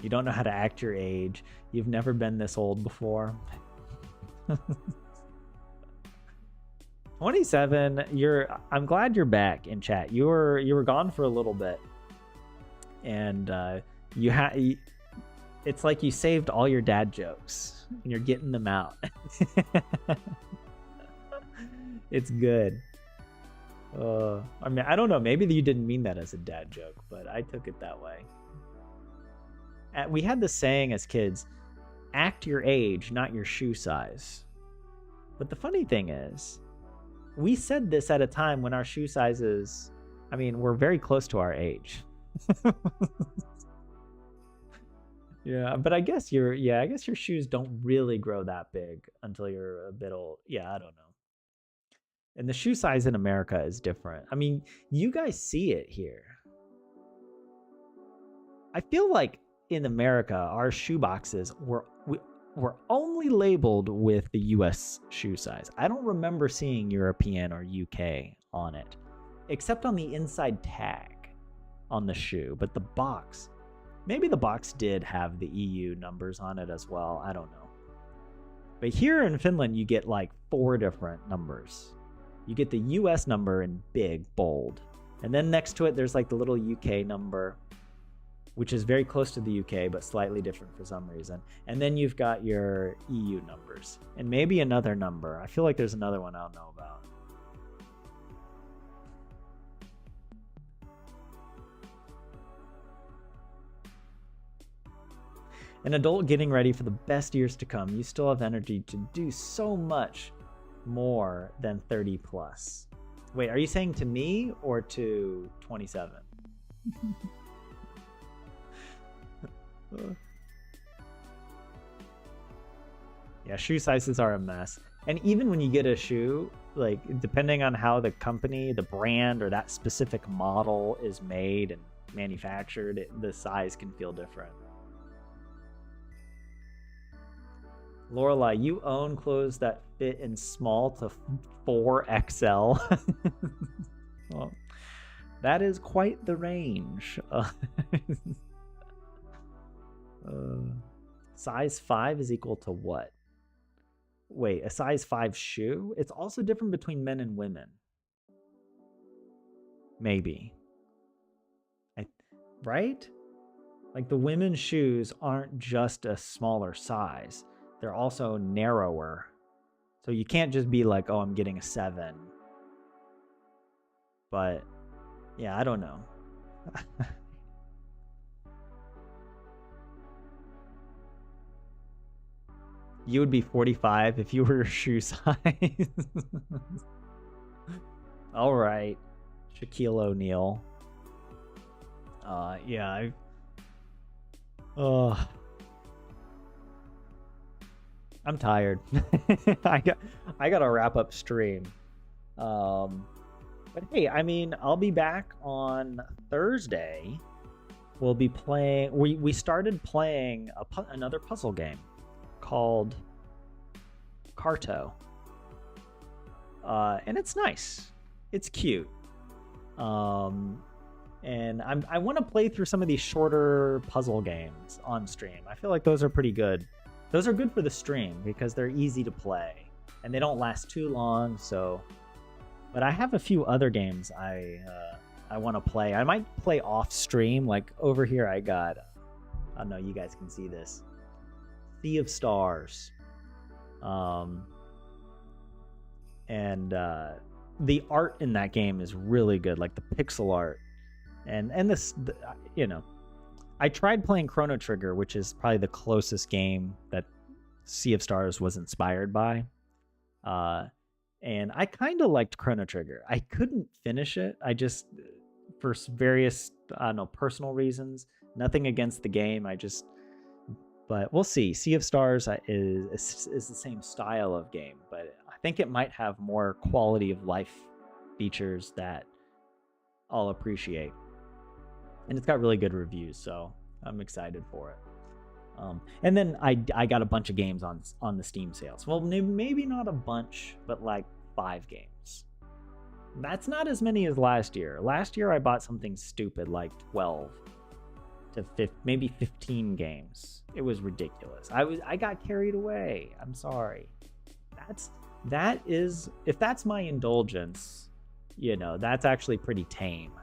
You don't know how to act your age. You've never been this old before. 27, I'm glad you're back in chat. You were gone for a little bit. And It's like you saved all your dad jokes and you're getting them out. It's good. I mean, I don't know. Maybe you didn't mean that as a dad joke, but I took it that way. We had this saying as kids, act your age, not your shoe size. But the funny thing is, we said this at a time when our shoe sizes, I mean, we're very close to our age. Yeah, but I guess your shoes don't really grow that big until you're a bit old. Yeah, I don't know. And the shoe size in America is different. I mean, you guys see it here. I feel like in America, our shoe boxes were only labeled with the US shoe size. I don't remember seeing European or UK on it, except on the inside tag on the shoe. But the box, maybe the box did have the EU numbers on it as well. I don't know. But here in Finland, you get like 4 different numbers. You get the US number in big, bold. And then next to it, there's like the little UK number, which is very close to the UK, but slightly different for some reason. And then you've got your EU numbers and maybe another number. I feel like there's another one I don't know about. An adult getting ready for the best years to come. You still have energy to do so much more than 30 plus. Wait, are you saying to me or to 27? Yeah, shoe sizes are a mess. And even when you get a shoe, like depending on how the company, the brand, or that specific model is made and manufactured, the size can feel different. Lorelai, you own clothes that fit in small to 4XL. Well, that is quite the range. Size 5 is equal to what? Wait, a size 5 shoe? It's also different between men and women. Maybe. Right? Like the women's shoes aren't just a smaller size. They're also narrower. So you can't just be like, oh, I'm getting a 7. But yeah, I don't know. You would be 45 if you were your shoe size. All right, Shaquille O'Neal. Yeah, I'm tired. I gotta wrap up stream. But hey, I mean, I'll be back on Thursday. We'll be playing. We started playing another puzzle game called Carto. And it's nice. It's cute. And I want to play through some of these shorter puzzle games on stream. I feel like those are pretty good. Those are good for the stream because they're easy to play and they don't last too long. So, but I have a few other games I want to play. I might play off stream. Like over here, I got. I don't know. You guys can see this. Sea of Stars. And the art in that game is really good, like the pixel art, and this, you know, I tried playing Chrono Trigger, which is probably the closest game that Sea of Stars was inspired by, and I kind of liked Chrono Trigger. I couldn't finish it. I just, for various, I don't know, personal reasons. Nothing against the game. But we'll see. Sea of Stars is the same style of game, but I think it might have more quality of life features that I'll appreciate. And it's got really good reviews, so I'm excited for it. And then I got a bunch of games on the Steam sales. Well, maybe not a bunch, but like 5 games. That's not as many as last year. Last year I bought something stupid like 12 to maybe 15 games. It was ridiculous. I got carried away. I'm sorry. If that's my indulgence, you know, that's actually pretty tame.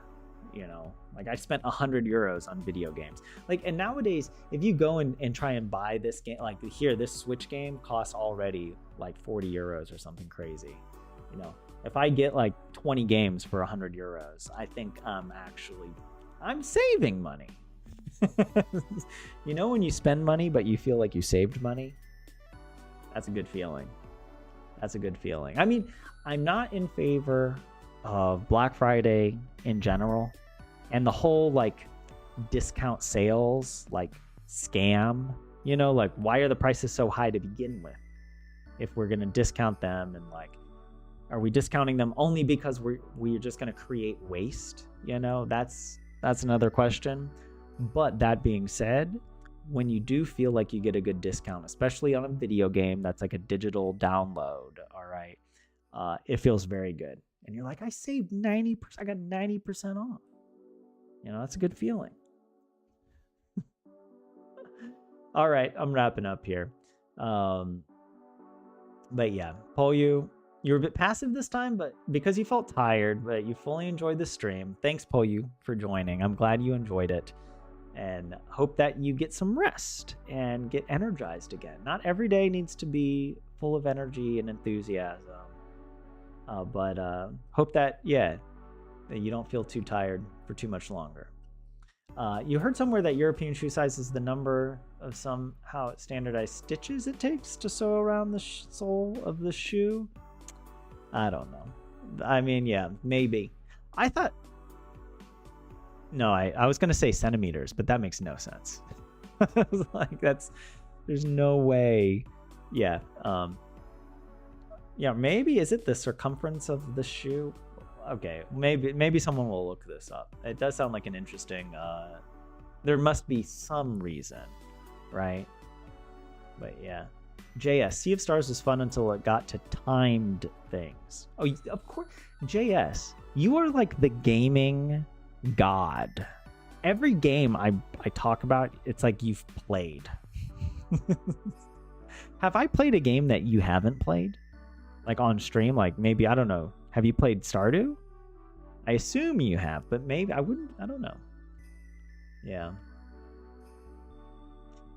you know, like I spent 100 euros on video games. Like, and nowadays, if you go and try and buy this game, like here, this Switch game costs already like 40 euros or something crazy. You know, if I get like 20 games for 100 euros, I think I'm saving money. You know, when you spend money, but you feel like you saved money, that's a good feeling. That's a good feeling. I mean, I'm not in favor of Black Friday in general and the whole like discount sales, like scam, you know, like why are the prices so high to begin with? If we're going to discount them, and like, are we discounting them only because we're just going to create waste? You know, that's another question. But that being said, when you do feel like you get a good discount, especially on a video game that's like a digital download, all right, it feels very good. And you're like, I saved 90%, I got 90% off. You know, that's a good feeling. All right, I'm wrapping up here. But yeah, Polyu, you're a bit passive this time, but because you felt tired, but you fully enjoyed the stream. Thanks, Polyu, for joining. I'm glad you enjoyed it. And hope that you get some rest and get energized again. Not every day needs to be full of energy and enthusiasm. But hope that, that you don't feel too tired for too much longer. You heard somewhere that European shoe size is the number of somehow standardized stitches it takes to sew around the sole of the shoe. I don't know. I mean, yeah, maybe. I thought... No, I was going to say centimeters, but that makes no sense. Like, there's no way. Yeah. Yeah, maybe, is it the circumference of the shoe? Okay, maybe someone will look this up. It does sound like an interesting, there must be some reason, right? But yeah. JS, Sea of Stars was fun until it got to timed things. Oh, of course. JS, you are like the gaming god. Every game I talk about, it's like you've played. Have I played a game that you haven't played? Like on stream? Like maybe, I don't know. Have you played Stardew? I assume you have, but maybe I don't know. Yeah.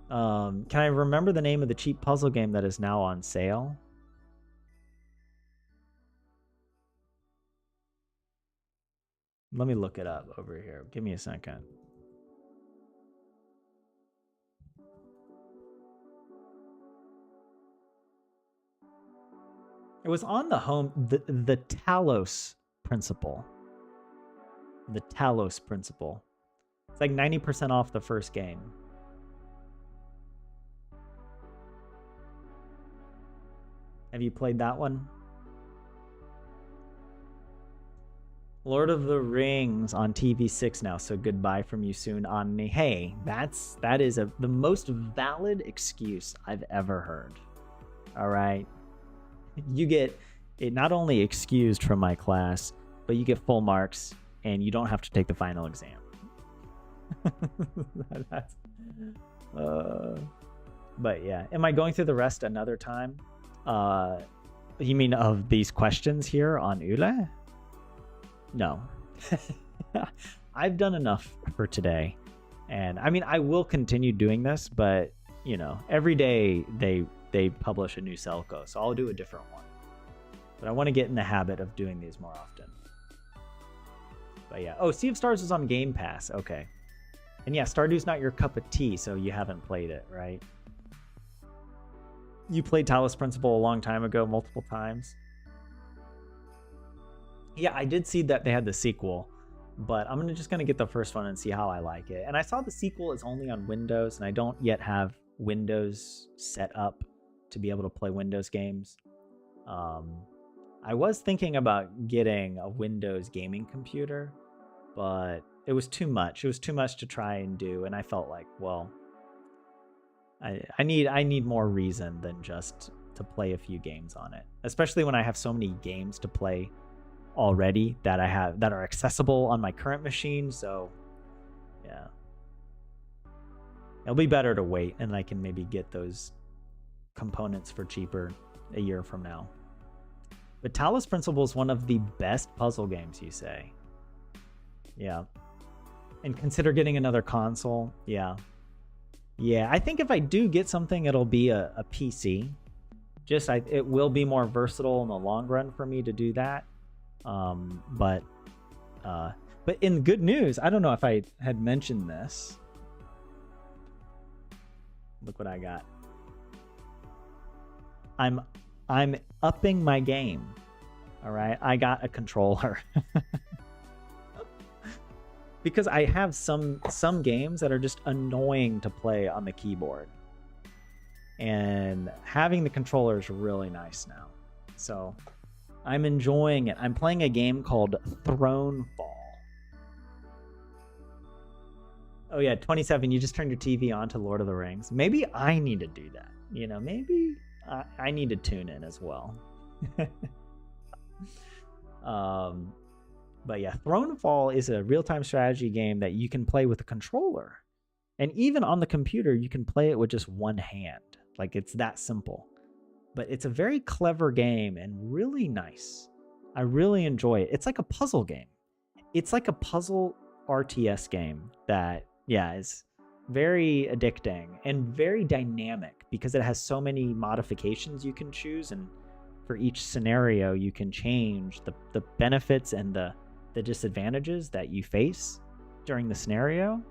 Can I remember the name of the cheap puzzle game that is now on sale? Let me look it up over here. Give me a second. It was on the home, the Talos principle. The Talos principle. It's like 90% off the first game. Have you played that one? Lord of the Rings on TV6 now, so goodbye from you soon, Onni. Hey, that is the most valid excuse I've ever heard. All right, you get it not only excused from my class, but you get full marks, and you don't have to take the final exam. But yeah, am I going through the rest another time? You mean of these questions here on Yle? No. I've done enough for today. And I mean, I will continue doing this, but you know, every day they publish a new Selco, so I'll do a different one. But I want to get in the habit of doing these more often. But yeah. Oh, Sea of Stars is on Game Pass. Okay. And yeah, Stardew's not your cup of tea, so you haven't played it, right? You played Talos Principle a long time ago, multiple times. Yeah, I did see that they had the sequel, but I'm just going to get the first one and see how I like it. And I saw the sequel is only on Windows, and I don't yet have Windows set up to be able to play Windows games. I was thinking about getting a Windows gaming computer, but it was too much. It was too much to try and do, and I felt like, well, I need more reason than just to play a few games on it, especially when I have so many games to play already that are accessible on my current machine. So yeah, it'll be better to wait, and I can maybe get those components for cheaper a year from now. But Talos Principle is one of the best puzzle games, you say? Yeah. And consider getting another console. Yeah. Yeah, I think if I do get something, it'll be a PC. It will be more versatile in the long run for me to do that. But in good news, I don't know if I had mentioned this. Look what I got. I'm upping my game. All right, I got a controller. Because I have some games that are just annoying to play on the keyboard. And having the controller is really nice now. So I'm enjoying it. I'm playing a game called Thronefall. Oh yeah, 27, you just turned your TV on to Lord of the Rings. Maybe I need to do that. You know, maybe I need to tune in as well. But yeah, Thronefall is a real-time strategy game that you can play with a controller. And even on the computer, you can play it with just one hand. Like, it's that simple. But it's a very clever game and really nice. I really enjoy it. It's like a puzzle game. It's like a puzzle RTS game that, yeah, is very addicting and very dynamic because it has so many modifications you can choose. And for each scenario, you can change the benefits and the disadvantages that you face during the scenario.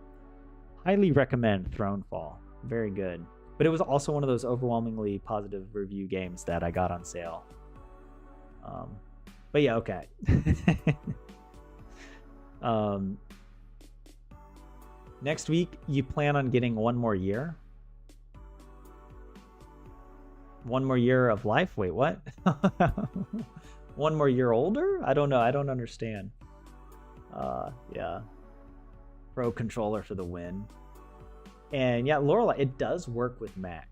Highly recommend Thronefall. Very good. But it was also one of those overwhelmingly positive review games that I got on sale. But yeah, okay. Next week, you plan on getting one more year? One more year of life? Wait, what? One more year older? I don't know. I don't understand. Yeah. Pro controller for the win. And yeah, Lorelei, it does work with Mac.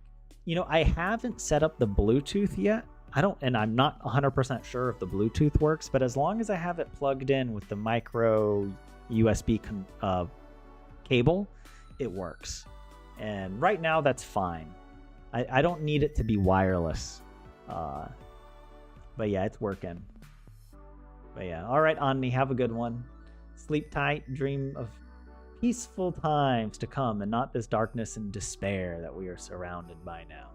You know, I haven't set up the Bluetooth yet. And I'm not 100% sure if the Bluetooth works, but as long as I have it plugged in with the micro USB cable, it works. And right now, that's fine. I don't need it to be wireless. But yeah, it's working. But yeah, all right, Onni, have a good one. Sleep tight, dream of peaceful times to come and not this darkness and despair that we are surrounded by now.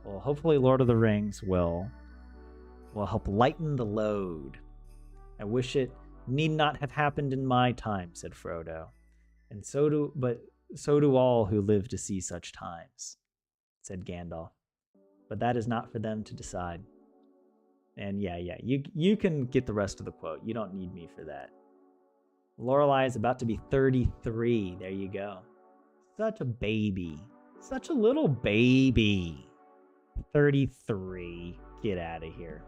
Well, hopefully Lord of the Rings will help lighten the load. I wish it need not have happened in my time, said Frodo. And so do all who live to see such times, said Gandalf. But that is not for them to decide. And yeah, you can get the rest of the quote. You don't need me for that. Lorelei is about to be 33. There you go. Such a baby. Such a little baby. 33. Get out of here.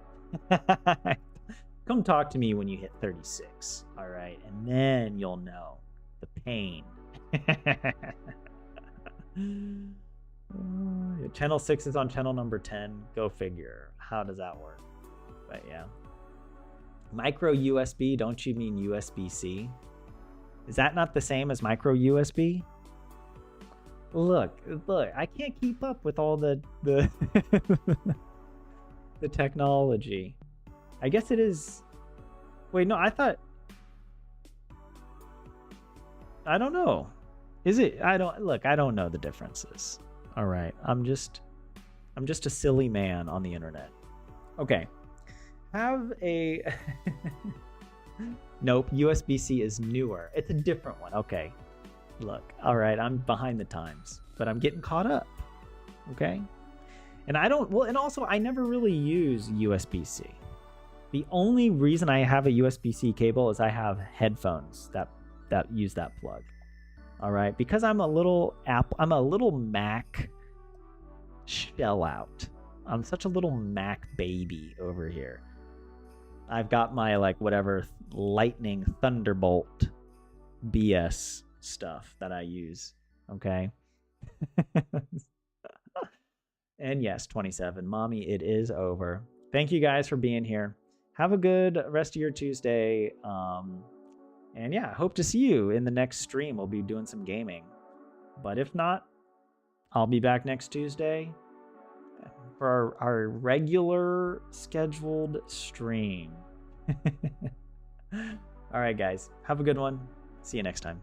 Come talk to me when you hit 36. All right. And then you'll know the pain. Channel 6 is on channel number 10. Go figure. How does that work? But yeah. Micro USB, don't you mean USB-C? Is that not the same as micro USB? Look, I can't keep up with all the the technology. I guess it is. Wait, no, I thought. I don't know. Is it? I don't know the differences. All right, I'm just a silly man on the internet. Okay. Have a Nope, USB-C is newer. It's a different one. Okay. Look, all right, I'm behind the times, but I'm getting caught up. Okay? And and also I never really use USB-C. The only reason I have a USB-C cable is I have headphones that use that plug. All right? Because I'm a little Mac shell out. I'm such a little Mac baby over here. I've got my lightning Thunderbolt BS stuff that I use. Okay. And yes, 27. Mommy, it is over. Thank you guys for being here. Have a good rest of your Tuesday. And yeah, hope to see you in the next stream. We'll be doing some gaming. But if not, I'll be back next Tuesday for our regular scheduled stream. All right, guys. Have a good one. See you next time.